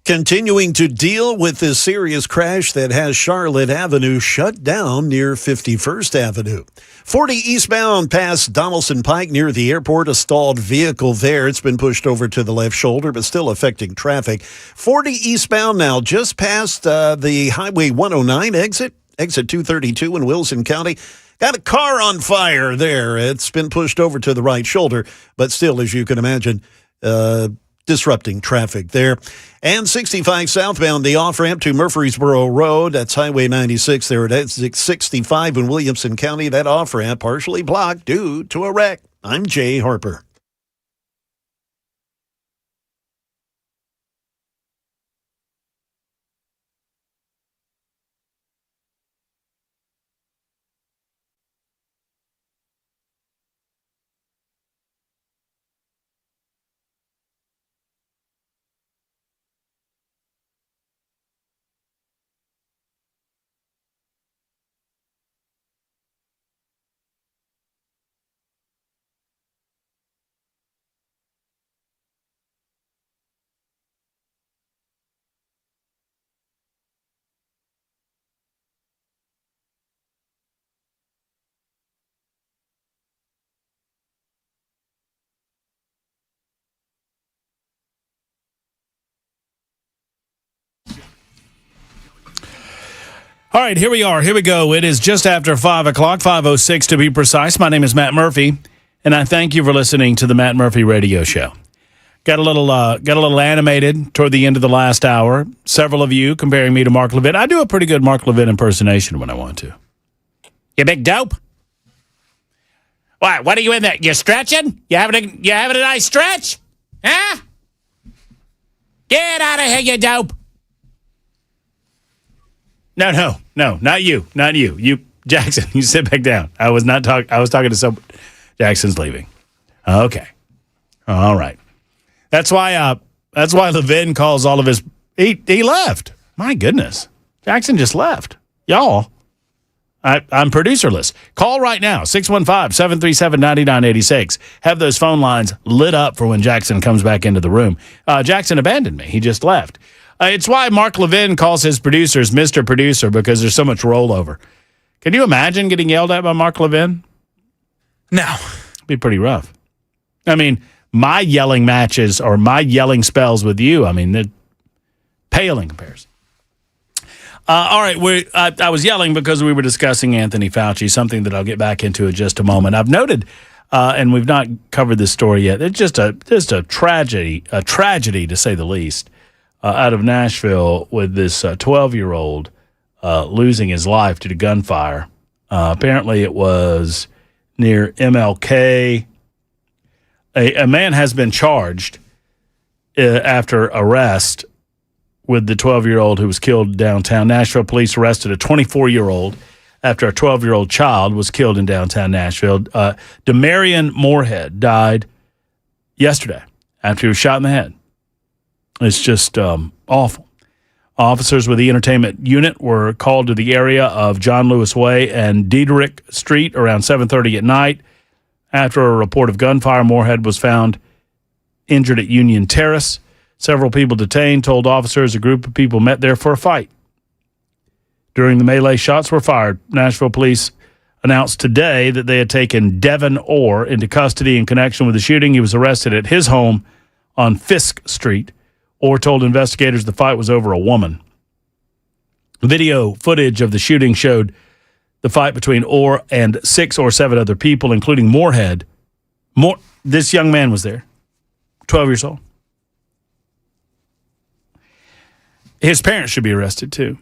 Continuing to deal with this serious crash that has Charlotte Avenue shut down near 51st Avenue. 40 eastbound past Donaldson Pike near the airport, a stalled vehicle there. It's been pushed over to the left shoulder, but still affecting traffic. 40 eastbound now, just past the Highway 109 exit 232 in Wilson County. Got a car on fire there. It's been pushed over to the right shoulder, but still, as you can imagine, disrupting traffic there. And 65 southbound, the off-ramp to Murfreesboro Road. That's Highway 96 there at exit 65 in Williamson County. That off-ramp partially blocked due to a wreck. I'm Jay Harper. All right, here we are. Here we go. It is just after 5 o'clock, 5:06 to be precise. My name is Matt Murphy, and I thank you for listening to the Matt Murphy Radio Show. Got a little animated toward the end of the last hour. Several of you comparing me to Mark Levin. I do a pretty good Mark Levin impersonation when I want to. You big dope. What are you in there? You stretching? You having a nice stretch? Huh? Get out of here, you dope. No, not you. You, Jackson, you sit back down. I was talking to someone. Jackson's leaving. Okay. All right. That's why Levin calls all of his, he left. My goodness. Jackson just left. Y'all, I'm producerless. Call right now, 615-737-9986. Have those phone lines lit up for when Jackson comes back into the room. Jackson abandoned me. He just left. It's why Mark Levin calls his producers Mr. Producer, because there's so much rollover. Can you imagine getting yelled at by Mark Levin? No. It'd be pretty rough. I mean, my yelling matches or my yelling spells with you, I mean, they're pale in comparison. All right, I was yelling because we were discussing Anthony Fauci, something that I'll get back into in just a moment. I've noted, and we've not covered this story yet, it's just a tragedy to say the least. Out of Nashville with this 12-year-old losing his life due to gunfire. Apparently it was near MLK. A man has been charged after arrest with the 12-year-old who was killed downtown. Nashville police arrested a 24-year-old after a 12-year-old child was killed in downtown Nashville. Demarion Moorhead died yesterday after he was shot in the head. It's just awful. Officers with the entertainment unit were called to the area of John Lewis Way and Diederich Street around 7:30 at night. After a report of gunfire, Moorhead was found injured at Union Terrace. Several people detained told officers a group of people met there for a fight. During the melee, shots were fired. Nashville police announced today that they had taken Devin Orr into custody in connection with the shooting. He was arrested at his home on Fisk Street. Orr told investigators the fight was over a woman. Video footage of the shooting showed the fight between Orr and 6 or 7 other people, including Moorhead. This young man was there, 12 years old. His parents should be arrested too,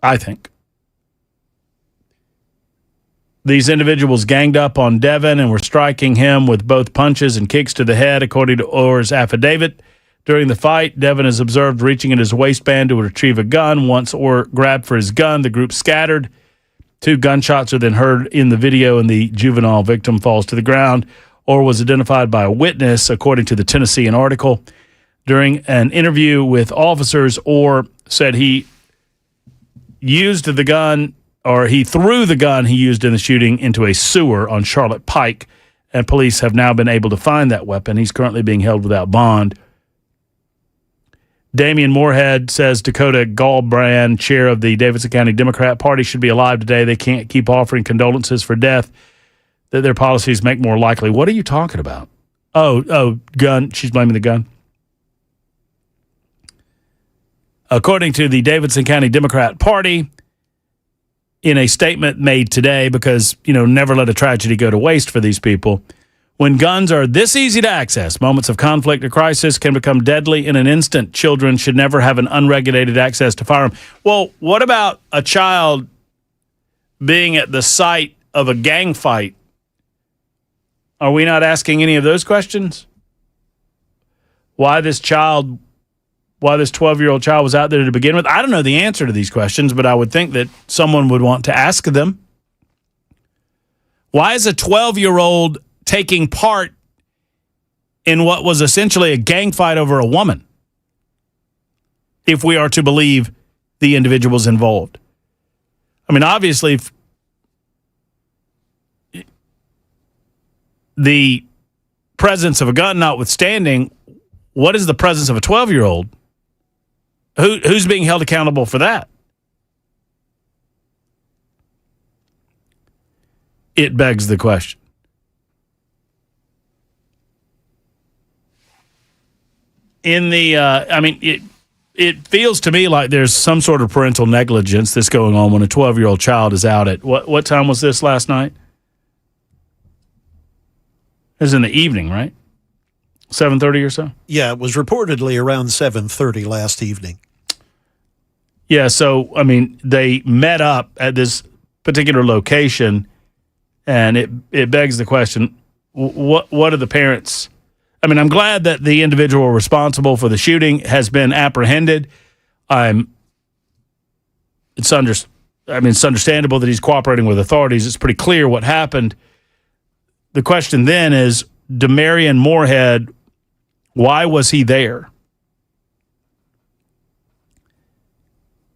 I think. These individuals ganged up on Devin and were striking him with both punches and kicks to the head, according to Orr's affidavit. During the fight, Devin is observed reaching in his waistband to retrieve a gun. Once Orr grabbed for his gun, the group scattered. 2 gunshots are then heard in the video, and the juvenile victim falls to the ground. Orr was identified by a witness, according to the Tennessean article. During an interview with officers, Orr said he used the gun, or he threw the gun he used in the shooting into a sewer on Charlotte Pike, and police have now been able to find that weapon. He's currently being held without bond. Damian Moorhead says Dakota Gallbrand, chair of the Davidson County Democrat Party, should be alive today. They can't keep offering condolences for death that their policies make more likely. What are you talking about? Oh, gun. She's blaming the gun. According to the Davidson County Democrat Party, in a statement made today, because, never let a tragedy go to waste for these people, when guns are this easy to access, moments of conflict or crisis can become deadly in an instant. Children should never have an unregulated access to firearm. Well, what about a child being at the site of a gang fight? Are we not asking any of those questions? Why this 12-year-old child was out there to begin with? I don't know the answer to these questions, but I would think that someone would want to ask them. Why is a 12-year-old taking part in what was essentially a gang fight over a woman, if we are to believe the individuals involved? I mean, obviously, the presence of a gun notwithstanding, what is the presence of a 12-year-old? Who's being held accountable for that? It begs the question. It feels to me like there's some sort of parental negligence that's going on when a 12-year-old child is out at, what time was this last night? It was in the evening, right? 7:30 or so? Yeah, it was reportedly around 7:30 last evening. Yeah, so, they met up at this particular location, and it begs the question, what are the parents... I'm glad that the individual responsible for the shooting has been apprehended. It's understandable that he's cooperating with authorities. It's pretty clear what happened. The question then is, Damarian Moorhead, why was he there?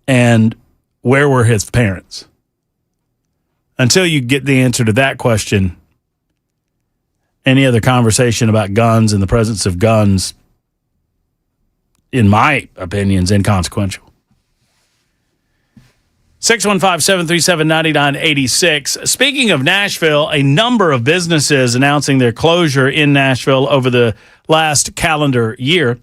And where were his parents? Until you get the answer to that question, any other conversation about guns and the presence of guns, in my opinion, is inconsequential. 615-737-9986. Speaking of Nashville, a number of businesses announcing their closure in Nashville over the last calendar year.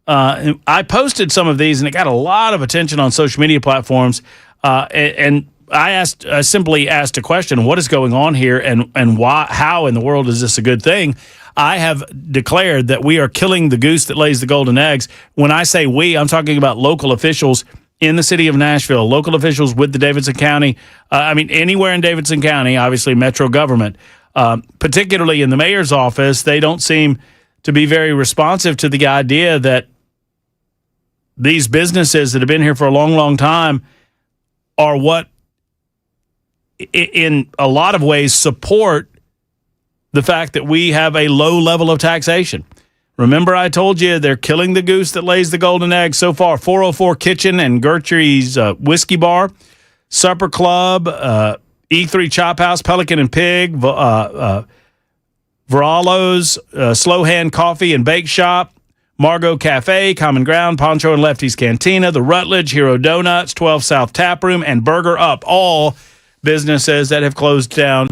I posted some of these, and it got a lot of attention on social media platforms. And I simply asked a question: what is going on here, and why? How in the world is this a good thing? I have declared that we are killing the goose that lays the golden eggs. When I say we, I'm talking about local officials in the city of Nashville, local officials with the Davidson County. Anywhere in Davidson County, obviously metro government, particularly in the mayor's office, they don't seem to be very responsive to the idea that these businesses that have been here for a long, long time are what, in a lot of ways, support the fact that we have a low level of taxation. Remember, I told you they're killing the goose that lays the golden egg. So far, 404 Kitchen and Gertrude's Whiskey Bar, Supper Club, E3 Chop House, Pelican and Pig, Veralo's, Slow Hand Coffee and Bake Shop, Margot Cafe, Common Ground, Poncho and Lefty's Cantina, The Rutledge, Hero Donuts, 12 South Tap Room, and Burger Up, all businesses that have closed down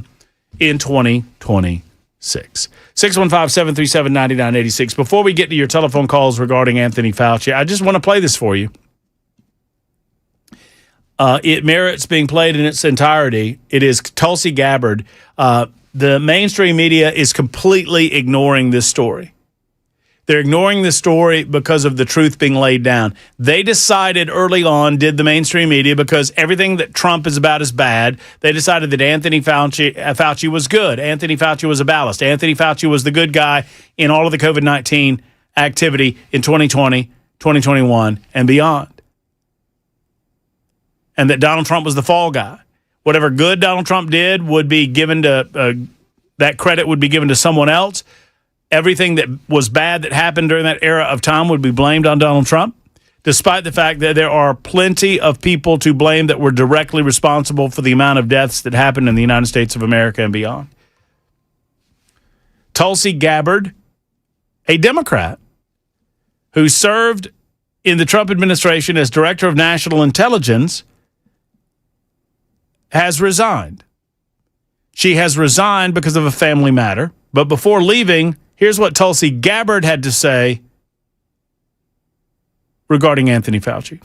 in 2026. 615-737-9986. Before we get to your telephone calls regarding Anthony Fauci, I just want to play this for you. It merits being played in its entirety. It is Tulsi Gabbard. The mainstream media is completely ignoring this story. They're ignoring this story because of the truth being laid down. They decided early on, did the mainstream media, because everything that Trump is about is bad. They decided that Anthony Fauci was good. Anthony Fauci was a ballast. Anthony Fauci was the good guy in all of the COVID-19 activity in 2020, 2021, and beyond. And that Donald Trump was the fall guy. Whatever good Donald Trump did would be given to, that credit would be given to someone else. Everything that was bad that happened during that era of time would be blamed on Donald Trump, despite the fact that there are plenty of people to blame that were directly responsible for the amount of deaths that happened in the United States of America and beyond. Tulsi Gabbard, a Democrat who served in the Trump administration as Director of National Intelligence has resigned. She has resigned because of a family matter. But before leaving, here's what Tulsi Gabbard had to say regarding Anthony Fauci.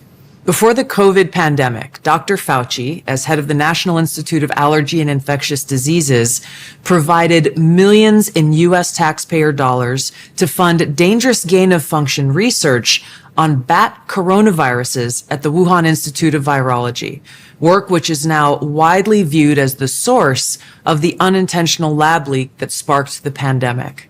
Before the COVID pandemic, Dr. Fauci, as head of the National Institute of Allergy and Infectious Diseases, provided millions in U.S. taxpayer dollars to fund dangerous gain-of-function research on bat coronaviruses at the Wuhan Institute of Virology, work which is now widely viewed as the source of the unintentional lab leak that sparked the pandemic.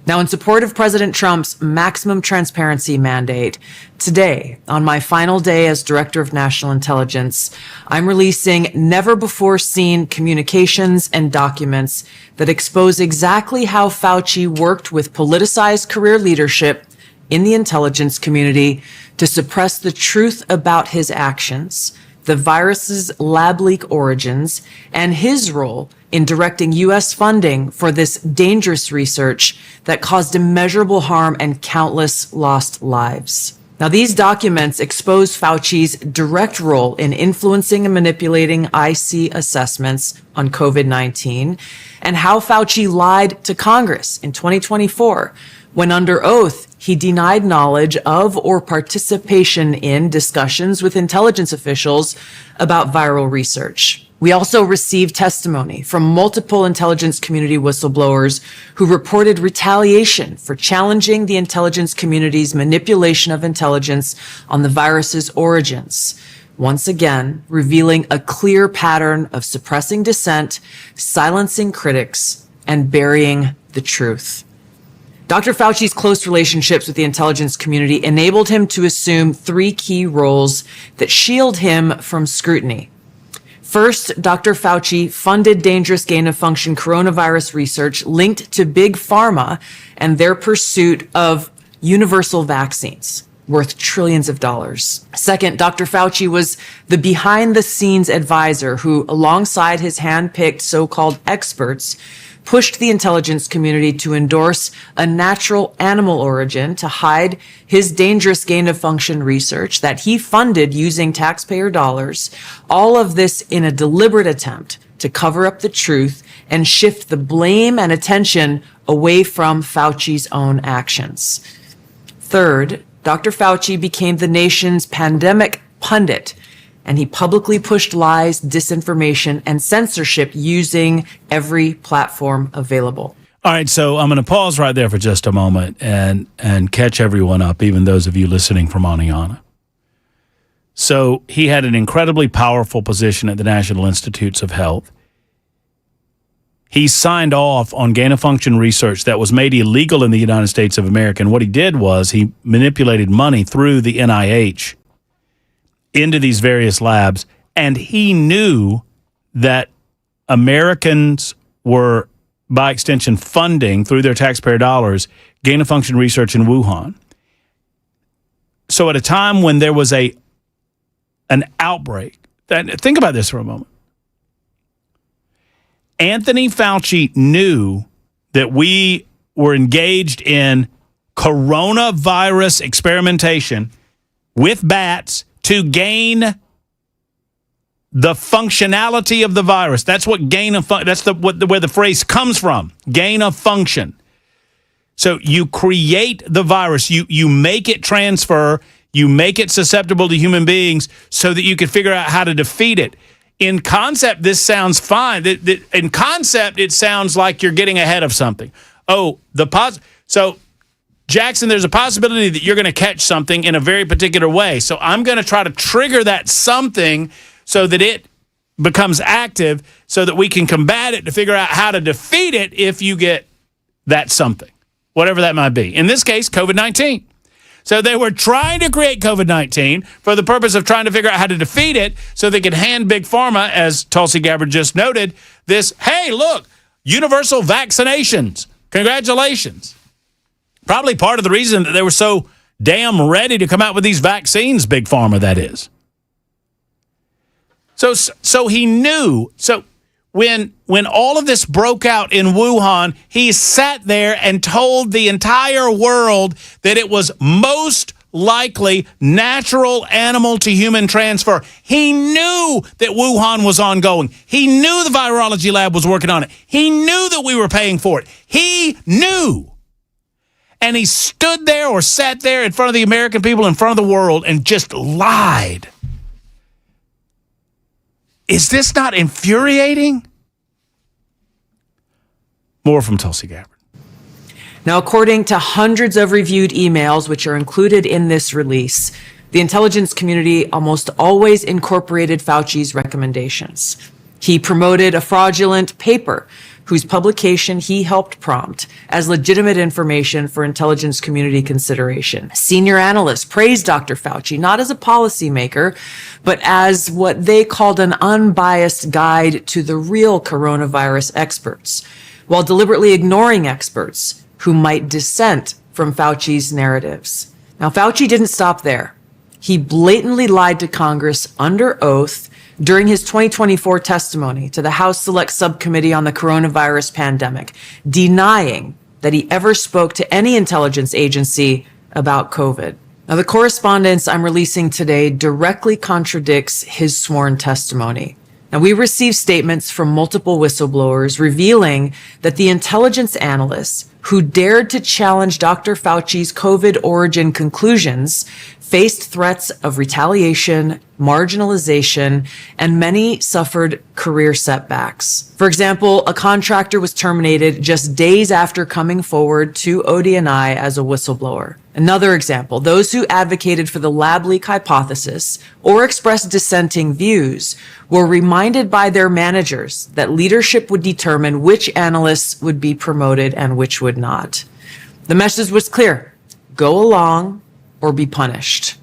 Now, in support of President Trump's maximum transparency mandate, today, on my final day as Director of National Intelligence, I'm releasing never-before-seen communications and documents that expose exactly how Fauci worked with politicized career leadership in the intelligence community to suppress the truth about his actions, the virus's lab leak origins, and his role in directing U.S. funding for this dangerous research that caused immeasurable harm and countless lost lives. Now, these documents expose Fauci's direct role in influencing and manipulating IC assessments on COVID-19 and how Fauci lied to Congress in 2024 when under oath he denied knowledge of or participation in discussions with intelligence officials about viral research. We also received testimony from multiple intelligence community whistleblowers who reported retaliation for challenging the intelligence community's manipulation of intelligence on the virus's origins, once again revealing a clear pattern of suppressing dissent, silencing critics, and burying the truth. Dr. Fauci's close relationships with the intelligence community enabled him to assume three key roles that shield him from scrutiny. First, Dr. Fauci funded dangerous gain-of-function coronavirus research linked to Big Pharma and their pursuit of universal vaccines worth trillions of dollars. Second, Dr. Fauci was the behind-the-scenes advisor who, alongside his hand-picked so-called experts, pushed the intelligence community to endorse a natural animal origin to hide his dangerous gain-of-function research that he funded using taxpayer dollars, all of this in a deliberate attempt to cover up the truth and shift the blame and attention away from Fauci's own actions. Third, Dr. Fauci became the nation's pandemic pundit, and he publicly pushed lies, disinformation, and censorship using every platform available. All right, so I'm going to pause right there for just a moment and catch everyone up, even those of you listening from Aniana. So he had an incredibly powerful position at the National Institutes of Health. He signed off on gain-of-function research that was made illegal in the United States of America. And what he did was he manipulated money through the NIH into these various labs, and he knew that Americans were, by extension, funding through their taxpayer dollars gain-of-function research in Wuhan. So at a time when there was an outbreak, think about this for a moment. Anthony Fauci knew that we were engaged in coronavirus experimentation with bats to gain the functionality of the virus. That's what where the phrase comes from. Gain of function. So you create the virus, you make it transfer, you make it susceptible to human beings so that you can figure out how to defeat it. In concept, this sounds fine. In concept, it sounds like you're getting ahead of something. So Jackson, there's a possibility that you're going to catch something in a very particular way. So I'm going to try to trigger that something so that it becomes active so that we can combat it to figure out how to defeat it if you get that something, whatever that might be. In this case, COVID-19. So they were trying to create COVID-19 for the purpose of trying to figure out how to defeat it so they could hand Big Pharma, as Tulsi Gabbard just noted, this, hey, look, universal vaccinations. Congratulations. Probably part of the reason that they were so damn ready to come out with these vaccines, Big Pharma, that is. So he knew. So when all of this broke out in Wuhan, he sat there and told the entire world that it was most likely natural animal to human transfer. He knew that Wuhan was ongoing. He knew the virology lab was working on it. He knew that we were paying for it. He knew. And he stood there or sat there in front of the American people, in front of the world, and just lied. Is this not infuriating? More from Tulsi Gabbard. Now, according to hundreds of reviewed emails, which are included in this release, the intelligence community almost always incorporated Fauci's recommendations. He promoted a fraudulent paper whose publication he helped prompt as legitimate information for intelligence community consideration. Senior analysts praised Dr. Fauci not as a policymaker, but as what they called an unbiased guide to the real coronavirus experts, while deliberately ignoring experts who might dissent from Fauci's narratives. Now, Fauci didn't stop there. He blatantly lied to Congress under oath during his 2024 testimony to the House Select Subcommittee on the Coronavirus Pandemic, denying that he ever spoke to any intelligence agency about COVID. Now, the correspondence I'm releasing today directly contradicts his sworn testimony. Now, we received statements from multiple whistleblowers revealing that the intelligence analysts who dared to challenge Dr. Fauci's COVID origin conclusions faced threats of retaliation, marginalization, and many suffered career setbacks. For example, a contractor was terminated just days after coming forward to ODNI as a whistleblower. Another example, those who advocated for the lab leak hypothesis or expressed dissenting views were reminded by their managers that leadership would determine which analysts would be promoted and which would not. The message was clear: go along or be punished.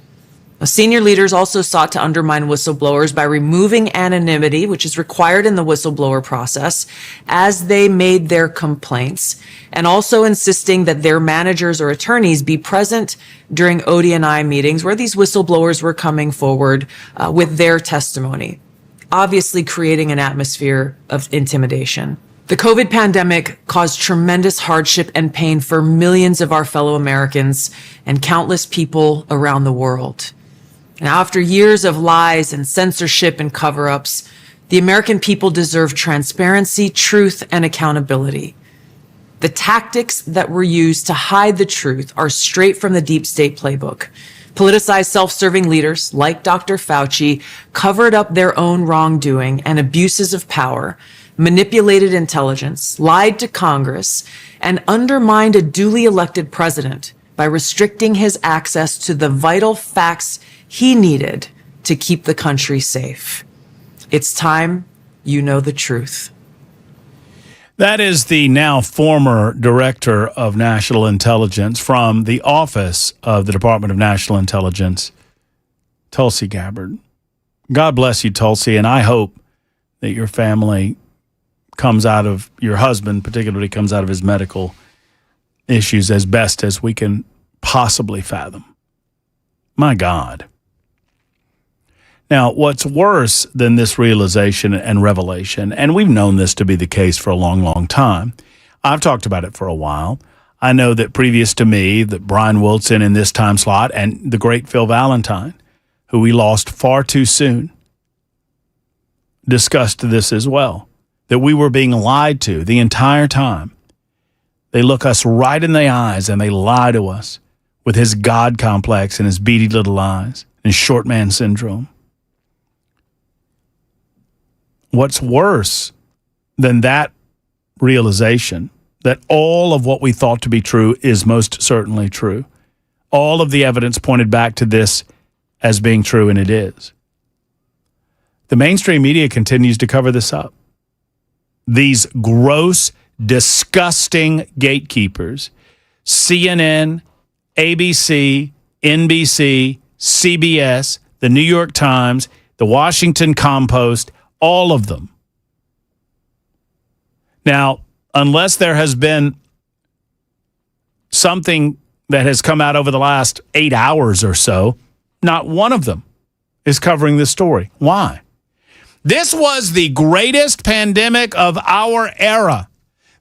Senior leaders also sought to undermine whistleblowers by removing anonymity, which is required in the whistleblower process, as they made their complaints, and also insisting that their managers or attorneys be present during ODNI meetings where these whistleblowers were coming forward with their testimony, obviously creating an atmosphere of intimidation. The COVID pandemic caused tremendous hardship and pain for millions of our fellow Americans and countless people around the world. And after years of lies and censorship and cover-ups, the American people deserve transparency, truth, and accountability. The tactics that were used to hide the truth are straight from the deep state playbook. Politicized self-serving leaders like Dr. Fauci covered up their own wrongdoing and abuses of power, manipulated intelligence, lied to Congress, and undermined a duly elected president by restricting his access to the vital facts he needed to keep the country safe. It's time you know the truth. That is the now former director of national intelligence from the office of the Department of National Intelligence, Tulsi Gabbard. God bless you, Tulsi, and I hope that your family comes out of, your husband particularly, comes out of his medical issues as best as we can possibly fathom. My God. Now, what's worse than this realization and revelation, and we've known this to be the case for a long, long time. I've talked about it for a while. I know that previous to me, that Brian Wilson in this time slot and the great Phil Valentine, who we lost far too soon, discussed this as well, that we were being lied to the entire time. They look us right in the eyes and they lie to us with his God complex and his beady little eyes and his short man syndrome. What's worse than that realization, that all of what we thought to be true is most certainly true. All of the evidence pointed back to this as being true, and it is. The mainstream media continues to cover this up. These gross, disgusting gatekeepers, CNN, ABC, NBC, CBS, the New York Times, the Washington Compost, all of them. Now, unless there has been something that has come out over the last 8 hours or so, not one of them is covering this story. Why? This was the greatest pandemic of our era.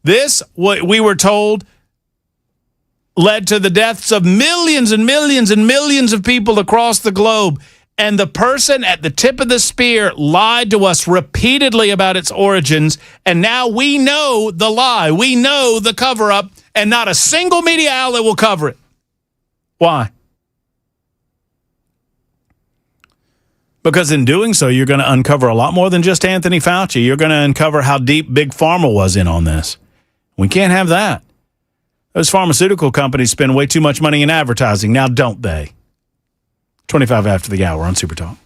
This, what we were told, led to the deaths of millions and millions and millions of people across the globe. And the person at the tip of the spear lied to us repeatedly about its origins. And now we know the lie. We know the cover-up, and not a single media outlet will cover it. Why? Because in doing so, you're going to uncover a lot more than just Anthony Fauci. You're going to uncover how deep Big Pharma was in on this. We can't have that. Those pharmaceutical companies spend way too much money in advertising. Now, don't they? 25 after the hour on Super Talk.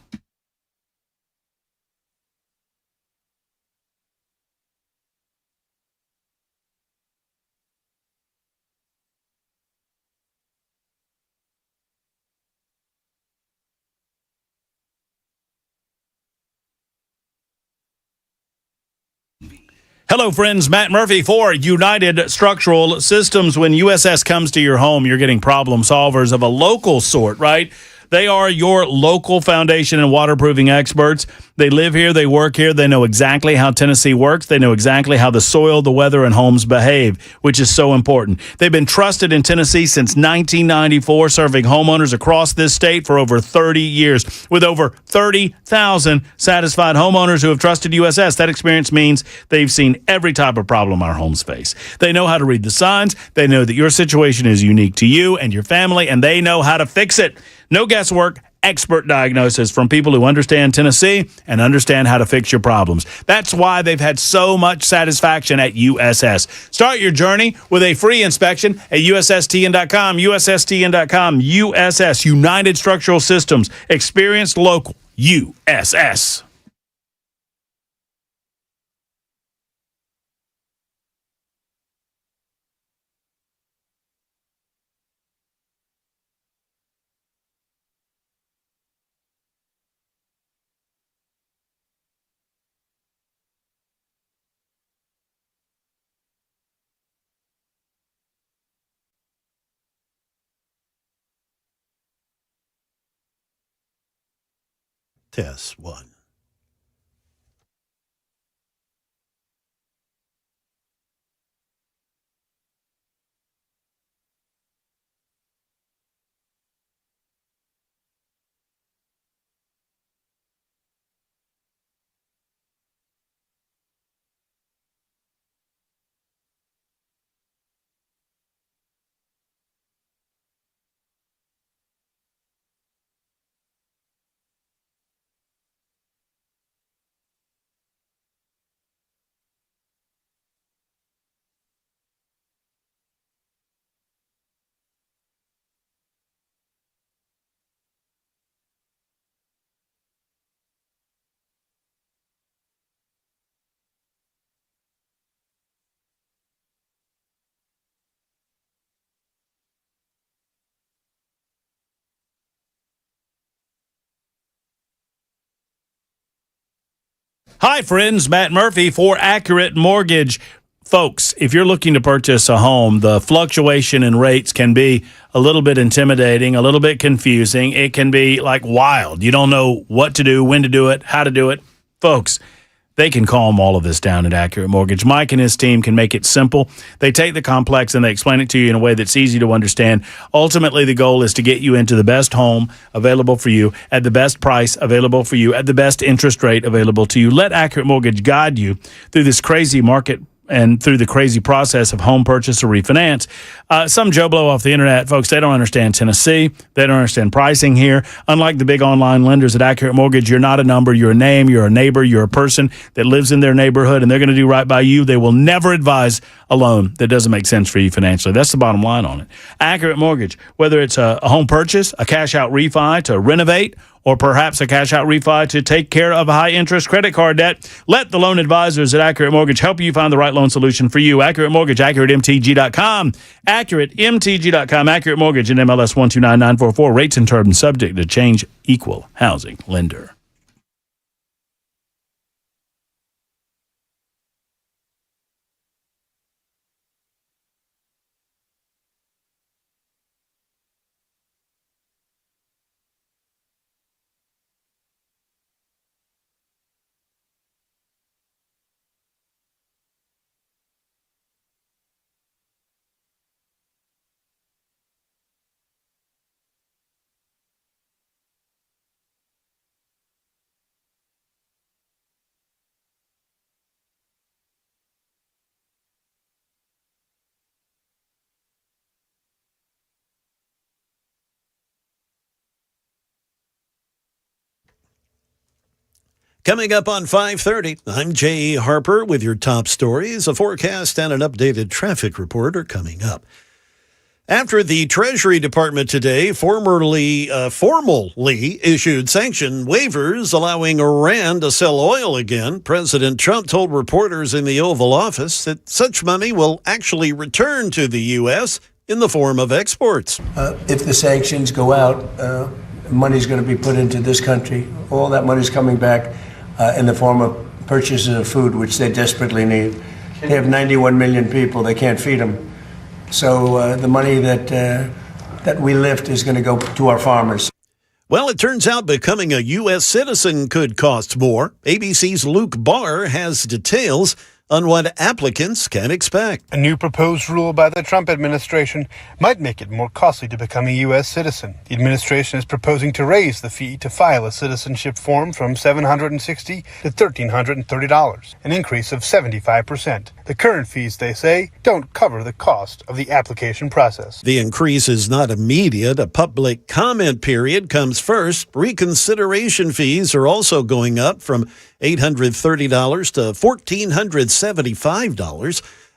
Hello, friends. Matt Murphy for United Structural Systems. When USS comes to your home, you're getting problem solvers of a local sort, right? They are your local foundation and waterproofing experts. They live here. They work here. They know exactly how Tennessee works. They know exactly how the soil, the weather, and homes behave, which is so important. They've been trusted in Tennessee since 1994, serving homeowners across this state for over 30 years. With over 30,000 satisfied homeowners who have trusted USS, that experience means they've seen every type of problem our homes face. They know how to read the signs. They know that your situation is unique to you and your family, and they know how to fix it. No guesswork, expert diagnosis from people who understand Tennessee and understand how to fix your problems. That's why they've had so much satisfaction at USS. Start your journey with a free inspection at USSTN.com, USSTN.com, USS, United Structural Systems, experienced local, USS. Test one. Hi, friends. Matt Murphy for Accurate Mortgage. Folks, if you're looking to purchase a home, the fluctuation in rates can be a little bit intimidating, a little bit confusing. It can be like wild. You don't know what to do, when to do it, how to do it. Folks, they can calm all of this down at Accurate Mortgage. Mike and his team can make it simple. They take the complex and they explain it to you in a way that's easy to understand. Ultimately, the goal is to get you into the best home available for you at the best price available for you at the best interest rate available to you. Let Accurate Mortgage guide you through this crazy market and through the crazy process of home purchase or refinance. Some Joe Blow off the internet, folks, they don't understand Tennessee. They don't understand pricing here. Unlike the big online lenders at Accurate Mortgage, you're not a number, you're a name, you're a neighbor, you're a person that lives in their neighborhood, and they're going to do right by you. They will never advise a loan that doesn't make sense for you financially. That's the bottom line on it. Accurate Mortgage, whether it's a home purchase, a cash-out refi to renovate, or perhaps a cash-out refi to take care of a high-interest credit card debt, let the loan advisors at Accurate Mortgage help you find the right loan solution for you. Accurate Mortgage, AccurateMTG.com, AccurateMTG.com, Accurate Mortgage, and MLS 129944. Rates and terms subject to change. Equal housing lender. Coming up on 5:30, I'm Jay Harper with your top stories. A forecast and an updated traffic report are coming up. After the Treasury Department today formally issued sanction waivers allowing Iran to sell oil again, President Trump told reporters in the Oval Office that such money will actually return to the U.S. in the form of exports. If the sanctions go out, money's going to be put into this country. All that money's coming back in the form of purchases of food, which they desperately need. They have 91 million people. They can't feed them. So the money that we lift is going to go to our farmers. Well, it turns out becoming a U.S. citizen could cost more. ABC's Luke Barr has details on what applicants can expect. A new proposed rule by the Trump administration might make it more costly to become a U.S. citizen. The administration is proposing to raise the fee to file a citizenship form from $760 to $1,330, an increase of 75%. The current fees, they say, don't cover the cost of the application process. The increase is not immediate. A public comment period comes first. Reconsideration fees are also going up from $830 to $1,475.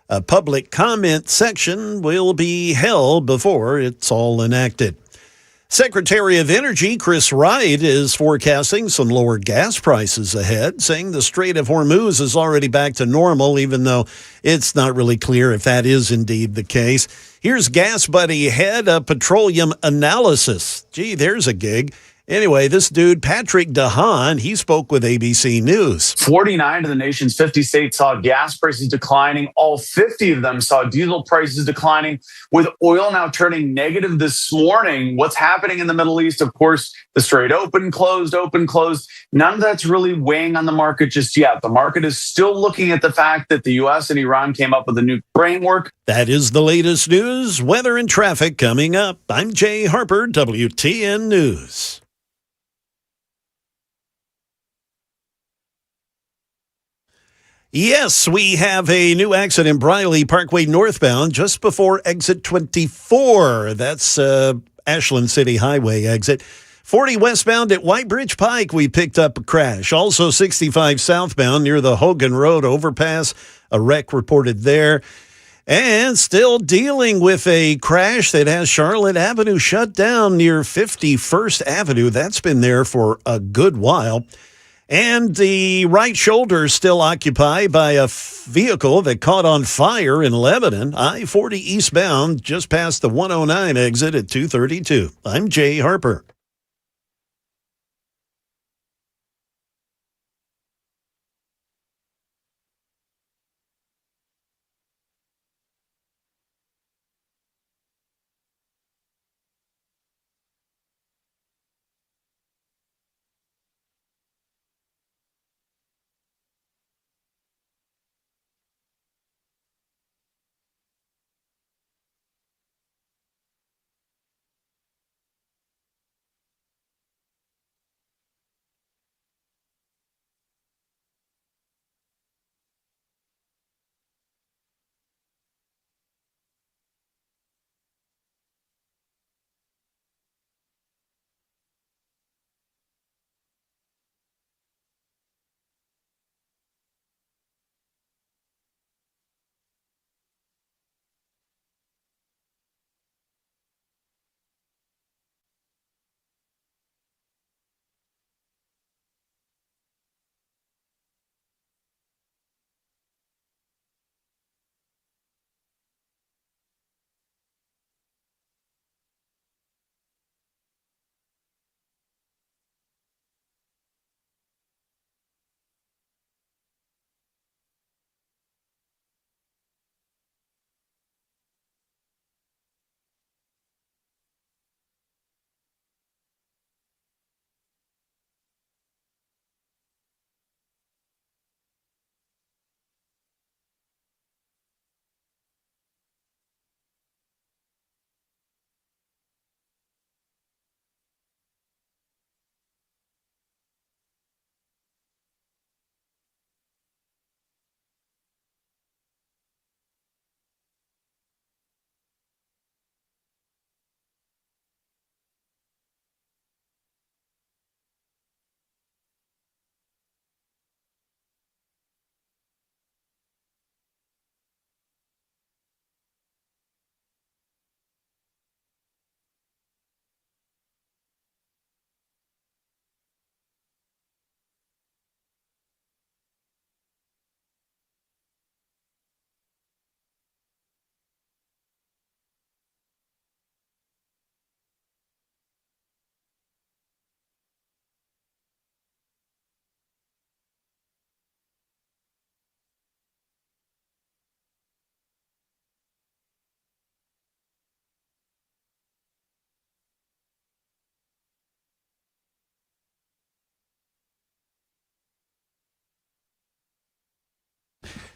A public comment section will be held before it's all enacted. Secretary of Energy Chris Wright is forecasting some lower gas prices ahead, saying the Strait of Hormuz is already back to normal, even though it's not really clear if that is indeed the case. Here's Gas Buddy head of petroleum analysis. Gee, there's a gig. Anyway, this dude, Patrick DeHaan, he spoke with ABC News. 49 of the nation's 50 states saw gas prices declining. All 50 of them saw diesel prices declining, with oil now turning negative this morning. What's happening in the Middle East? Of course, the Strait open, closed, open, closed. None of that's really weighing on the market just yet. The market is still looking at the fact that the U.S. and Iran came up with a new framework. That is the latest news, weather, and traffic coming up. I'm Jay Harper, WTN News. Yes, we have a new accident, Briley Parkway northbound, just before exit 24. That's Ashland City Highway exit. 40 westbound at White Bridge Pike, we picked up a crash. Also 65 southbound near the Hogan Road overpass, a wreck reported there. And still dealing with a crash that has Charlotte Avenue shut down near 51st Avenue. That's been there for a good while. And the right shoulder is still occupied by a vehicle that caught on fire in Lebanon, I-40 eastbound, just past the 109 exit at 232. I'm Jay Harper.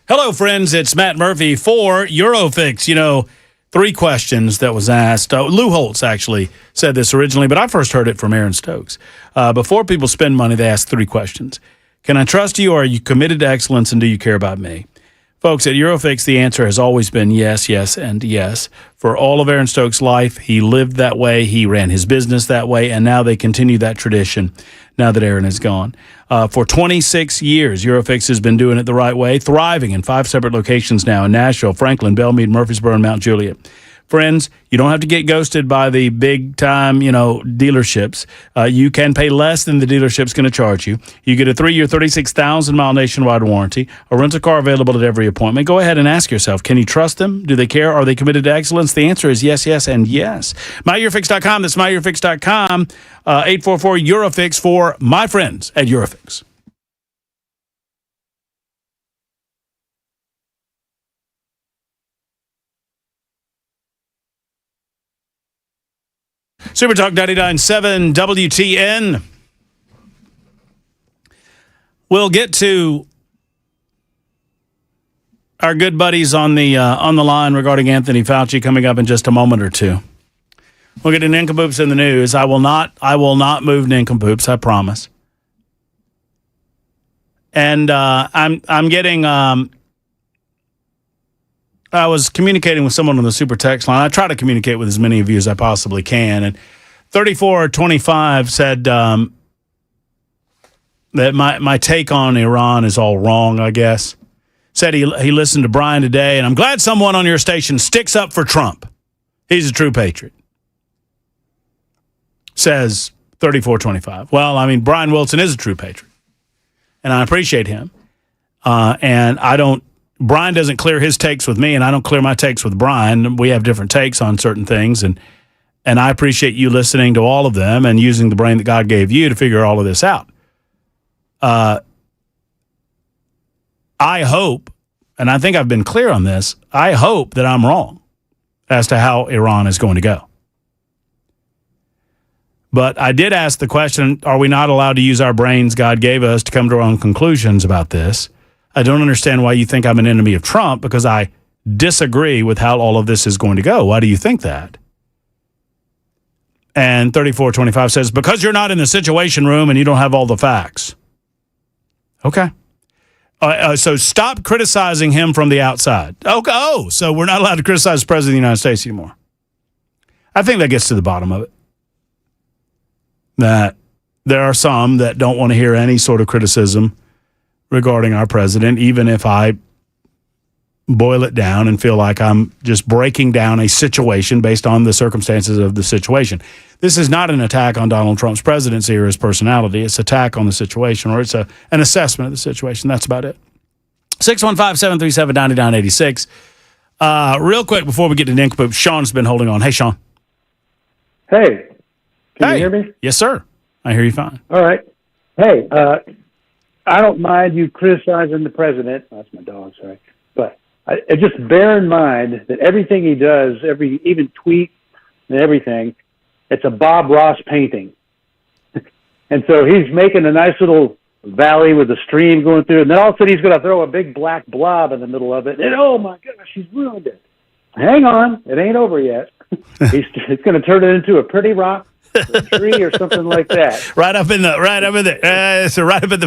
Hello, friends. It's Matt Murphy for Eurofix. 3 questions that was asked. Lou Holtz actually said this originally, but I first heard it from Aaron Stokes. Before people spend money, they ask 3 questions. Can I trust you? Are you committed to excellence? And do you care about me? Folks, at Eurofix, the answer has always been yes, yes, and yes. For all of Aaron Stokes' life, he lived that way. He ran his business that way, and now they continue that tradition now that Aaron is gone. For 26 years, Eurofix has been doing it the right way, thriving in 5 separate locations now in Nashville, Franklin, Belmead, Murfreesboro, and Mount Juliet. Friends, you don't have to get ghosted by the big-time, dealerships. You can pay less than the dealership's going to charge you. You get a 3-year, 36,000-mile nationwide warranty, a rental car available at every appointment. Go ahead and ask yourself, can you trust them? Do they care? Are they committed to excellence? The answer is yes, yes, and yes. MyEurofix.com. That's MyEurofix.com. 844-EUROFIX for my friends at Eurofix. Super Talk 99.7 WTN. We'll get to our good buddies on the line regarding Anthony Fauci coming up in just a moment or two. We'll get to nincompoops in the news. I will not move nincompoops, I promise. And I'm getting. I was communicating with someone on the super text line. I try to communicate with as many of you as I possibly can. And 3425 said that my take on Iran is all wrong, I guess. Said he listened to Brian today, and I'm glad someone on your station sticks up for Trump. He's a true patriot. Says 3425. Well, I mean, Brian Wilson is a true patriot, and I appreciate him. And Brian doesn't clear his takes with me, and I don't clear my takes with Brian. We have different takes on certain things, and I appreciate you listening to all of them and using the brain that God gave you to figure all of this out. I hope, and I think I've been clear on this, I hope that I'm wrong as to how Iran is going to go. But I did ask the question, are we not allowed to use our brains God gave us to come to our own conclusions about this? I don't understand why you think I'm an enemy of Trump, because I disagree with how all of this is going to go. Why do you think that? And 3425 says, because you're not in the Situation Room and you don't have all the facts. Okay. So stop criticizing him from the outside. Okay. Oh, so we're not allowed to criticize the President of the United States anymore. I think that gets to the bottom of it. That there are some that don't want to hear any sort of criticism regarding our president, even if I boil it down and feel like I'm just breaking down a situation based on the circumstances of the situation. This is not an attack on Donald Trump's presidency or his personality. It's an attack on the situation, or it's an assessment of the situation. That's about it. 615-737-9986. Real quick before we get to Nincompoop, Sean's been holding on. Hey, Sean. Hey. Can you hear me? Yes, sir. I hear you fine. All right. Hey, I don't mind you criticizing the president. That's my dog, sorry. But I just bear in mind that everything he does, even tweet and everything, it's a Bob Ross painting. And so he's making a nice little valley with a stream going through, and then all of a sudden he's going to throw a big black blob in the middle of it. And oh my gosh, he's ruined it. Hang on, it ain't over yet. He's going to turn it into a pretty rock. A tree or something like that. Right up in the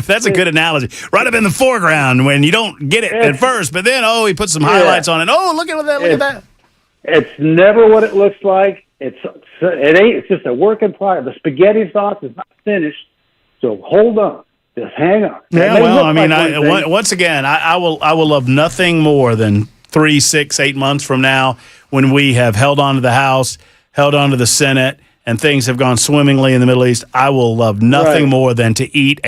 that's a good analogy. Right up in the foreground when you don't get it at first, but then he puts some highlights on it. Oh, look at that! Look at that! It's never what it looks like. It ain't. It's just a work in progress. The spaghetti sauce is not finished, so hold on. Just hang on. Yeah, well, I mean, once again, I will love nothing more than 3, 6, 8 months from now when we have held on to the House, held on to the Senate, and things have gone swimmingly in the Middle East. I will love nothing more than to eat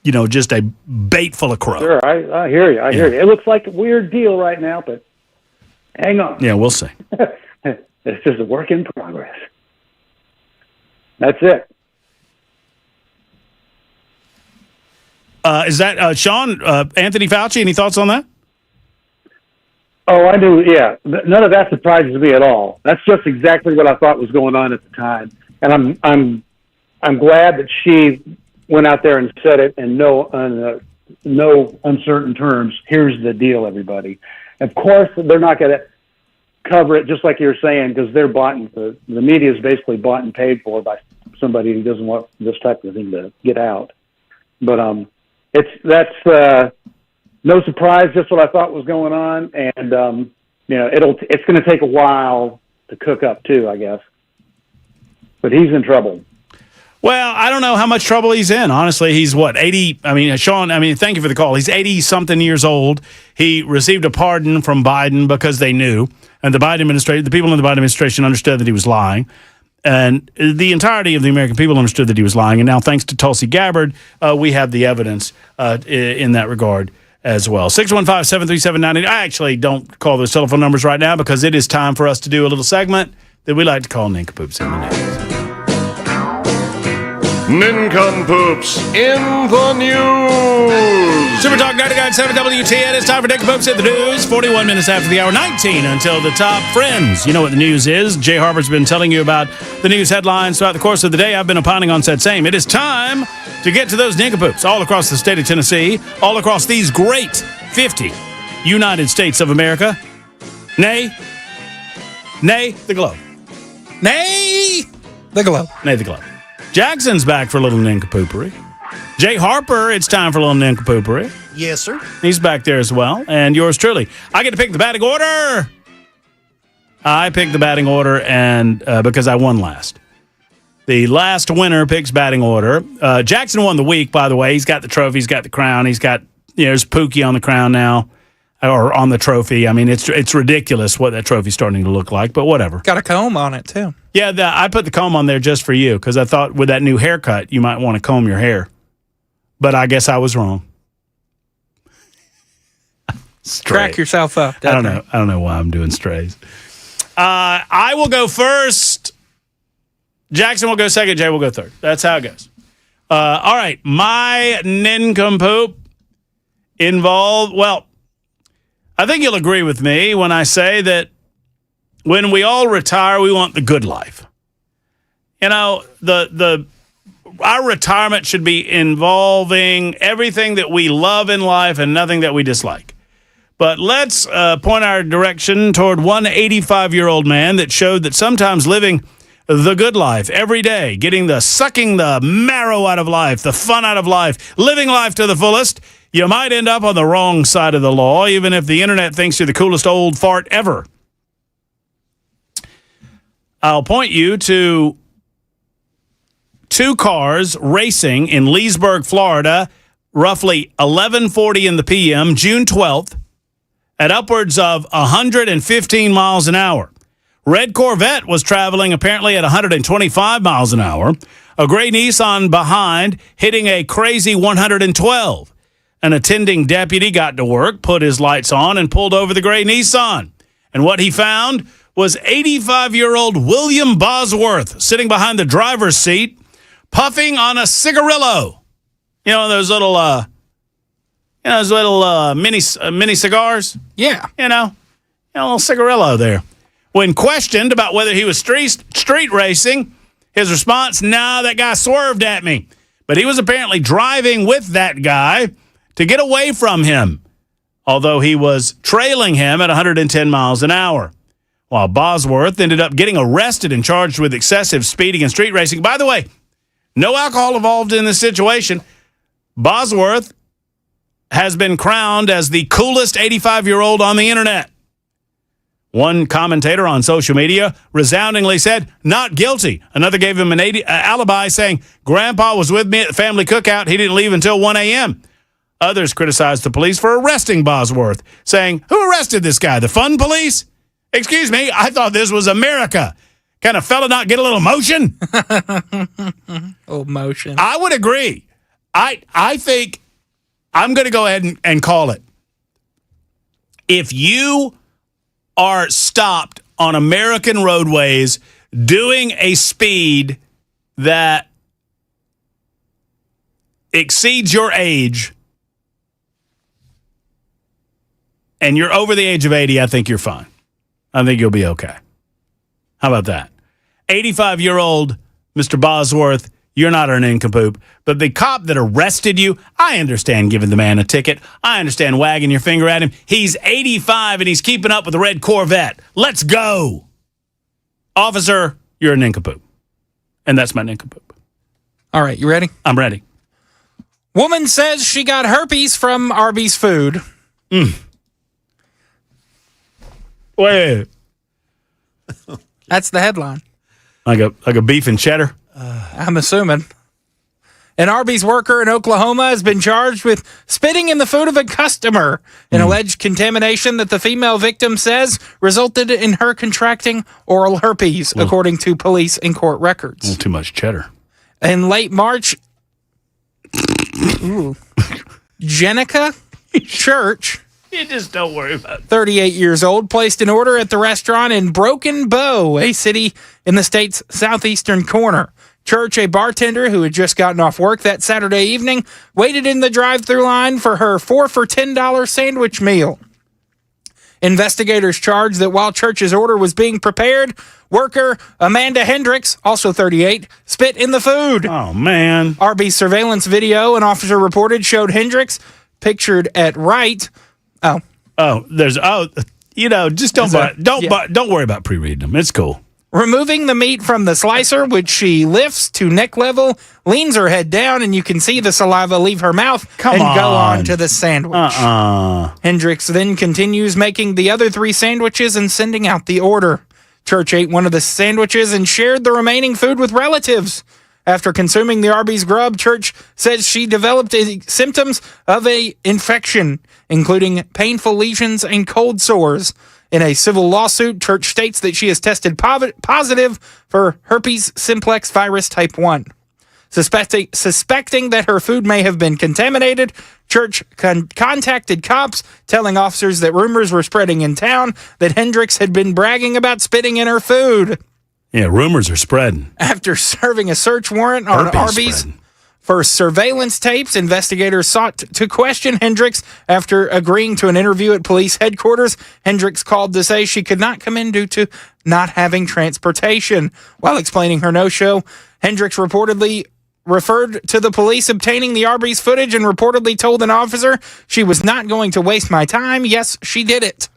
just a bait full of crow. Sure, I hear you. I hear you. It looks like a weird deal right now, but hang on. Yeah, we'll see. It's just a work in progress. That's it. Is that Sean, Anthony Fauci? Any thoughts on that? Oh, I knew. Yeah, none of that surprises me at all. That's just exactly what I thought was going on at the time, and I'm glad that she went out there and said it, and no uncertain terms, here's the deal, everybody. Of course, they're not going to cover it just like you're saying, because they're bought and the media is basically bought and paid for by somebody who doesn't want this type of thing to get out. But that's no surprise, just what I thought was going on, and it's going to take a while to cook up too, I guess. But he's in trouble. Well, I don't know how much trouble he's in. Honestly, he's what, 80? I mean, Sean, thank you for the call. He's 80-something years old. He received a pardon from Biden because they knew. And the people in the Biden administration understood that he was lying. And the entirety of the American people understood that he was lying. And now, thanks to Tulsi Gabbard, we have the evidence in that regard as well. 615-737-90. I actually don't call those telephone numbers right now because it is time for us to do a little segment that we like to call Nincompoops in the News. Nincompoops in the News. Super Talk 99.7 WTN. It's time for Nincompoops in the News. 41 minutes after the hour, 19 until the top. Friends, you know what the news is. Jay Harper's been telling you about the news headlines throughout the course of the day. I've been opining on said same. It is time to get to those Nincompoops all across the state of Tennessee, all across these great 50 United States of America. Nay, the globe. Nay, the globe. Nay, the globe. Jackson's back for a little nincompooperi. Jay Harper, it's time for a little nincompooperi. Yes, sir. He's back there as well. And yours truly. I get to pick the batting order. I picked the batting order and because I won last. The last winner picks batting order. Jackson won the week, by the way. He's got the trophy. He's got the crown. He's got, there's Pookie on the crown now. Or on the trophy. I mean, it's ridiculous what that trophy's starting to look like, but whatever. Got a comb on it, too. Yeah, I put the comb on there just for you because I thought with that new haircut, you might want to comb your hair. But I guess I was wrong. Crack yourself up. I don't know why I'm doing strays. I will go first. Jackson will go second. Jay will go third. That's how it goes. All right. My nincompoop involved, well, I think you'll agree with me when I say that when we all retire, we want the good life. You know, our retirement should be involving everything that we love in life and nothing that we dislike. But let's point our direction toward one 85-year-old man that showed that sometimes living the good life every day, sucking the marrow out of life, the fun out of life, living life to the fullest, you might end up on the wrong side of the law, even if the internet thinks you're the coolest old fart ever. I'll point you to two cars racing in Leesburg, Florida, roughly 11:40 in the p.m., June 12th, at upwards of 115 miles an hour. Red Corvette was traveling apparently at 125 miles an hour. A gray Nissan behind hitting a crazy 112. An attending deputy got to work, put his lights on, and pulled over the gray Nissan. And what he found was 85-year-old William Bosworth sitting behind the driver's seat, puffing on a cigarillo. You know those little, mini cigars. Yeah, a little cigarillo there. When questioned about whether he was street racing, his response: "Nah, that guy swerved at me." But he was apparently driving with that guy to get away from him, although he was trailing him at 110 miles an hour. While Bosworth ended up getting arrested and charged with excessive speeding and street racing. By the way, no alcohol involved in this situation. Bosworth has been crowned as the coolest 85-year-old on the internet. One commentator on social media resoundingly said, "Not guilty." Another gave him an alibi saying, "Grandpa was with me at the family cookout. He didn't leave until 1 a.m. Others criticized the police for arresting Bosworth, saying, "Who arrested this guy? The fun police? Excuse me, I thought this was America. Can a fella not get a little motion?" Oh, motion. I would agree. I think I'm going to go ahead and call it. If you are stopped on American roadways doing a speed that exceeds your age and you're over the age of 80, I think you're fine. I think you'll be okay. How about that? 85-year-old Mr. Bosworth you're not an nincompoop. But the cop that arrested you, I understand giving the man a ticket. I understand wagging your finger at him. He's 85 and he's keeping up with the red Corvette. Let's go. Officer, you're a nincompoop. And that's my nincompoop. All right, you ready? I'm ready. Woman says she got herpes from Arby's food. Wait. That's the headline. Like a beef and cheddar? I'm assuming. An Arby's worker in Oklahoma has been charged with spitting in the food of a customer, an alleged contamination that the female victim says resulted in her contracting oral herpes, according to police and court records. A little too much cheddar. In late March, Jenica Church, You just don't worry about it. 38 years old, placed an order at the restaurant in Broken Bow, a city in the state's southeastern corner. Church, a bartender who had just gotten off work that Saturday evening, waited in the drive-thru line for her 4 for $10 sandwich meal. Investigators charged that while Church's order was being prepared, worker Amanda Hendricks, also 38, spit in the food. Oh, man. Arby's surveillance video, an officer reported, showed Hendricks pictured at right. Just don't worry about pre-reading them. It's cool. Removing the meat from the slicer, which she lifts to neck level, leans her head down, and you can see the saliva leave her mouth go on to the sandwich. Hendricks then continues making the other 3 sandwiches and sending out the order. Church ate one of the sandwiches and shared the remaining food with relatives. After consuming the Arby's grub, Church says she developed symptoms of an infection, including painful lesions and cold sores. In a civil lawsuit, Church states that she has tested positive for herpes simplex virus type 1. Suspecting that her food may have been contaminated, Church contacted cops, telling officers that rumors were spreading in town that Hendricks had been bragging about spitting in her food. Yeah, rumors are spreading. After serving a search warrant on Arby's for surveillance tapes, investigators sought to question Hendricks after agreeing to an interview at police headquarters. Hendricks called to say she could not come in due to not having transportation. While explaining her no-show, Hendricks reportedly referred to the police obtaining the Arby's footage and reportedly told an officer she was not going to waste my time. Yes, she did it.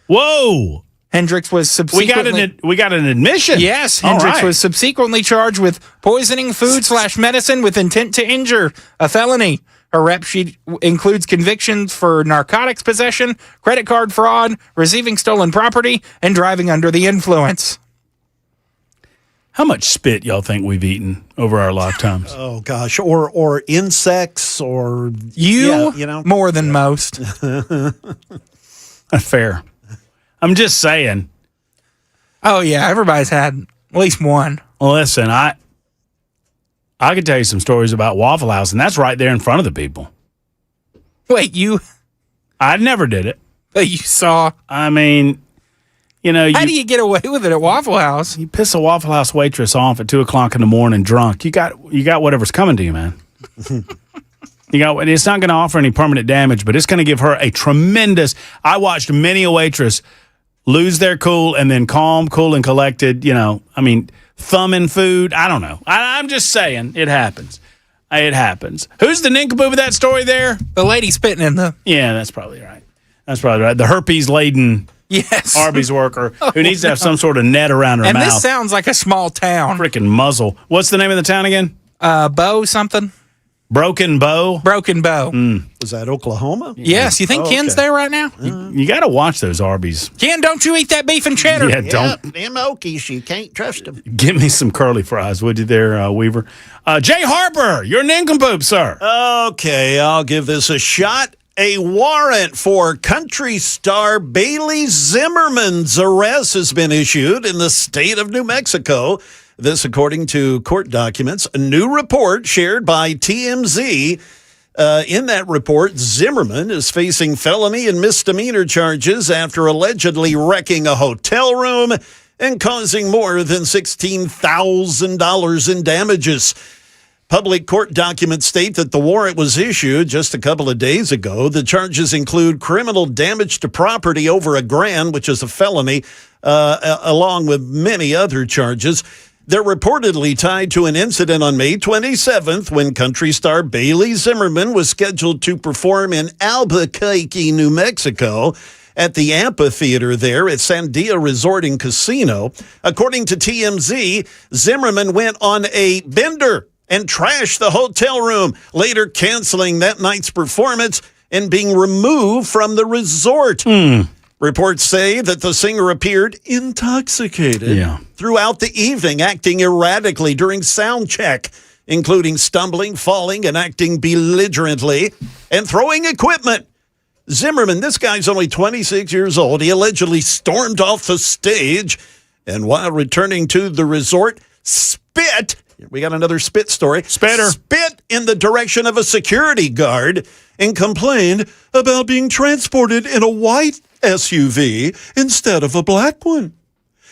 Whoa. Hendricks was subsequently... We got an admission. Yes, Hendricks was subsequently charged with poisoning food/medicine with intent to injure, a felony. Her rep sheet includes convictions for narcotics possession, credit card fraud, receiving stolen property, and driving under the influence. How much spit y'all think we've eaten over our lifetimes? Oh, gosh. Or insects or... more than most. Fair. I'm just saying. Oh, yeah. Everybody's had at least one. Well, listen, I could tell you some stories about Waffle House, and that's right there in front of the people. Wait, I never did it. But you saw... I mean, how do you get away with it at Waffle House? You piss a Waffle House waitress off at 2 o'clock in the morning drunk. You got whatever's coming to you, man. It's not going to offer any permanent damage, but it's going to give her a tremendous... I watched many a waitress lose their cool and then calm, cool, and collected, thumbing food. I don't know. I'm just saying it happens. It happens. Who's the nincompoop of that story there? The lady spitting in the... Yeah, that's probably right. The herpes-laden Arby's worker who needs to have some sort of net around her mouth. And this sounds like a small town. Freaking muzzle. What's the name of the town again? Bow something. Broken Bow? Broken Bow. Was that Oklahoma? Yes. You think Ken's there right now? You got to watch those Arby's. Ken, don't you eat that beef and cheddar. Yeah, don't. Them Okies, you can't trust them. Give me some curly fries, would you there, Weaver? Jay Harper, you're a nincompoop, sir. Okay, I'll give this a shot. A warrant for country star Bailey Zimmerman's arrest has been issued in the state of New Mexico. This, according to court documents, a new report shared by TMZ. In that report, Zimmerman is facing felony and misdemeanor charges after allegedly wrecking a hotel room and causing more than $16,000 in damages. Public court documents state that the warrant was issued just a couple of days ago. The charges include criminal damage to property over $1,000, which is a felony, along with many other charges. They're reportedly tied to an incident on May 27th when country star Bailey Zimmerman was scheduled to perform in Albuquerque, New Mexico, at the amphitheater there at Sandia Resort and Casino. According to TMZ, Zimmerman went on a bender and trashed the hotel room, later canceling that night's performance and being removed from the resort. Reports say that the singer appeared intoxicated throughout the evening, acting erratically during sound check, including stumbling, falling, and acting belligerently, and throwing equipment. Zimmerman, this guy's only 26 years old. He allegedly stormed off the stage, and while returning to the resort, spit. We got another spit story. Spitter. Spit in the direction of a security guard and complained about being transported in a white SUV instead of a black one.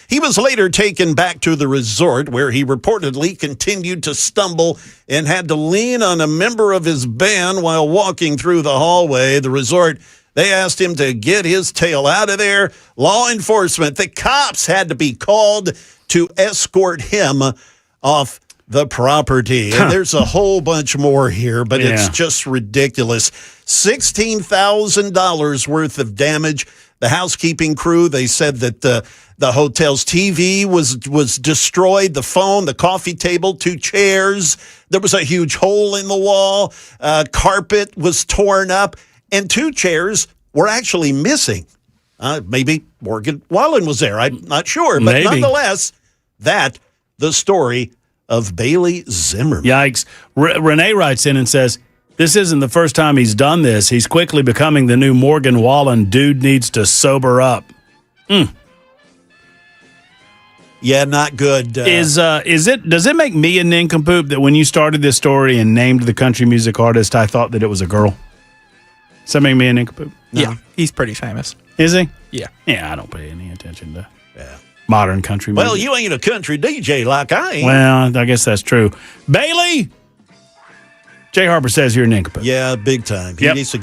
He was later taken back to the resort where he reportedly continued to stumble and had to lean on a member of his band while walking through the hallway. The resort, they asked him to get his tail out of there. Law enforcement, the cops had to be called to escort him off the property. And there's a whole bunch more here, but it's just ridiculous. $16,000 worth of damage. The housekeeping crew, they said that the hotel's TV was destroyed, the phone, the coffee table, 2 chairs. There was a huge hole in the wall. Carpet was torn up, and 2 chairs were actually missing. Maybe Morgan Wallen was there. I'm not sure. But nonetheless, the story of Bailey Zimmerman. Yikes. Renee writes in and says, this isn't the first time he's done this. He's quickly becoming the new Morgan Wallen. Dude needs to sober up. Yeah, not good. Does it make me a nincompoop that when you started this story and named the country music artist, I thought that it was a girl? Does that make me a nincompoop? No. Yeah, he's pretty famous. Is he? Yeah. Yeah, I don't pay any attention to modern country music. Well, you ain't a country DJ like I am. Well, I guess that's true. Bailey! Jay Harper says you're a nincompoop. Yeah, big time. He needs to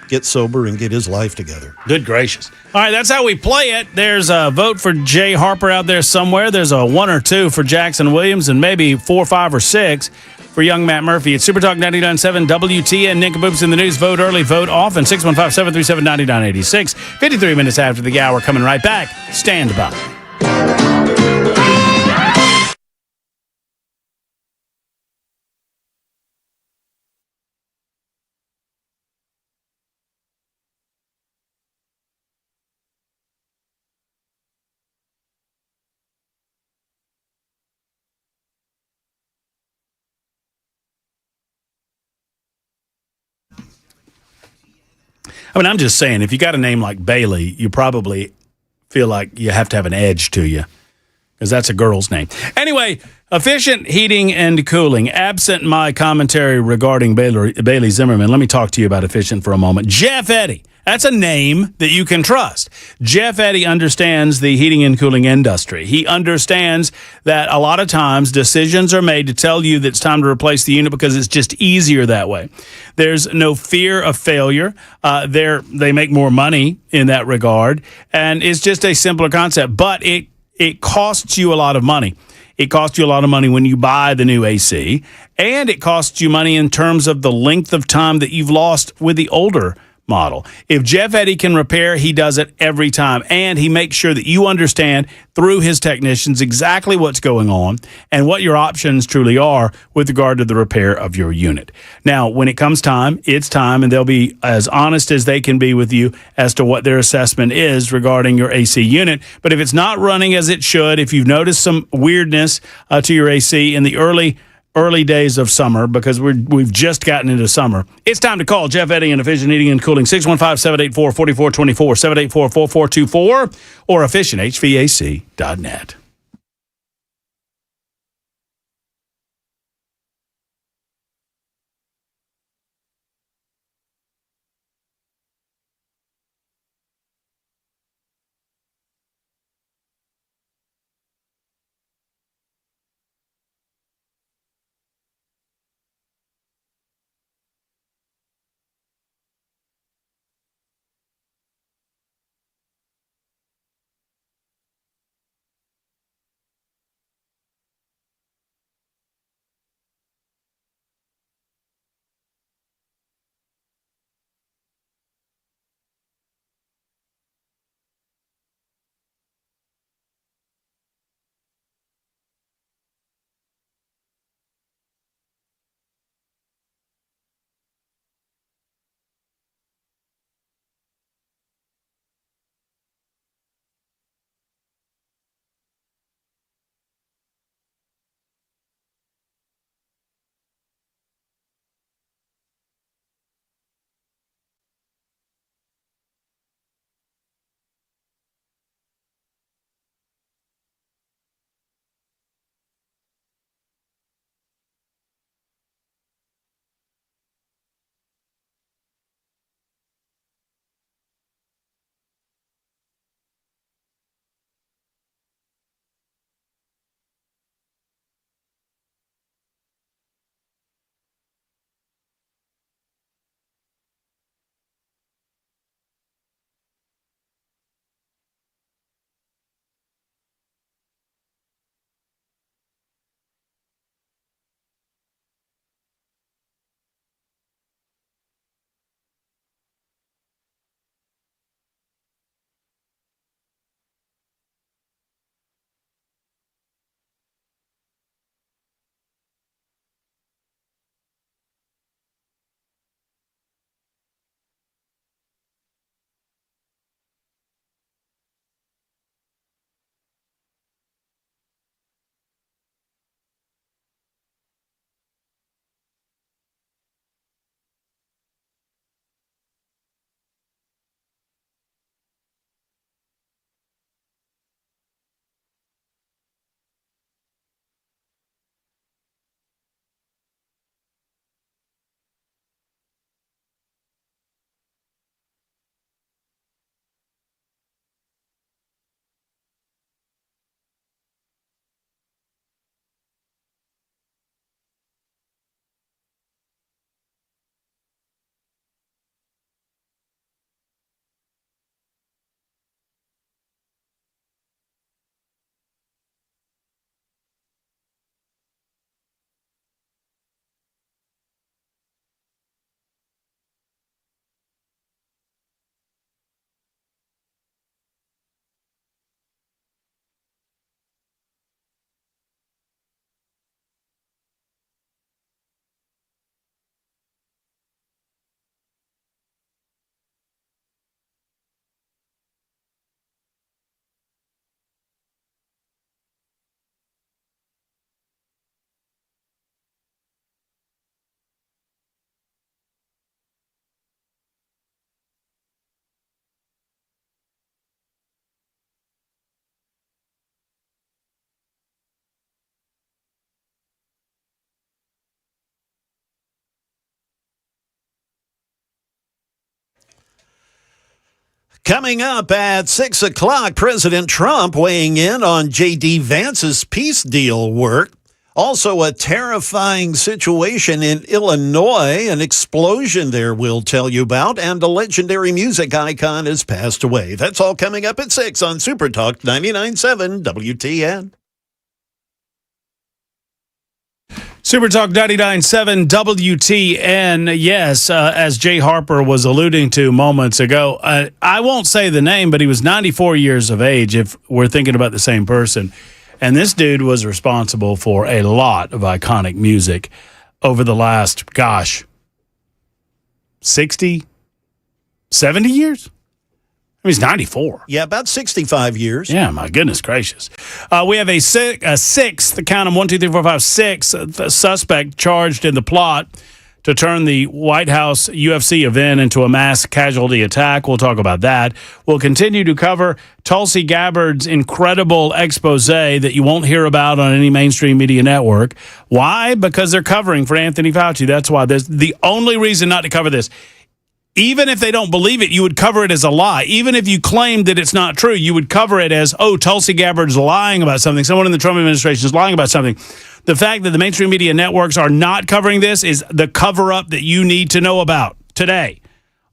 get sober and get his life together. Good gracious. All right, that's how we play it. There's a vote for Jay Harper out there somewhere. There's a 1 or 2 for Jackson Williams and maybe 4, 5, or 6 for young Matt Murphy. It's Super Talk 99.7 WTN. Nincompoops in the news. Vote early, vote often. 615-737-9986. 53 minutes after the hour. Coming right back. Stand by. I mean, I'm just saying, if you got a name like Bailey, you probably feel like you have to have an edge to you because that's a girl's name. Anyway, efficient heating and cooling. Absent my commentary regarding Bailey Zimmerman, let me talk to you about efficient for a moment. Jeff Eddy. That's a name that you can trust. Jeff Eddy understands the heating and cooling industry. He understands that a lot of times decisions are made to tell you that it's time to replace the unit because it's just easier that way. There's no fear of failure. They make more money in that regard, and it's just a simpler concept. But it costs you a lot of money. It costs you a lot of money when you buy the new AC, and it costs you money in terms of the length of time that you've lost with the older model. If Jeff Eddy can repair, he does it every time, and he makes sure that you understand through his technicians exactly what's going on and what your options truly are with regard to the repair of your unit. Now, when it comes time, it's time, and they'll be as honest as they can be with you as to what their assessment is regarding your AC unit. But if it's not running as it should, if you've noticed some weirdness to your AC in the early days of summer, because we've just gotten into summer, it's time to call Jeff Eddy and Efficient Heating and Cooling, 615-784-4424, 784-4424, or efficienthvac.net. Coming up at 6 o'clock, President Trump weighing in on J.D. Vance's peace deal work. Also, a terrifying situation in Illinois, an explosion there we'll tell you about, and a legendary music icon has passed away. That's all coming up at 6 on Super Talk 99.7 WTN. Super Talk 99.7 WTN. Yes, as Jay Harper was alluding to moments ago, I won't say the name, but he was 94 years of age, if we're thinking about the same person. And this dude was responsible for a lot of iconic music over the last, 60, 70 years? I mean, he's 94. Yeah, about 65 years. Yeah, my goodness gracious. We have a sixth, count them, 1, 2, 3, 4, 5, 6, suspect charged in the plot to turn the White House UFC event into a mass casualty attack. We'll talk about that. We'll continue to cover Tulsi Gabbard's incredible expose that you won't hear about on any mainstream media network. Why? Because they're covering for Anthony Fauci. That's why. There's the only reason not to cover this. Even if they don't believe it, you would cover it as a lie. Even if you claimed that it's not true, you would cover it as, oh, Tulsi Gabbard's lying about something. Someone in the Trump administration is lying about something. The fact that the mainstream media networks are not covering this is the cover-up that you need to know about today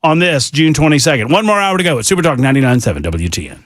on this June 22nd. One more hour to go at Super Talk 99.7 WTN.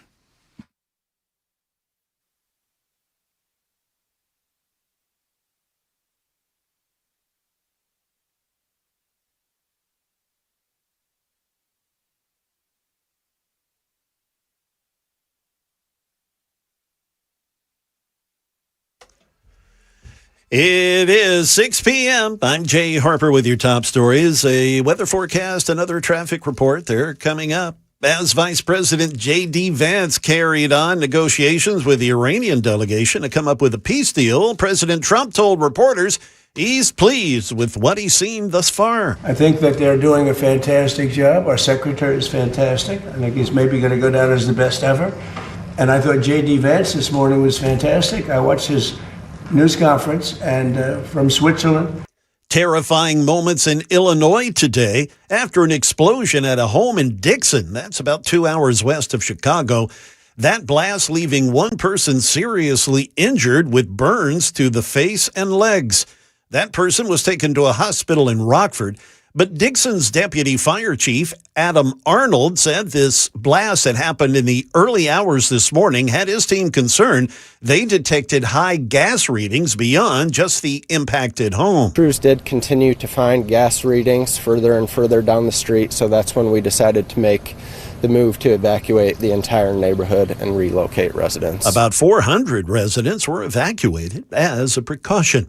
It is 6 p.m. I'm Jay Harper with your top stories, a weather forecast, another traffic report. They're coming up. As Vice President J.D. Vance carried on negotiations with the Iranian delegation to come up with a peace deal, President Trump told reporters he's pleased with what he's seen thus far. I think that they're doing a fantastic job. Our secretary is fantastic. I think he's maybe going to go down as the best ever. And I thought J.D. Vance this morning was fantastic. I watched his news conference and from Switzerland. Terrifying moments in Illinois today after an explosion at a home in Dixon. That's about 2 hours west of Chicago. That blast leaving one person seriously injured with burns to the face and legs. That person was taken to a hospital in Rockford. But Dixon's deputy fire chief, Adam Arnold, said this blast that happened in the early hours this morning had his team concerned. They detected high gas readings beyond just the impacted home. Crews did continue to find gas readings further and further down the street, so that's when we decided to make the move to evacuate the entire neighborhood and relocate residents. About 400 residents were evacuated as a precaution.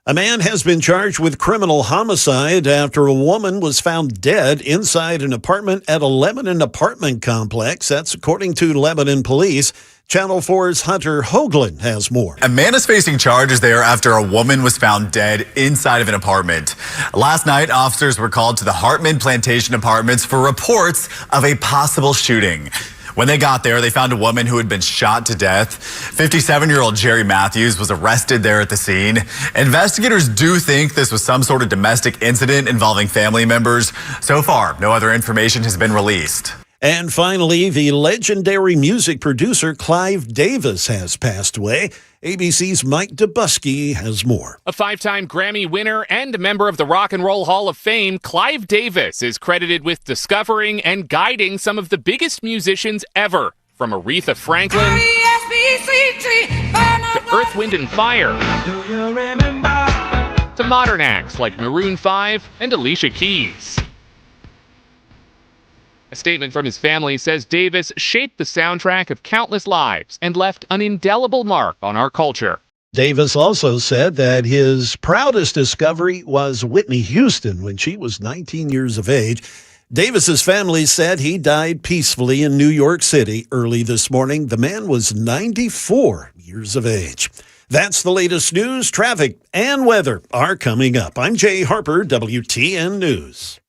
A man has been charged with criminal homicide after a woman was found dead inside an apartment at a Lebanon apartment complex. That's according to Lebanon police. Channel 4's Hunter Hoagland has more. A man is facing charges there after a woman was found dead inside of an apartment. Last night, officers were called to the Hartman Plantation Apartments for reports of a possible shooting. When they got there, they found a woman who had been shot to death. 57-year-old Jerry Matthews was arrested there at the scene. Investigators do think this was some sort of domestic incident involving family members. So far, no other information has been released. And finally, the legendary music producer Clive Davis has passed away. ABC's Mike Dubusky has more. A 5-time Grammy winner and a member of the Rock and Roll Hall of Fame, Clive Davis is credited with discovering and guiding some of the biggest musicians ever, from Aretha Franklin to Earth, Wind and Fire to modern acts like Maroon 5 and Alicia Keys. A statement from his family says Davis shaped the soundtrack of countless lives and left an indelible mark on our culture. Davis also said that his proudest discovery was Whitney Houston when she was 19 years of age. Davis's family said he died peacefully in New York City early this morning. The man was 94 years of age. That's the latest news. Traffic and weather are coming up. I'm Jay Harper, WTN News.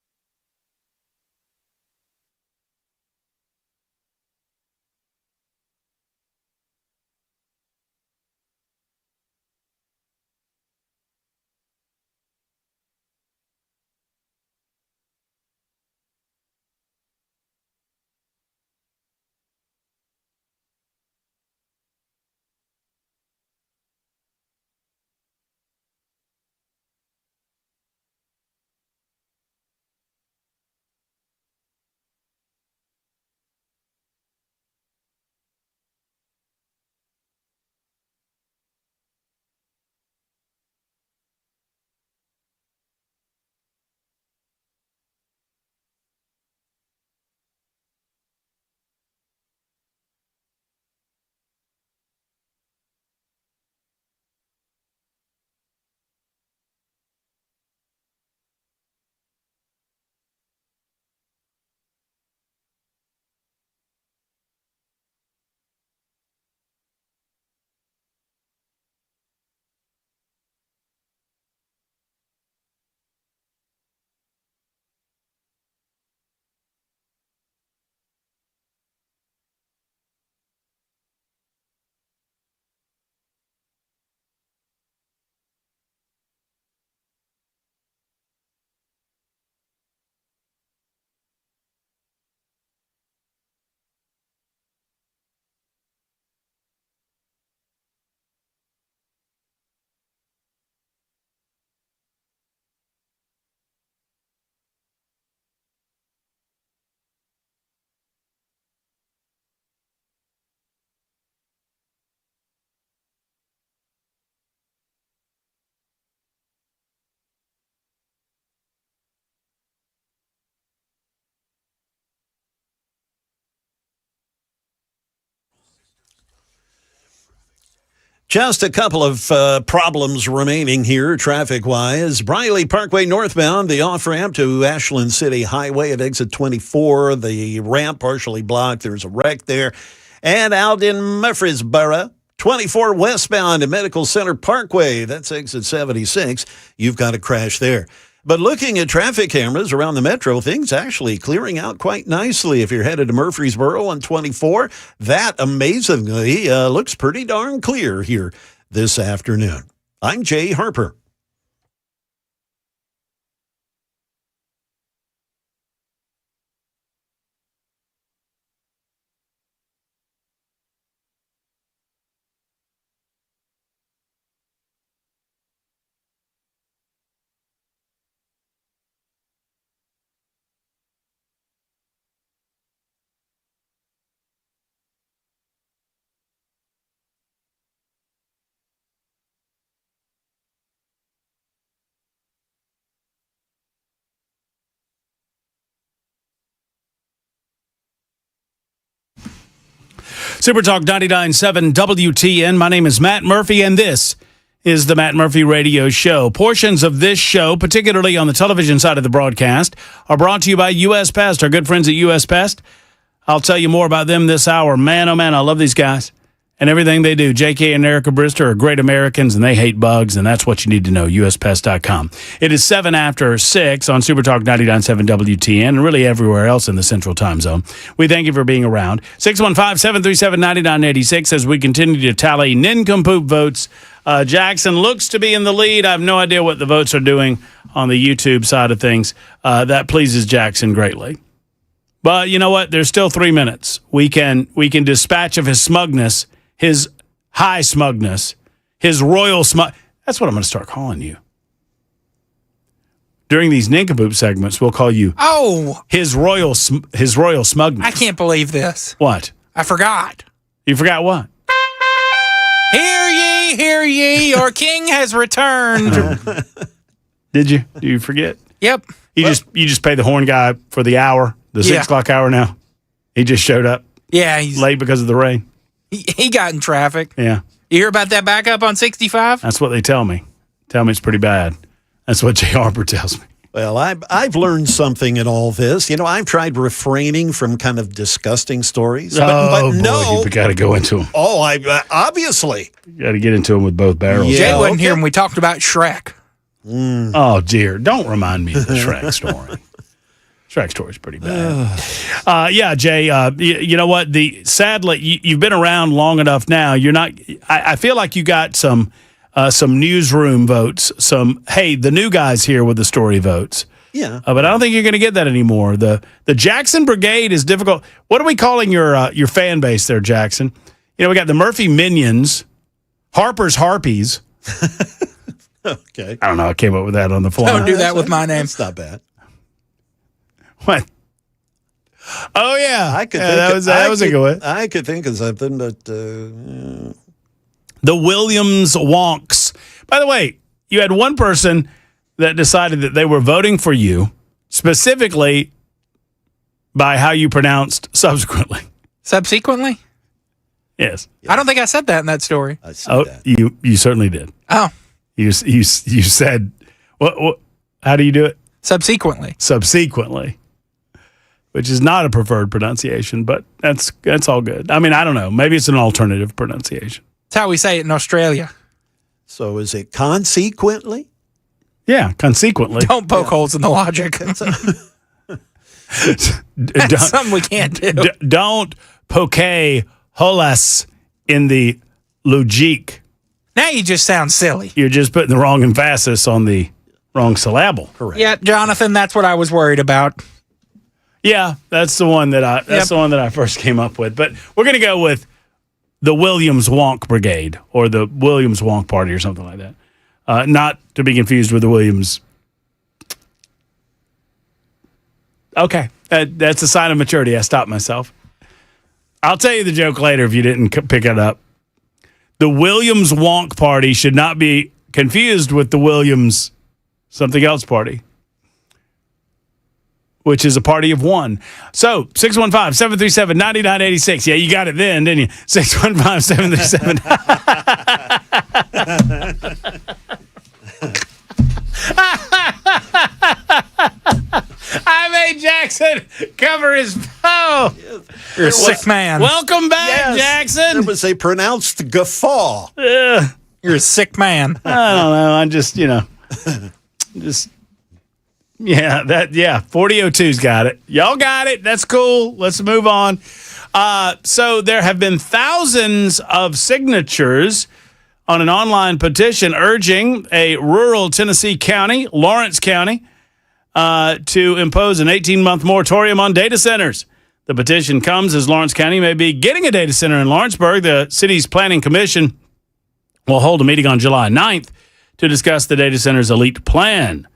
Just a couple of problems remaining here traffic-wise. Briley Parkway northbound, the off-ramp to Ashland City Highway at exit 24. The ramp partially blocked. There's a wreck there. And out in Murfreesboro, 24 westbound at Medical Center Parkway. That's exit 76. You've got a crash there. But looking at traffic cameras around the metro, things actually clearing out quite nicely. If you're headed to Murfreesboro on 24, that amazingly looks pretty darn clear here this afternoon. I'm Jay Harper. Super Talk 99.7 WTN. My name is Matt Murphy, and this is the Matt Murphy Radio Show. Portions of this show, particularly on the television side of the broadcast, are brought to you by U.S. Pest, our good friends at U.S. Pest. I'll tell you more about them this hour. Man, oh man, I love these guys and everything they do. JK and Erica Brister are great Americans, and they hate bugs, and that's what you need to know, uspest.com. It is 7 after 6 on Super Talk 99.7 WTN, and really everywhere else in the Central Time Zone. We thank you for being around. 615-737-9986 as we continue to tally nincompoop votes. Jackson looks to be in the lead. I have no idea what the votes are doing on the YouTube side of things. That pleases Jackson greatly. But you know what? There's still 3 minutes. We can dispatch of his smugness, his high smugness, his royal smug. That's what I'm going to start calling you. During these nincompoop segments, we'll call you his royal smugness. I can't believe this. What? I forgot. You forgot what? Hear ye, your king has returned. Did you? Do you forget? Yep. You just pay the horn guy for the hour, the 6 o'clock hour now. He just showed up. Yeah, he's late because of the rain. He got in traffic. Yeah. You hear about that backup on 65? That's what they tell me. Tell me it's pretty bad. That's what Jay Harper tells me. Well, I've learned something in all this. You know, I've tried refraining from kind of disgusting stories. But no. You got to go into them. Oh, obviously. You got to get into them with both barrels. Yeah, Jay wasn't here when we talked about Shrek. Oh, dear. Don't remind me of the Shrek story. Shrek story's pretty bad. Yeah, Jay, you know what? Sadly, you've been around long enough now. You're not. I feel like you got some newsroom votes. Hey, the new guys here with the story votes. Yeah. But I don't think you're going to get that anymore. The Jackson Brigade is difficult. What are we calling your fan base there, Jackson? You know, we got the Murphy Minions, Harper's Harpies. Okay. I don't know. I came up with that on the fly. Don't do that with my name. That's not bad. What? Oh yeah, that was a good one. I could think of something, but the Williams Wonks. By the way, you had one person that decided that they were voting for you specifically by how you pronounced subsequently. Subsequently? Yes. I don't think I said that in that story. That. You certainly did. Oh. You said what? How do you do it? Subsequently. Subsequently. Which is not a preferred pronunciation, but that's all good. I mean, I don't know. Maybe it's an alternative pronunciation. That's how we say it in Australia. So is it consequently? Yeah, consequently. Don't poke holes in the logic. That's something we can't do. Don't poke holes in the logique. Now you just sound silly. You're just putting the wrong emphasis on the wrong syllable. Correct. Yeah, Jonathan, that's what I was worried about. Yeah, that's the one that I first came up with. But we're going to go with the Williams Wonk Brigade or the Williams Wonk Party or something like that. Not to be confused with the Williams. Okay, that's a sign of maturity. I stopped myself. I'll tell you the joke later if you didn't pick it up. The Williams Wonk Party should not be confused with the Williams something else party, which is a party of one. So, 615-737-9986. Yeah, you got it then, didn't you? 615-737. I made Jackson cover his phone. You're a sick man. Welcome back, Jackson. It was a pronounced guffaw. You're a sick man. I don't know. I'm just, yeah, 4002's got it. Y'all got it. That's cool. Let's move on. So there have been thousands of signatures on an online petition urging a rural Tennessee county, Lawrence County, to impose an 18-month moratorium on data centers. The petition comes as Lawrence County may be getting a data center in Lawrenceburg. The city's planning commission will hold a meeting on July 9th to discuss the data center's elite plan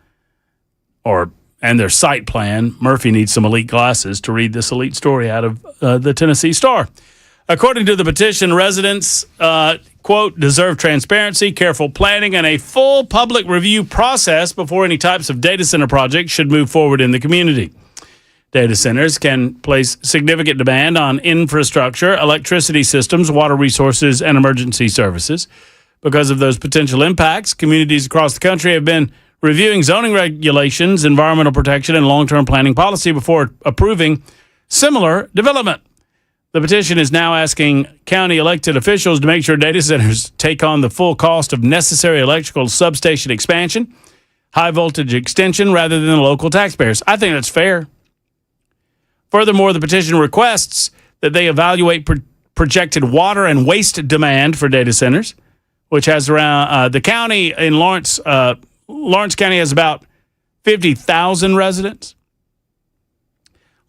and their site plan. Murphy needs some elite glasses to read this elite story out of the Tennessee Star. According to the petition, residents, quote, deserve transparency, careful planning, and a full public review process before any types of data center projects should move forward in the community. Data centers can place significant demand on infrastructure, electricity systems, water resources, and emergency services. Because of those potential impacts, communities across the country have been reviewing zoning regulations, environmental protection, and long-term planning policy before approving similar development. The petition is now asking county elected officials to make sure data centers take on the full cost of necessary electrical substation expansion, high voltage extension, rather than the local taxpayers. I think that's fair. Furthermore, the petition requests that they evaluate projected water and waste demand for data centers, which has around the county in Lawrence County has about 50,000 residents.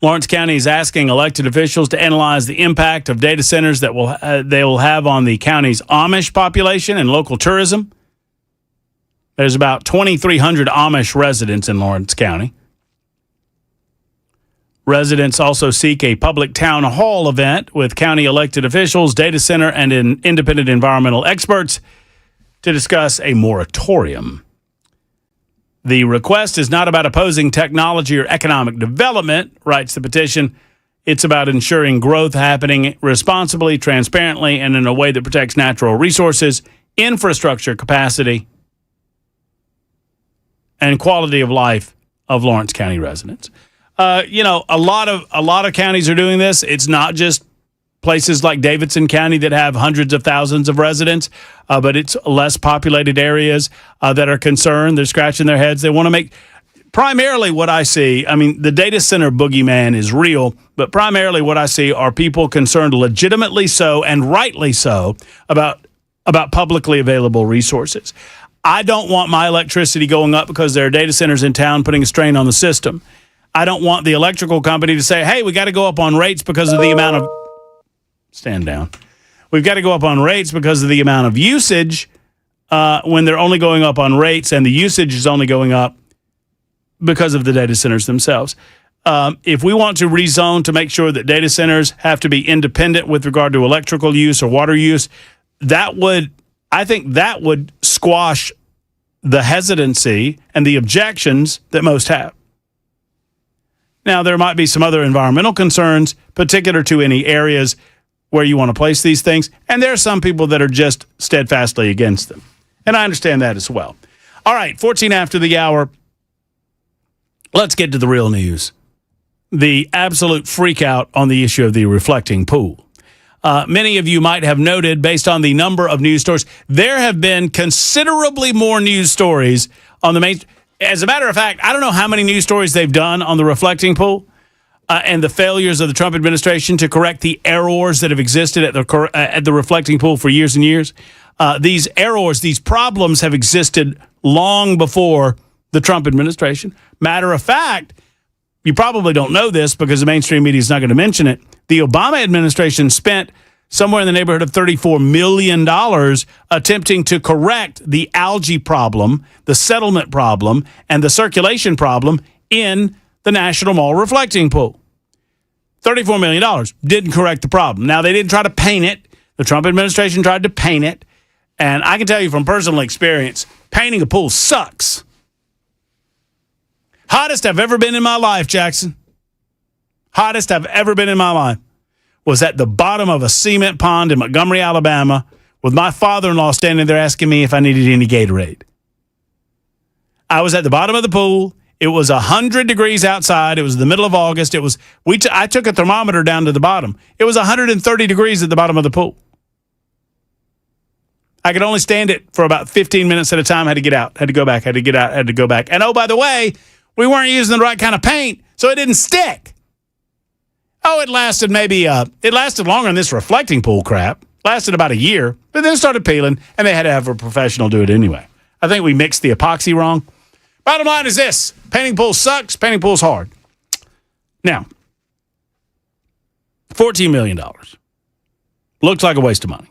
Lawrence County is asking elected officials to analyze the impact of data centers that they will have on the county's Amish population and local tourism. There's about 2,300 Amish residents in Lawrence County. Residents also seek a public town hall event with county elected officials, data center, and independent environmental experts to discuss a moratorium. The request is not about opposing technology or economic development, writes the petition. It's about ensuring growth happening responsibly, transparently, and in a way that protects natural resources, infrastructure capacity, and quality of life of Lawrence County residents. A lot of counties are doing this. It's not just places like Davidson County that have hundreds of thousands of residents, but it's less populated areas that are concerned. They're scratching their heads. They want to make primarily what I see. I mean, the data center boogeyman is real, but primarily what I see are people concerned, legitimately so and rightly so, about publicly available resources. I don't want my electricity going up because there are data centers in town putting a strain on the system. I don't want the electrical company to say, hey, we got to go up on rates because of the amount of... Stand down. We've got to go up on rates because of the amount of usage when they're only going up on rates and the usage is only going up because of the data centers themselves. If we want to rezone to make sure that data centers have to be independent with regard to electrical use or water use, I think that would squash the hesitancy and the objections that most have. Now, there might be some other environmental concerns, particular to any areas where you want to place these things, and there are some people that are just steadfastly against them. And I understand that as well. All right, 14 after the hour. Let's get to the real news. The absolute freak out on the issue of the reflecting pool. Many of you might have noted, based on the number of news stories, there have been considerably more news stories on the main... As a matter of fact, I don't know how many news stories they've done on the reflecting pool and the failures of the Trump administration to correct the errors that have existed at the reflecting pool for years and years. These errors, these problems have existed long before the Trump administration. Matter of fact, you probably don't know this because the mainstream media is not going to mention it. The Obama administration spent somewhere in the neighborhood of $34 million attempting to correct the algae problem, the settlement problem, and the circulation problem in the National Mall reflecting pool. $34 million didn't correct the problem. Now, they didn't try to paint it. The Trump administration tried to paint it. And I can tell you from personal experience, painting a pool sucks. Hottest I've ever been in my life, Jackson. Hottest I've ever been in my life was at the bottom of a cement pond in Montgomery, Alabama, with my father-in-law standing there asking me if I needed any Gatorade. I was at the bottom of the pool. It was 100 degrees outside. It was the middle of August. I took a thermometer down to the bottom. It was 130 degrees at the bottom of the pool. I could only stand it for about 15 minutes at a time. Had to get out, had to go back, had to get out, had to go back. And oh, by the way, we weren't using the right kind of paint, so it didn't stick. Oh, it lasted longer than this reflecting pool crap. Lasted about a year, but then it started peeling, and they had to have a professional do it anyway. I think we mixed the epoxy wrong. Bottom line is this. Painting pool sucks. Painting pool's hard. Now, $14 million. Looks like a waste of money.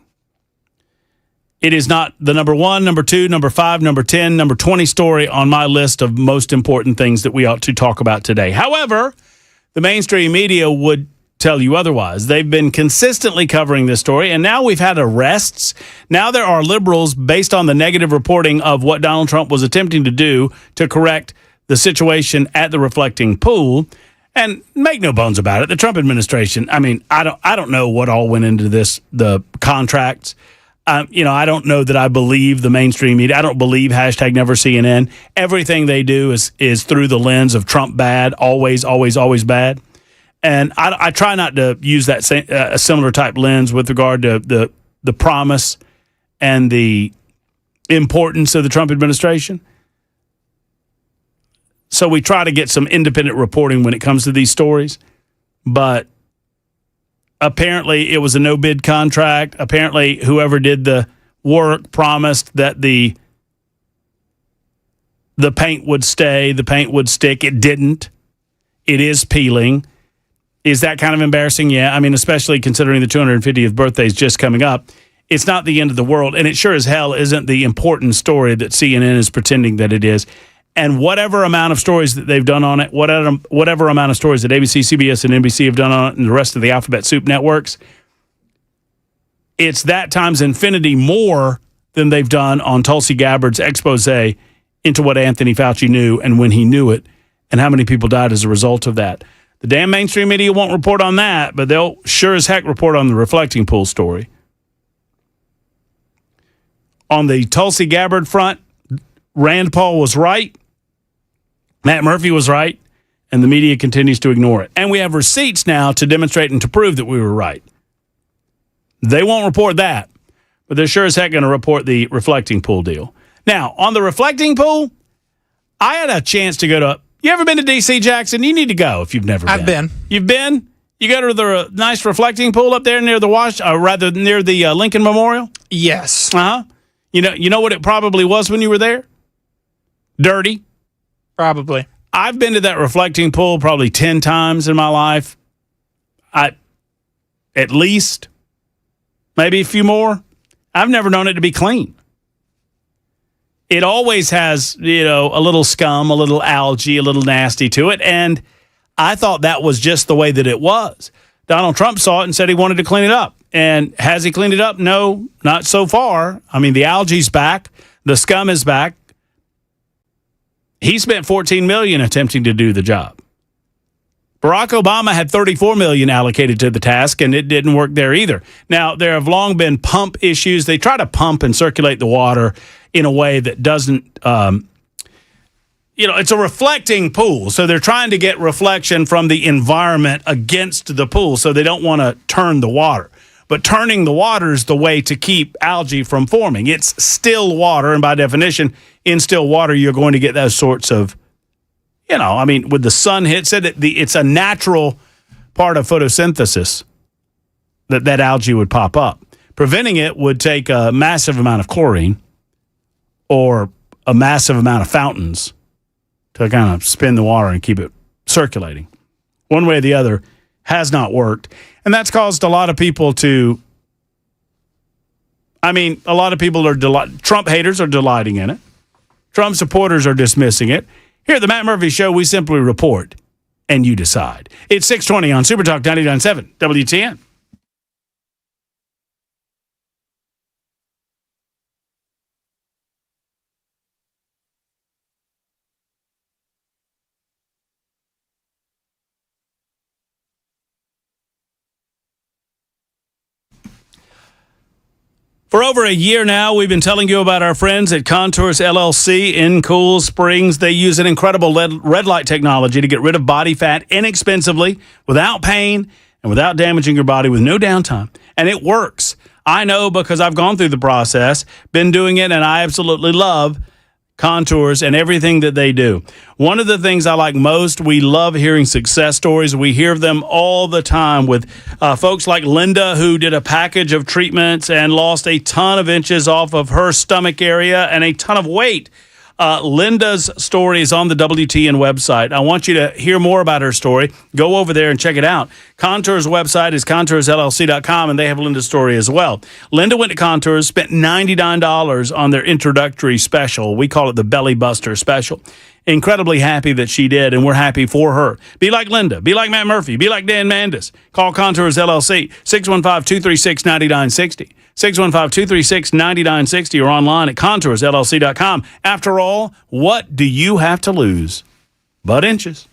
It is not the number 1, number 2, number 5, number 10, number 20 story on my list of most important things that we ought to talk about today. However, the mainstream media would tell you otherwise. They've been consistently covering this story, and now we've had arrests. Now there are liberals, based on the negative reporting of what Donald Trump was attempting to do to correct the situation at the reflecting pool. And make no bones about it, the Trump administration, I mean, I don't know what all went into this, the contracts. I don't know that I believe the mainstream media. I don't believe #NeverCNN. Everything they do is through the lens of Trump bad, always, always, always bad. And I try not to use that a similar type lens with regard to the promise and the importance of the Trump administration. So we try to get some independent reporting when it comes to these stories. But apparently it was a no-bid contract. Apparently whoever did the work promised that the paint would stay, the paint would stick. It didn't. It is peeling. Is that kind of embarrassing? Yeah. I mean, especially considering the 250th birthday is just coming up. It's not the end of the world, and it sure as hell isn't the important story that CNN is pretending that it is. And whatever amount of stories that they've done on it, whatever amount of stories that ABC, CBS, and NBC have done on it, and the rest of the Alphabet Soup networks, it's that times infinity more than they've done on Tulsi Gabbard's expose into what Anthony Fauci knew and when he knew it, and how many people died as a result of that. The damn mainstream media won't report on that, but they'll sure as heck report on the reflecting pool story. On the Tulsi Gabbard front, Rand Paul was right. Matt Murphy was right, and the media continues to ignore it. And we have receipts now to demonstrate and to prove that we were right. They won't report that, but they're sure as heck going to report the reflecting pool deal. Now, on the reflecting pool, I had a chance to go to... You ever been to D.C., Jackson? You need to go if you've never been. I've been. You've been? You go to the nice reflecting pool up there near the near the Lincoln Memorial? Yes. Uh-huh. You know what it probably was when you were there? Dirty. Probably. I've been to that reflecting pool probably 10 times in my life. At least. Maybe a few more. I've never known it to be clean. It always has, a little scum, a little algae, a little nasty to it. And I thought that was just the way that it was. Donald Trump saw it and said he wanted to clean it up. And has he cleaned it up? No, not so far. I mean, the algae's back. The scum is back. He spent $14 million attempting to do the job. Barack Obama had $34 million allocated to the task, and it didn't work there either. Now, there have long been pump issues. They try to pump and circulate the water in a way that doesn't, it's a reflecting pool. So they're trying to get reflection from the environment against the pool. So they don't want to turn the water. But turning the water is the way to keep algae from forming. It's still water, and by definition, in still water, you're going to get those sorts of, with the sun hits it, it's a natural part of photosynthesis that algae would pop up. Preventing it would take a massive amount of chlorine or a massive amount of fountains to kind of spin the water and keep it circulating. One way or the other has not worked. And that's caused a lot of people to, Trump haters are delighting in it. Trump supporters are dismissing it. Here at the Matt Murphy Show, we simply report, and you decide. It's 620 on Super Talk 99.7 WTN. For over a year now, we've been telling you about our friends at Contours LLC in Cool Springs. They use an incredible red light technology to get rid of body fat inexpensively, without pain, and without damaging your body, with no downtime. And it works. I know because I've gone through the process, been doing it, and I absolutely love Contours and everything that they do. One of the things I like most, we love hearing success stories. We hear them all the time with folks like Linda, who did a package of treatments and lost a ton of inches off of her stomach area and a ton of weight. Linda's story is on the WTN website. I want you to hear more about her story. Go over there and check it out. Contours website is contoursllc.com, and they have Linda's story as well. Linda went to Contours, spent $99 on their introductory special. We call it the Belly Buster special. Incredibly happy that she did, and we're happy for her. Be like Linda. Be like Matt Murphy. Be like Dan Mandis. Call Contours LLC, 615-236-9960. 615-236-9960 or online at contoursllc.com. After all, what do you have to lose but inches?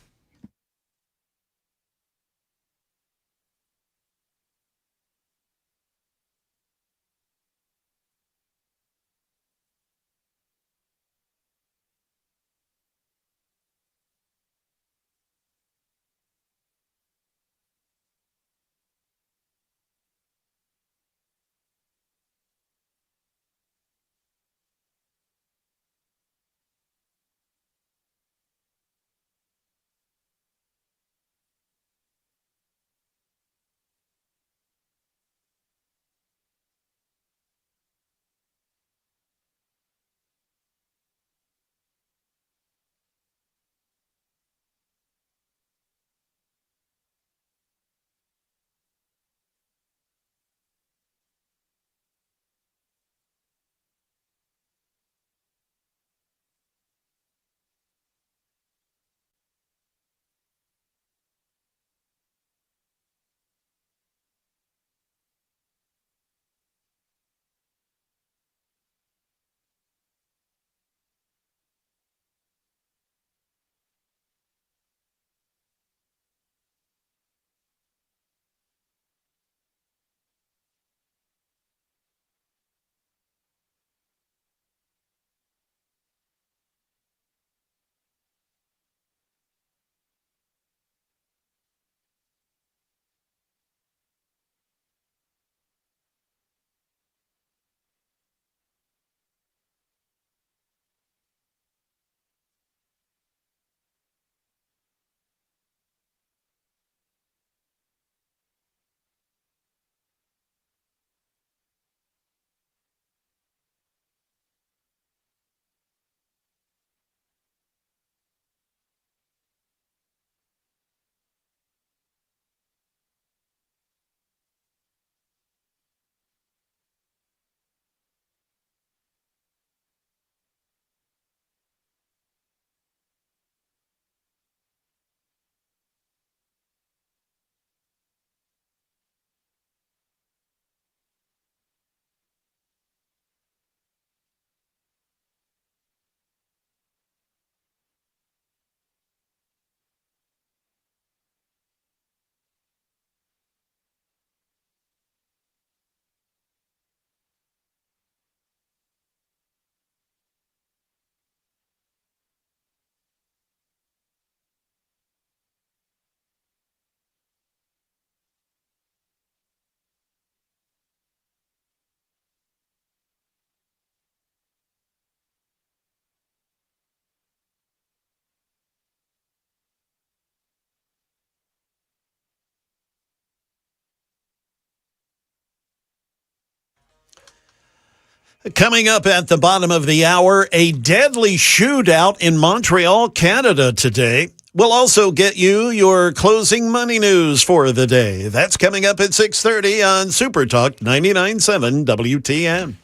Coming up at the bottom of the hour, a deadly shootout in Montreal, Canada today. We'll also get you your closing money news for the day. That's coming up at 6:30 on Super Talk 99.7 WTN.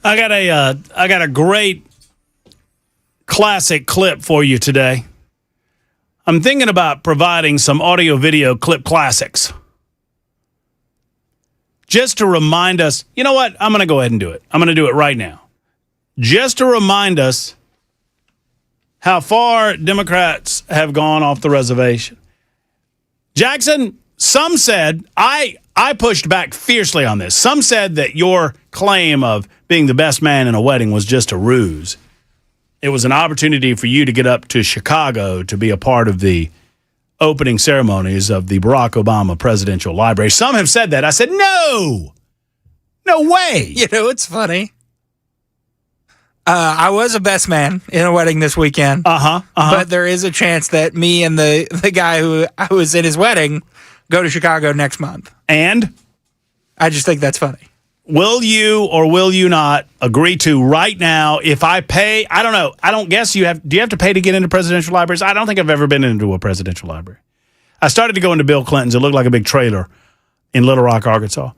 I got a great classic clip for you today. I'm thinking about providing some audio video clip classics. Just to remind us, you know what? I'm going to go ahead and do it. I'm going to do it right now. Just to remind us how far Democrats have gone off the reservation. Jackson, some said, I I pushed back fiercely on this. Some said that your claim of being the best man in a wedding was just a ruse. It was an opportunity for you to get up to Chicago to be a part of the opening ceremonies of the Barack Obama Presidential Library. Some have said that. I said, no way. You know, it's funny. I was a best man in a wedding this weekend. But there is a chance that me and the guy who I was in his wedding go to Chicago next month. And? I just think that's funny. Will you or will you not agree to right now, if I pay, I don't know, I don't guess do you have to pay to get into presidential libraries? I don't think I've ever been into a presidential library. I started to go into Bill Clinton's. It looked like a big trailer in Little Rock, Arkansas.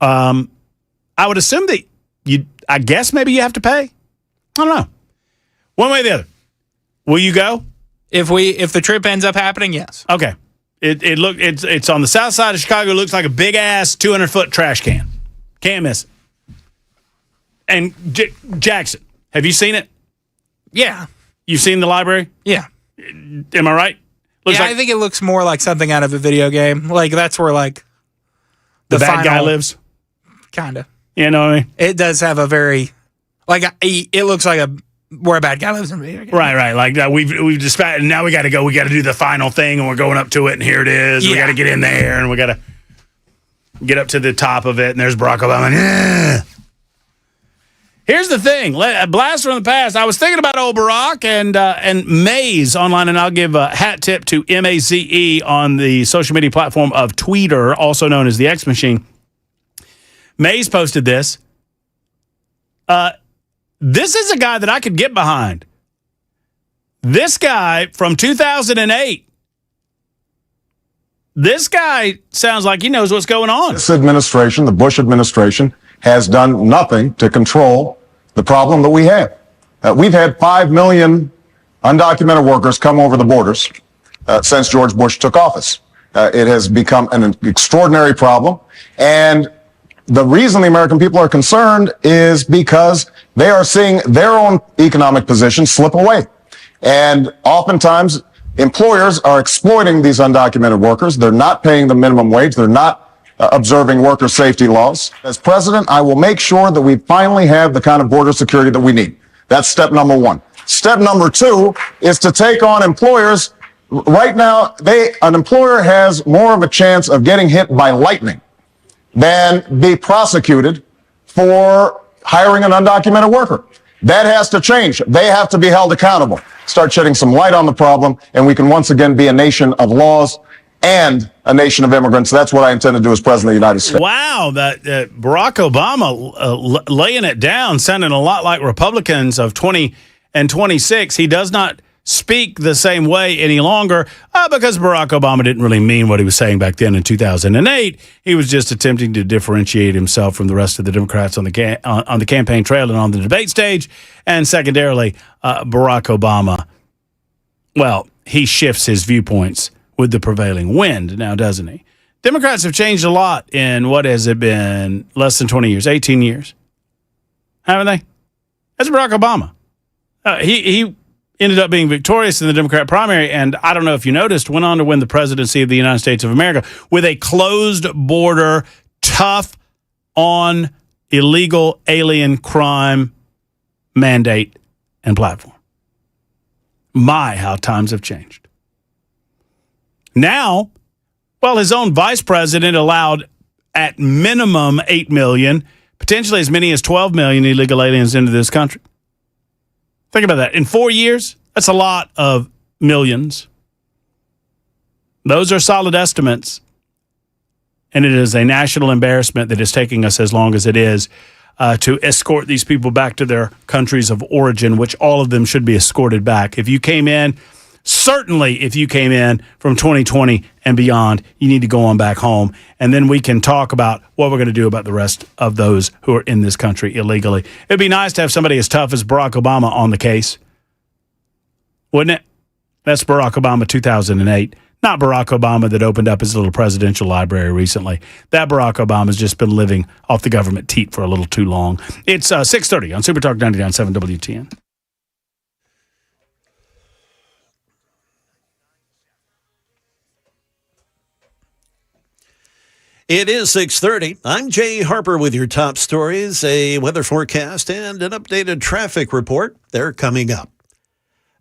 I would assume that I guess maybe you have to pay. I don't know. One way or the other. Will you go? If the trip ends up happening, yes. Okay. It's on the south side of Chicago. It looks like a big ass 200-foot trash can. Can't miss it. And Jackson, have you seen it? Yeah. You've seen the library? Yeah. Am I right? I think it looks more like something out of a video game. Like that's where like the bad guy lives. Kinda. You know what I mean? It does have a very it looks like where a bad guy lives in a video game. Right. Like we've dispatched. Now we got to go. We got to do the final thing, and we're going up to it. And here it is. Yeah. We got to get in there, and we got to get up to the top of it. And there's Barack Obama. Yeah. Here's the thing. A blast from the past. I was thinking about old Barack and Maze online, and I'll give a hat tip to MAZE on the social media platform of Twitter, also known as the X Machine. Maze posted this. This is a guy that I could get behind. This guy from 2008. This guy sounds like he knows what's going on. This administration, the Bush administration, has done nothing to control the problem that we have. We've had 5 million undocumented workers come over the borders since George Bush took office. It has become an extraordinary problem. And the reason the American people are concerned is because they are seeing their own economic position slip away. And oftentimes, employers are exploiting these undocumented workers. They're not paying the minimum wage. They're not observing worker safety laws. As president, I will make sure that we finally have the kind of border security that we need. That's step number one. Step number two is to take on employers. Right now, an employer has more of a chance of getting hit by lightning than be prosecuted for hiring an undocumented worker. That has to change. They have to be held accountable. Start shedding some light on the problem, and we can once again be a nation of laws and a nation of immigrants. That's what I intend to do as president of the United States. Wow, that Barack Obama laying it down, sounding a lot like Republicans of 20 and 26. He does not speak the same way any longer because Barack Obama didn't really mean what he was saying back then in 2008. He was just attempting to differentiate himself from the rest of the Democrats on the campaign trail and on the debate stage. And secondarily, Barack Obama, well, he shifts his viewpoints with the prevailing wind now, doesn't he? Democrats have changed a lot in, what has it been, less than 20 years, 18 years. Haven't they? That's Barack Obama. He ended up being victorious in the Democrat primary, and I don't know if you noticed, went on to win the presidency of the United States of America with a closed border, tough on illegal alien crime mandate and platform. My, how times have changed. Now, well, his own vice president allowed at minimum 8 million, potentially as many as 12 million illegal aliens into this country. Think about that. In 4 years, that's a lot of millions. Those are solid estimates. And it is a national embarrassment that is taking us as long as it is to escort these people back to their countries of origin, which all of them should be escorted back. If you came in, certainly if you came in from 2020 and beyond, you need to go on back home. And then we can talk about what we're going to do about the rest of those who are in this country illegally. It'd be nice to have somebody as tough as Barack Obama on the case. Wouldn't it? That's Barack Obama 2008. Not Barack Obama that opened up his little presidential library recently. That Barack Obama's just been living off the government teat for a little too long. It's 6:30 on Super Talk 99.7 WTN. It is 6:30. I'm Jay Harper with your top stories, a weather forecast, and an updated traffic report. They're coming up.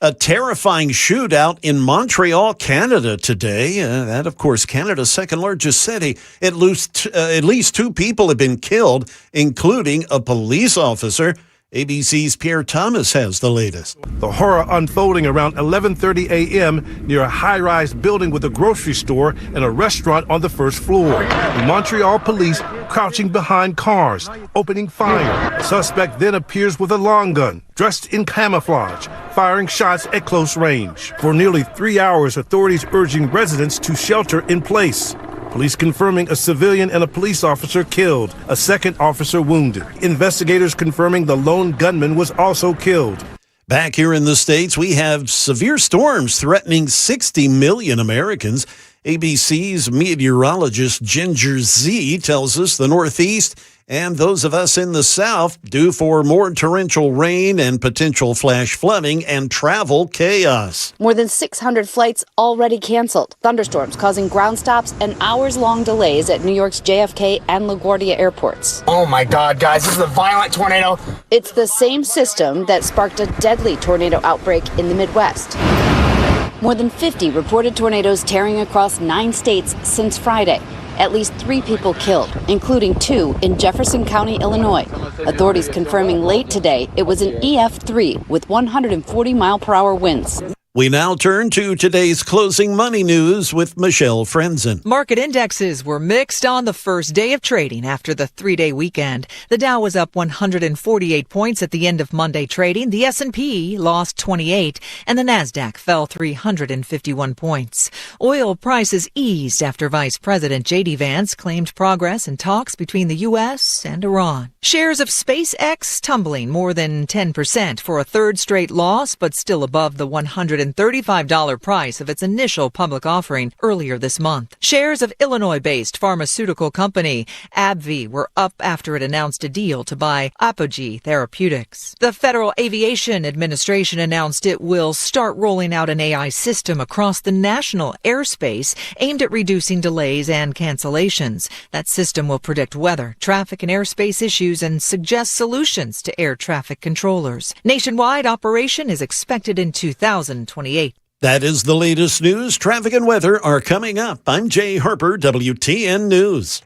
A terrifying shootout in Montreal, Canada today. That, of course, Canada's second largest city. At least two people have been killed, including a police officer. ABC's Pierre Thomas has the latest. The horror unfolding around 11:30 a.m. near a high-rise building with a grocery store and a restaurant on the first floor. The Montreal police crouching behind cars, opening fire. A suspect then appears with a long gun, dressed in camouflage, firing shots at close range. For nearly 3 hours, authorities urging residents to shelter in place. Police confirming a civilian and a police officer killed, a second officer wounded. Investigators confirming the lone gunman was also killed. Back here in the States, we have severe storms threatening 60 million Americans. ABC's meteorologist Ginger Z tells us the Northeast and those of us in the South due for more torrential rain and potential flash flooding and travel chaos. More than 600 flights already canceled. Thunderstorms causing ground stops and hours-long delays at New York's JFK and LaGuardia airports. Oh my God, guys, this is a violent tornado. It's the same system that sparked a deadly tornado outbreak in the Midwest. More than 50 reported tornadoes tearing across 9 states since Friday. At least 3 people killed, including 2 in Jefferson County, Illinois. Authorities confirming late today it was an EF3 with 140-mile-per-hour winds. We now turn to today's closing money news with Michelle Frenzen. Market indexes were mixed on the first day of trading after the 3-day weekend. The Dow was up 148 points at the end of Monday trading. The S&P lost 28 and the Nasdaq fell 351 points. Oil prices eased after Vice President J.D. Vance claimed progress in talks between the U.S. and Iran. Shares of SpaceX tumbling more than 10% for a third straight loss, but still above the $135 price of its initial public offering earlier this month. Shares of Illinois-based pharmaceutical company AbbVie were up after it announced a deal to buy Apogee Therapeutics. The Federal Aviation Administration announced it will start rolling out an AI system across the national airspace aimed at reducing delays and cancellations. That system will predict weather, traffic, and airspace issues and suggest solutions to air traffic controllers. Nationwide operation is expected in 2028. That is the latest news. Traffic and weather are coming up. I'm Jay Harper, WTN News.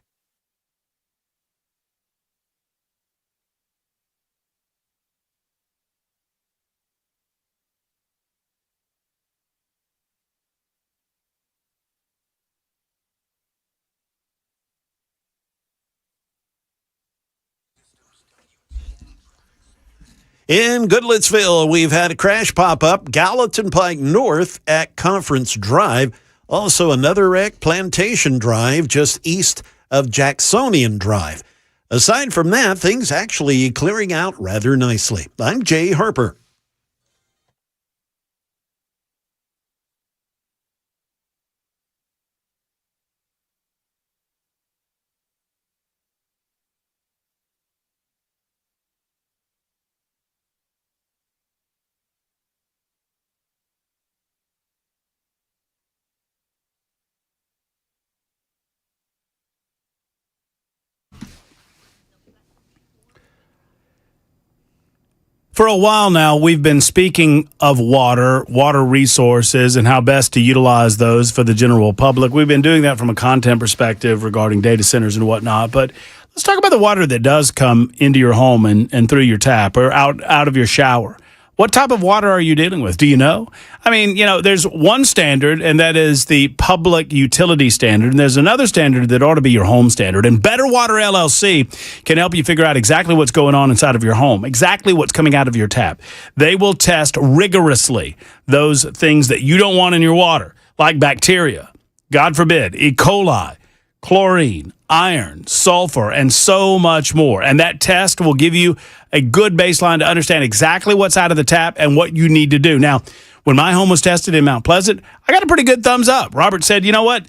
In Goodlettsville, we've had a crash pop up, Gallatin Pike North at Conference Drive. Also another wreck, Plantation Drive, just east of Jacksonian Drive. Aside from that, things actually clearing out rather nicely. I'm Jay Harper. For a while now, we've been speaking of water resources, and how best to utilize those for the general public. We've been doing that from a content perspective regarding data centers and whatnot. But let's talk about the water that does come into your home and through your tap or out of your shower. What type of water are you dealing with? Do you know? I mean, there's one standard, and that is the public utility standard. And there's another standard that ought to be your home standard. And Better Water LLC can help you figure out exactly what's going on inside of your home, exactly what's coming out of your tap. They will test rigorously those things that you don't want in your water, like bacteria, God forbid, E. coli, chlorine, iron, sulfur, and so much more. And that test will give you a good baseline to understand exactly what's out of the tap and what you need to do. Now, when my home was tested in Mount Pleasant, I got a pretty good thumbs up. Robert said, you know what?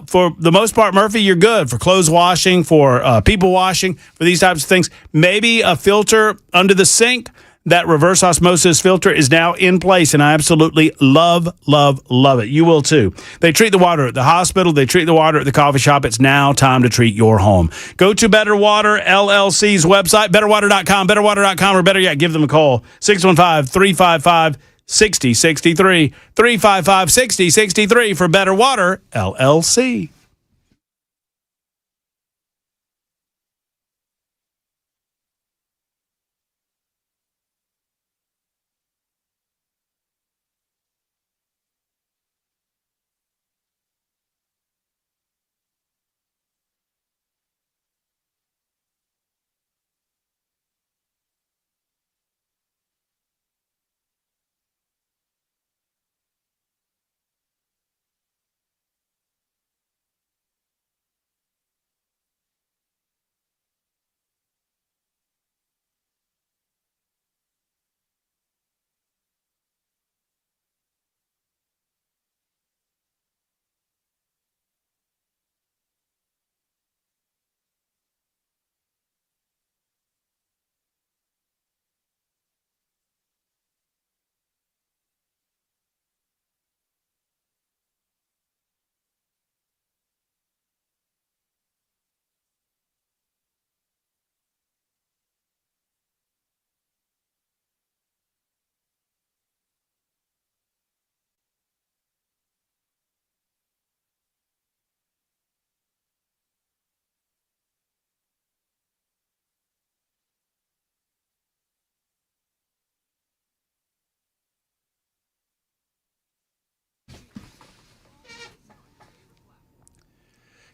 For the most part, Murphy, you're good for clothes washing, for people washing, for these types of things. Maybe a filter under the sink, That reverse osmosis filter is now in place, and I absolutely love it. You will too. They treat the water at the hospital. They treat the water at the coffee shop. It's now time to treat your home. Go to Better Water LLC's website, betterwater.com, betterwater.com, or better yet, give them a call, 615-355-6063, 355-6063 for Better Water LLC.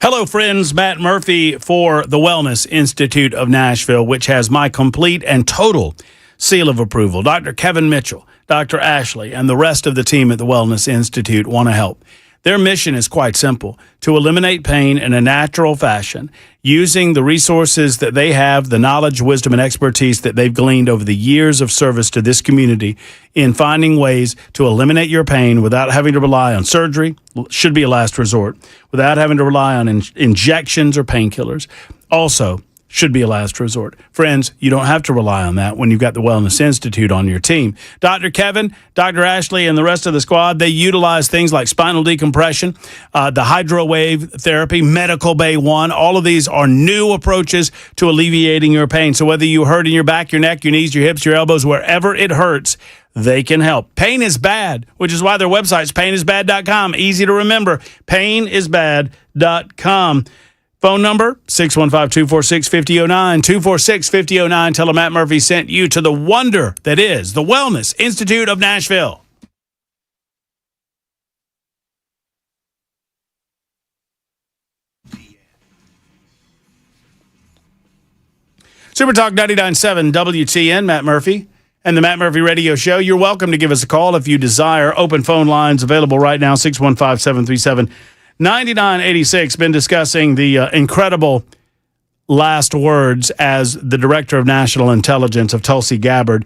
Hello, friends. Matt Murphy for the Wellness Institute of Nashville, which has my complete and total seal of approval. Dr. Kevin Mitchell, Dr. Ashley, and the rest of the team at the Wellness Institute want to help. Their mission is quite simple: to eliminate pain in a natural fashion using the resources that they have, the knowledge, wisdom, and expertise that they've gleaned over the years of service to this community in finding ways to eliminate your pain without having to rely on surgery, should be a last resort, without having to rely on injections or painkillers. Also, should be a last resort. Friends, you don't have to rely on that when you've got the Wellness Institute on your team. Dr. Kevin, Dr. Ashley, and the rest of the squad, they utilize things like spinal decompression, the hydrowave therapy, Medical Bay 1. All of these are new approaches to alleviating your pain. So whether you hurt in your back, your neck, your knees, your hips, your elbows, wherever it hurts, they can help. Pain is bad, which is why their website's painisbad.com. Easy to remember, painisbad.com. Phone number, 615-246-5009, 246-5009. Tell them Matt Murphy sent you to the wonder that is the Wellness Institute of Nashville. Super Talk 99.7 WTN, Matt Murphy, and the Matt Murphy Radio Show. You're welcome to give us a call if you desire. Open phone lines available right now, 615-737-9986. Been discussing the incredible last words as the Director of National Intelligence of Tulsi Gabbard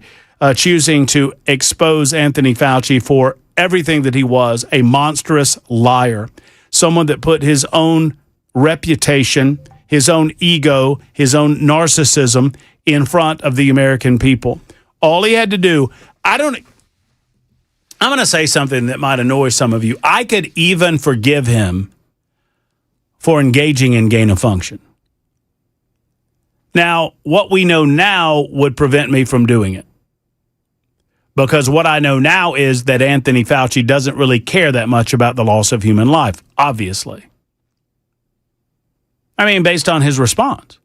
choosing to expose Anthony Fauci for everything that he was, a monstrous liar, someone that put his own reputation, his own ego, his own narcissism in front of the American people. All he had to do, I'm going to say something that might annoy some of you. I could even forgive him for engaging in gain of function. Now, what we know now would prevent me from doing it. Because what I know now is that Anthony Fauci doesn't really care that much about the loss of human life, obviously. I mean, based on his response.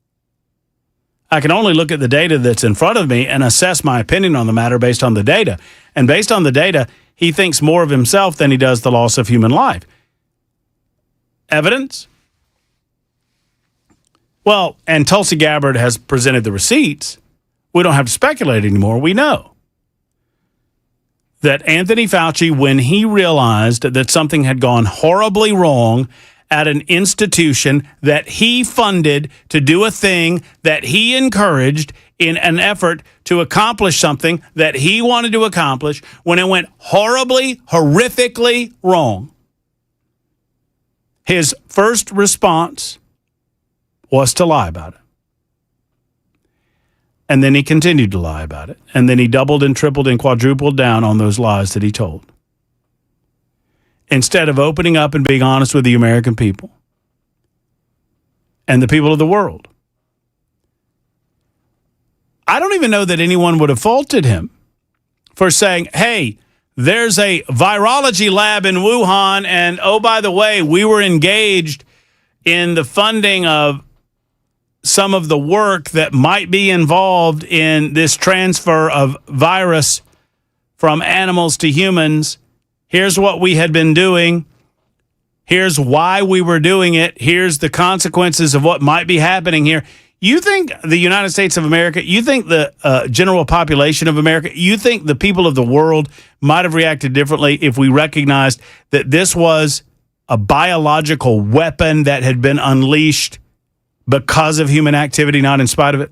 I can only look at the data that's in front of me and assess my opinion on the matter based on the data. And based on the data, he thinks more of himself than he does the loss of human life. Evidence? Well, and Tulsi Gabbard has presented the receipts. We don't have to speculate anymore. We know that Anthony Fauci, when he realized that something had gone horribly wrong at an institution that he funded to do a thing that he encouraged in an effort to accomplish something that he wanted to accomplish, when it went horribly, horrifically wrong, his first response was to lie about it. And then he continued to lie about it. And then he doubled and tripled and quadrupled down on those lies that he told. Instead of opening up and being honest with the American people and the people of the world. I don't even know that anyone would have faulted him for saying, hey, there's a virology lab in Wuhan, and oh, by the way, we were engaged in the funding of some of the work that might be involved in this transfer of virus from animals to humans. Here's what we had been doing. Here's why we were doing it. Here's the consequences of what might be happening here. You think the United States of America, you think the general population of America, you think the people of the world might have reacted differently if we recognized that this was a biological weapon that had been unleashed because of human activity, not in spite of it?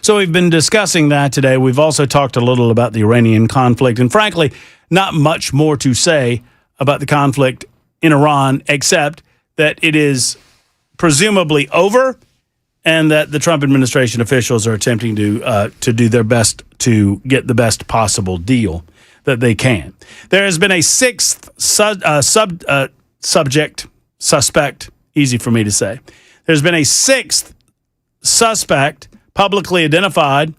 So we've been discussing that today. We've also talked a little about the Iranian conflict, and frankly, not much more to say about the conflict in Iran, except that it is presumably over and that the Trump administration officials are attempting to do their best to get the best possible deal that they can. There has been a sixth suspect, easy for me to say. There's been a sixth suspect publicly identified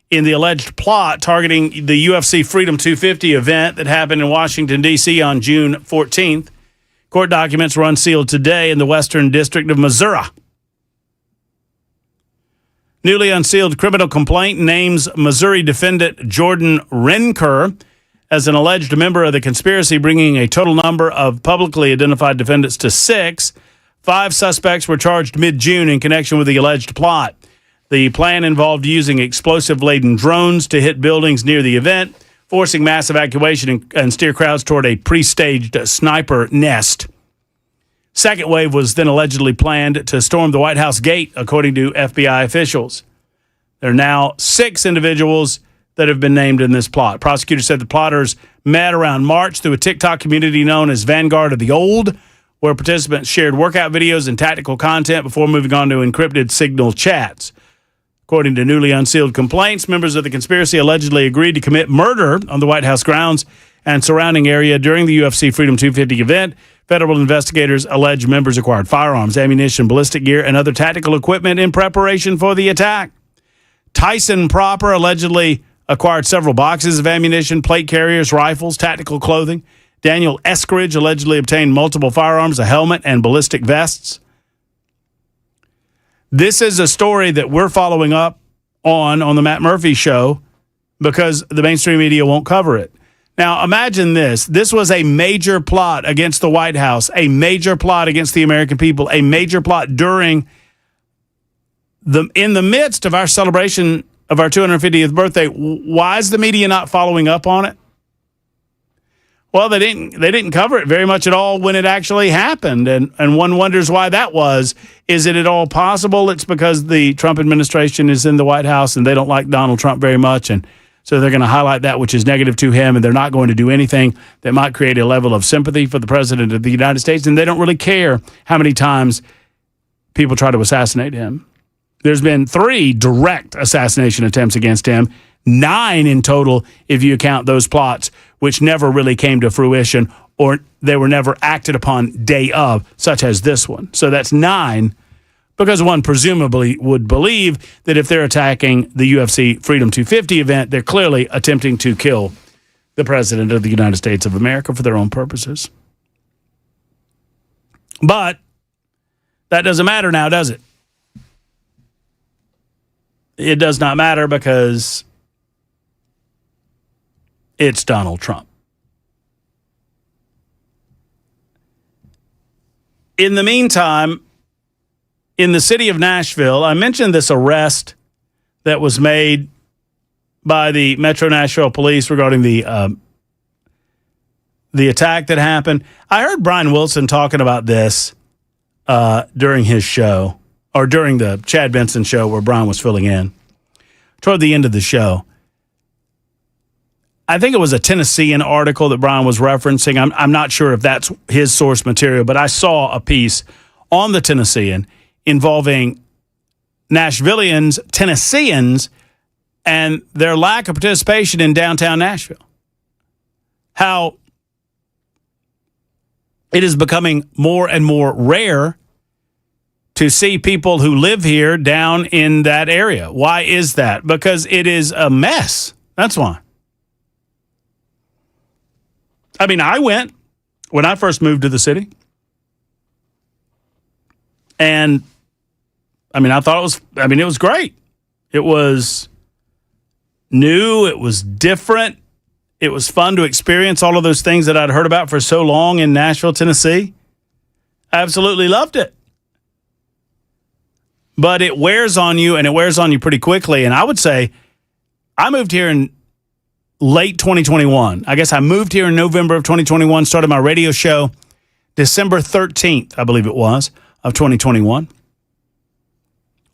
in the alleged plot targeting the UFC Freedom 250 event that happened in Washington, D.C. on June 14th. Court documents were unsealed today in the Western District of Missouri. Newly unsealed criminal complaint names Missouri defendant Jordan Renker as an alleged member of the conspiracy, bringing a total number of publicly identified defendants to 6. 5 suspects were charged mid-June in connection with the alleged plot. The plan involved using explosive-laden drones to hit buildings near the event, forcing mass evacuation and steer crowds toward a pre-staged sniper nest. Second wave was then allegedly planned to storm the White House gate, according to FBI officials. There are now 6 individuals that have been named in this plot. Prosecutors said the plotters met around March through a TikTok community known as Vanguard of the Old, where participants shared workout videos and tactical content before moving on to encrypted signal chats. According to newly unsealed complaints, members of the conspiracy allegedly agreed to commit murder on the White House grounds and surrounding area during the UFC Freedom 250 event. Federal investigators allege members acquired firearms, ammunition, ballistic gear, and other tactical equipment in preparation for the attack. Tyson Proper allegedly acquired several boxes of ammunition, plate carriers, rifles, tactical clothing. Daniel Eskridge allegedly obtained multiple firearms, a helmet, and ballistic vests. This is a story that we're following up on the Matt Murphy Show because the mainstream media won't cover it. Now, imagine this. This was a major plot against the White House, a major plot against the American people, a major plot in the midst of our celebration of our 250th birthday. Why is the media not following up on it? Well, they didn't cover it very much at all when it actually happened, and one wonders why that was. Is it at all possible it's because the Trump administration is in the White House and they don't like Donald Trump very much, and so they're going to highlight that which is negative to him, and they're not going to do anything that might create a level of sympathy for the president of the United States, and they don't really care how many times people try to assassinate him. There's been 3 direct assassination attempts against him, 9 in total if you count those plots, which never really came to fruition or they were never acted upon day of, such as this one. So that's 9, because one presumably would believe that if they're attacking the UFC Freedom 250 event, they're clearly attempting to kill the president of the United States of America for their own purposes. But that doesn't matter now, does it? It does not matter because it's Donald Trump. In the meantime, in the city of Nashville, I mentioned this arrest that was made by the Metro Nashville Police regarding the attack that happened. I heard Brian Wilson talking about this during his show, or during the Chad Benson show where Brian was filling in, toward the end of the show. I think it was a Tennessean article that Brian was referencing. I'm not sure if that's his source material, but I saw a piece on the Tennessean involving Nashvillians, Tennesseans, and their lack of participation in downtown Nashville. How it is becoming more and more rare to see people who live here down in that area. Why is that? Because it is a mess. That's why. I mean, I went when I first moved to the city. And I mean, it was great. It was new. It was different. It was fun to experience all of those things that I'd heard about for so long in Nashville, Tennessee. I absolutely loved it. But it wears on you, and it wears on you pretty quickly. And I would say I moved here in late 2021. I guess I moved here in November of 2021, started my radio show December 13th, I believe it was, of 2021.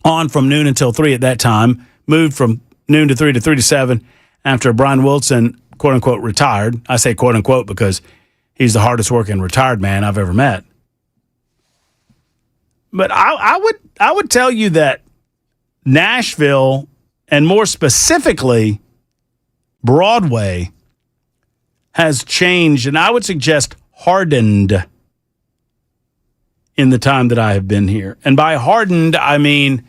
On from noon until 3 at that time. Moved from noon to 3 to 3 to 7 after Brian Wilson, quote unquote, retired. I say quote unquote because he's the hardest working retired man I've ever met. But I would tell you that Nashville, and more specifically Broadway, has changed, and I would suggest hardened in the time that I have been here. And by hardened, I mean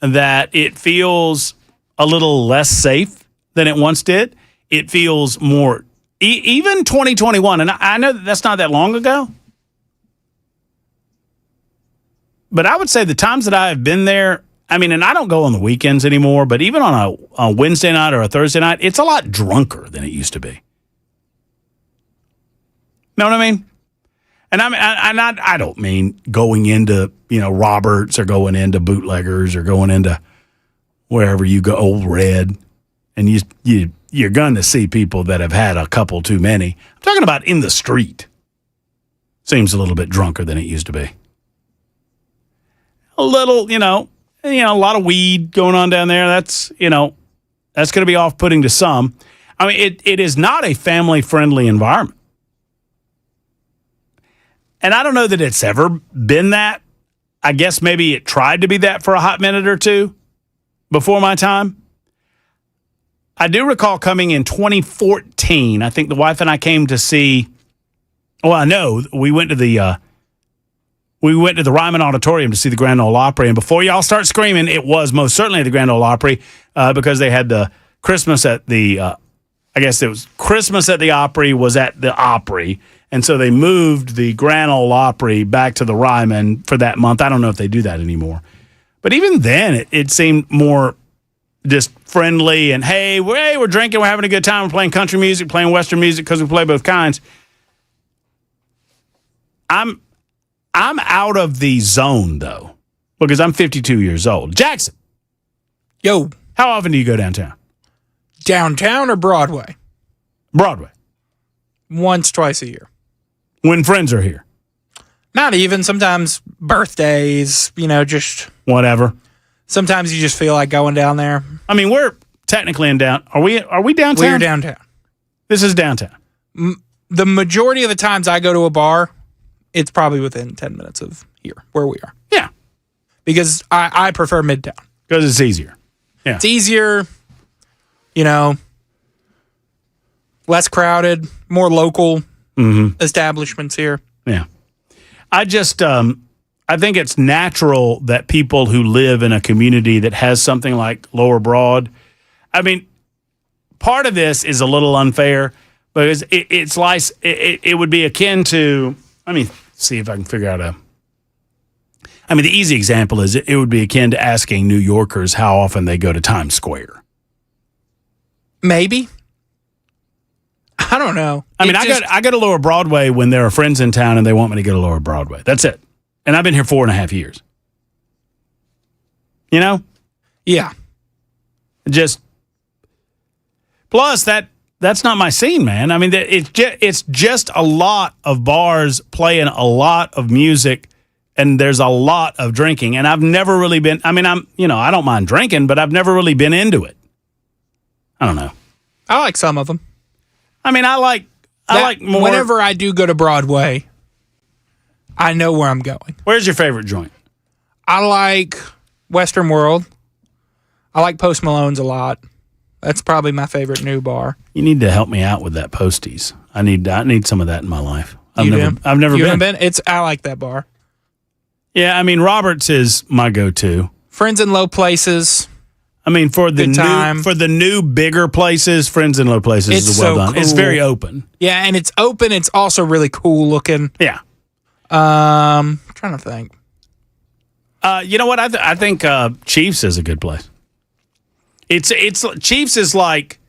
that it feels a little less safe than it once did. It feels more, even 2021, and I know that's not that long ago, but I would say the times that I have been there, I mean, and I don't go on the weekends anymore, but even on a Wednesday night or a Thursday night, it's a lot drunker than it used to be. Know what I mean? And I don't mean going into, Roberts or going into Bootleggers or going into wherever you go, Old Red, and you're going to see people that have had a couple too many. I'm talking about in the street. Seems a little bit drunker than it used to be. A little, a lot of weed going on down there. That's going to be off-putting to some. I mean, it is not a family-friendly environment. And I don't know that it's ever been that. I guess maybe it tried to be that for a hot minute or two before my time. I do recall coming in 2014. I think the wife and I came to see, I know we went to the Ryman Auditorium to see the Grand Ole Opry. And before y'all start screaming, it was most certainly the Grand Ole Opry because they had the Christmas at the, I guess it was Christmas at the Opry was at the Opry. And so they moved the Grand Ole Opry back to the Ryman for that month. I don't know if they do that anymore. But even then, it seemed more just friendly and, hey, we're drinking, we're having a good time, we're playing country music, playing Western music because we play both kinds. I'm out of the zone, though, because I'm 52 years old. Jackson. Yo. How often do you go downtown? Downtown or Broadway? Broadway. Once, twice a year. When friends are here? Not even. Sometimes birthdays, just... Whatever. Sometimes you just feel like going down there. I mean, we're technically in down... Are we downtown? We're downtown. This is downtown. The majority of the times I go to a bar, it's probably within 10 minutes of here, where we are. Yeah. Because I prefer Midtown. Because it's easier. Yeah. It's easier, less crowded, more local establishments here. Yeah. I just, I think it's natural that people who live in a community that has something like Lower Broad, I mean, part of this is a little unfair because it's like, it would be akin to, let me see if I can figure out the easy example is it would be akin to asking New Yorkers how often they go to Times Square. Maybe. I don't know. I go to Lower Broadway when there are friends in town and they want me to go to Lower Broadway. That's it. And I've been here 4.5 years. Yeah. Just plus that's not my scene, man. I mean, it's just a lot of bars playing a lot of music, and there's a lot of drinking. And I've never really been. I mean, I don't mind drinking, but I've never really been into it. I don't know. I like some of them. I mean, I like more. Whenever I do go to Broadway, I know where I'm going. Where's your favorite joint? I like Western World. I like Post Malone's a lot. That's probably my favorite new bar. You need to help me out with that Posties. I need some of that in my life. I've You never do? been. You haven't been? I like that bar. Yeah, I mean Roberts is my go-to. Friends in Low Places. I mean for the new bigger places, Friends in Low Places is well done. Cool. It's very open. Yeah, and it's open. It's also really cool looking. Yeah. Trying to think. You know what? I think Chiefs is a good place. It's Chiefs is like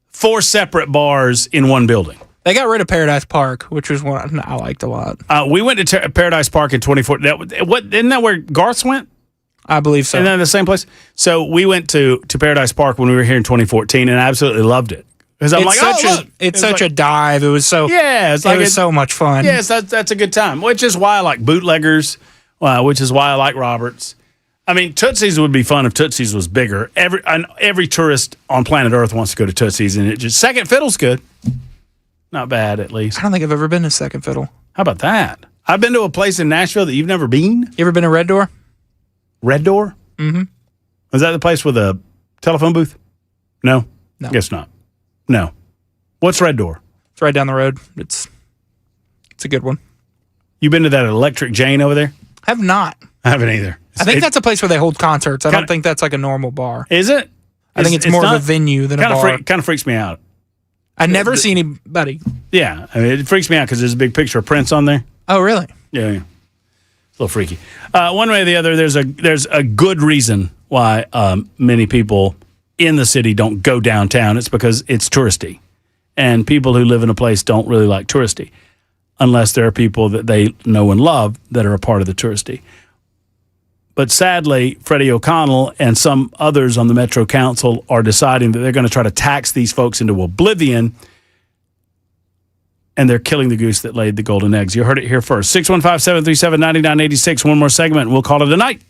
4 separate bars in one building. They got rid of Paradise Park, which was one I liked a lot. We went to Paradise Park in 2014. Isn't that where Garth's went? I believe so. Isn't that the same place? So we went to Paradise Park when we were here in 2014, and I absolutely loved it. Because I'm it's such a dive. It was so so much fun. Yes, that's a good time. Which is why I like Bootleggers. Which is why I like Roberts. I mean, Tootsie's would be fun if Tootsie's was bigger. Every tourist on planet Earth wants to go to Tootsie's, and Second Fiddle's good. Not bad, at least. I don't think I've ever been to Second Fiddle. How about that? I've been to a place in Nashville that you've never been. You ever been to Red Door? Red Door? Mm-hmm. Is that the place with a telephone booth? No? Guess not. No. What's Red Door? It's right down the road. It's a good one. You been to that Electric Jane over there? Have not. I haven't either. I think that's a place where they hold concerts. I don't think that's like a normal bar. Is it? I think it's more of a venue than a bar. Kind of freaks me out. I never see anybody. Yeah, I mean, it freaks me out because there's a big picture of Prince on there. Oh, really? Yeah. It's a little freaky. One way or the other, there's a good reason why many people in the city don't go downtown. It's because it's touristy, and people who live in a place don't really like touristy, unless there are people that they know and love that are a part of the touristy. But sadly, Freddie O'Connell and some others on the Metro Council are deciding that they're going to try to tax these folks into oblivion, and they're killing the goose that laid the golden eggs. You heard it here first. 615-737-9986. One more segment, and we'll call it a night.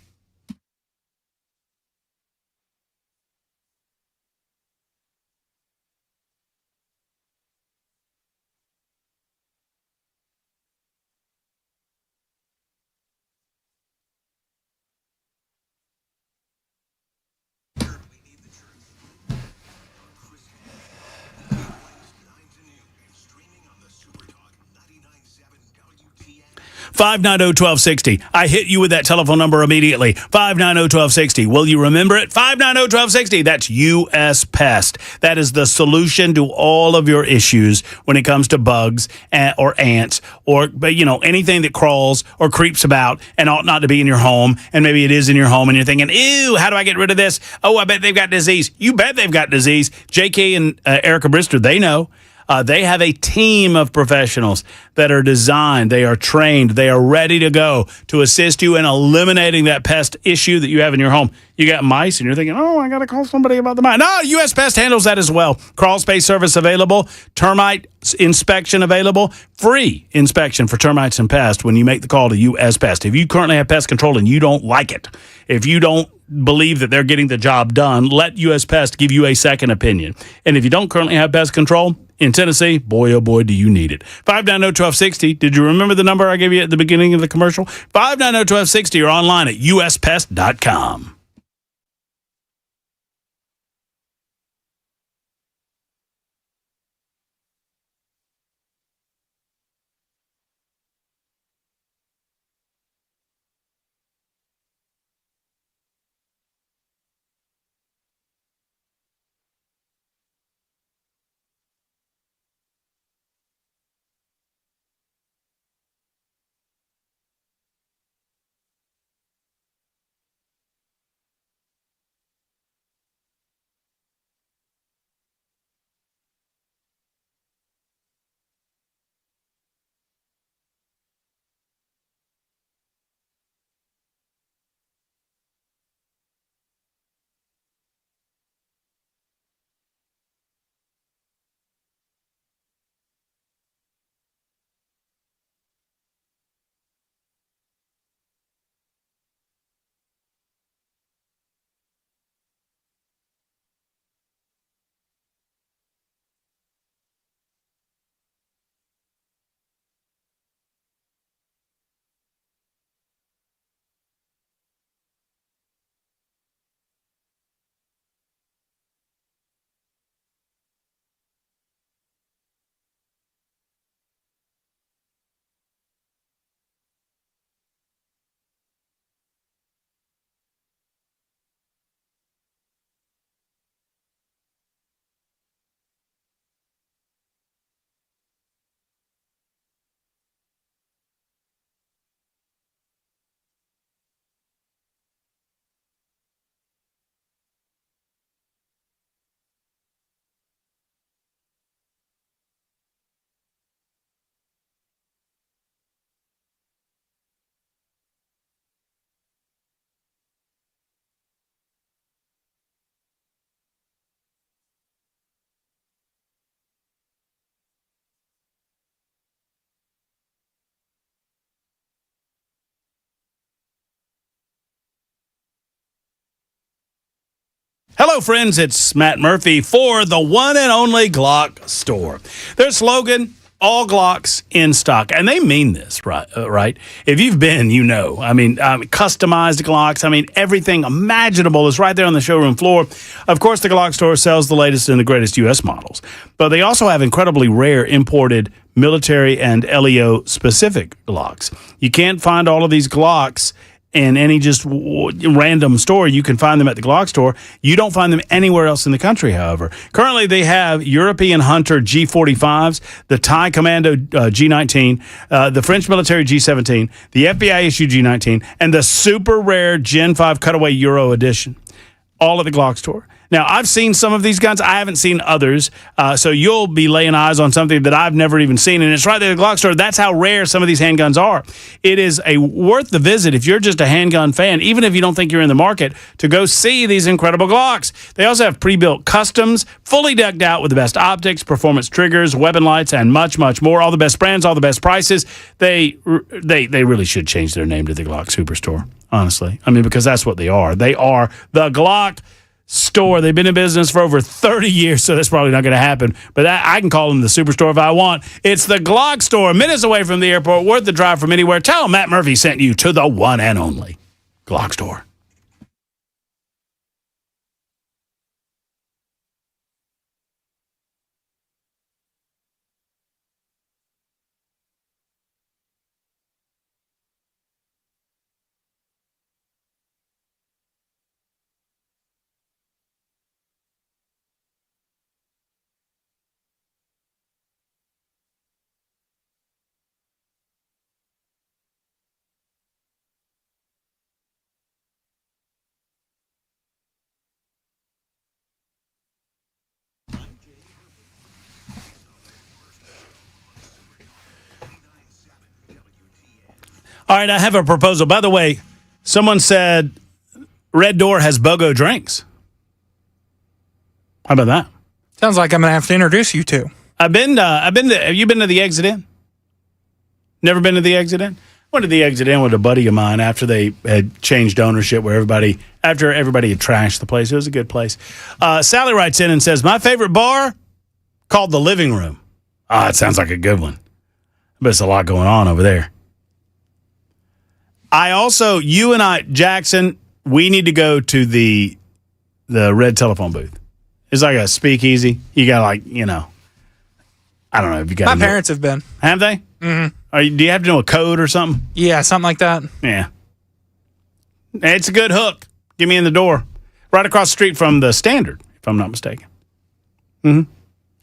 $590-1260. I hit you with that telephone number immediately. $590-1260. Will you remember it? $590-1260. That's U.S. Pest. That is the solution to all of your issues when it comes to bugs or ants or anything that crawls or creeps about and ought not to be in your home. And maybe it is in your home and you're thinking, ew, how do I get rid of this? Oh, I bet they've got disease. You bet they've got disease. J.K. and Erica Brister, they know. They have a team of professionals that are designed, they are trained, they are ready to go to assist you in eliminating that pest issue that you have in your home. You got mice and you're thinking, oh, I got to call somebody about the mice. No, U.S. Pest handles that as well. Crawl space service available, termite inspection available, free inspection for termites and pests when you make the call to U.S. Pest. If you currently have pest control and you don't like it, if you don't believe that they're getting the job done, let U.S. Pest give you a second opinion. And if you don't currently have pest control in Tennessee, boy, oh boy, do you need it. 590-1260. Did you remember the number I gave you at the beginning of the commercial? 590-1260 or online at uspest.com. Hello, friends. It's Matt Murphy for the one and only Glock store. Their slogan, all Glocks in stock. And they mean this, right? If you've been, you know. I mean, customized Glocks. I mean, everything imaginable is right there on the showroom floor. Of course, the Glock store sells the latest and the greatest U.S. models. But they also have incredibly rare imported military and LEO-specific Glocks. You can't find all of these Glocks in any just random store. You can find them at the Glock store. You don't find them anywhere else in the country, however. Currently, they have European Hunter G45s, the Thai Commando G19, the French military G17, the FBI issue G19, and the super rare Gen 5 Cutaway Euro Edition, all at the Glock store. Now, I've seen some of these guns. I haven't seen others. So you'll be laying eyes on something that I've never even seen. And it's right there at the Glock store. That's how rare some of these handguns are. It is worth the visit if you're just a handgun fan, even if you don't think you're in the market, to go see these incredible Glocks. They also have pre-built customs, fully decked out with the best optics, performance triggers, weapon lights, and much, much more. All the best brands, all the best prices. They really should change their name to the Glock Superstore, honestly. I mean, because that's what they are. They are the Glock store. They've been in business for over 30 years, so that's probably not going to happen. But I can call them the Superstore if I want. It's the Glock store, minutes away from the airport, worth the drive from anywhere. Tell them Matt Murphy sent you to the one and only Glock store. All right, I have a proposal. By the way, someone said Red Door has BOGO drinks. How about that? Sounds like I'm going to have to introduce you to. Have you been to the Exit Inn? Never been to the Exit Inn? Went to the Exit Inn with a buddy of mine after they had changed ownership, after everybody had trashed the place. It was a good place. Sally writes in and says, my favorite bar, called the Living Room. It sounds like a good one. But it's a lot going on over there. You and I, Jackson, we need to go to the red telephone booth. It's like a speakeasy. You got I don't know if you got. My parents have been. Have they? Mm-hmm. Do you have to know a code or something? Yeah, something like that. Yeah. It's a good hook. Get me in the door. Right across the street from the Standard, if I'm not mistaken. Mm-hmm.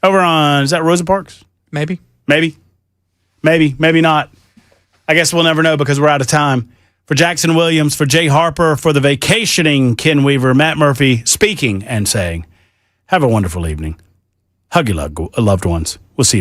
Over on, is that Rosa Parks? Maybe. Maybe not. I guess we'll never know because we're out of time. For Jackson Williams, for Jay Harper, for the vacationing Ken Weaver, Matt Murphy speaking and saying, have a wonderful evening. Hug your loved ones. We'll see you.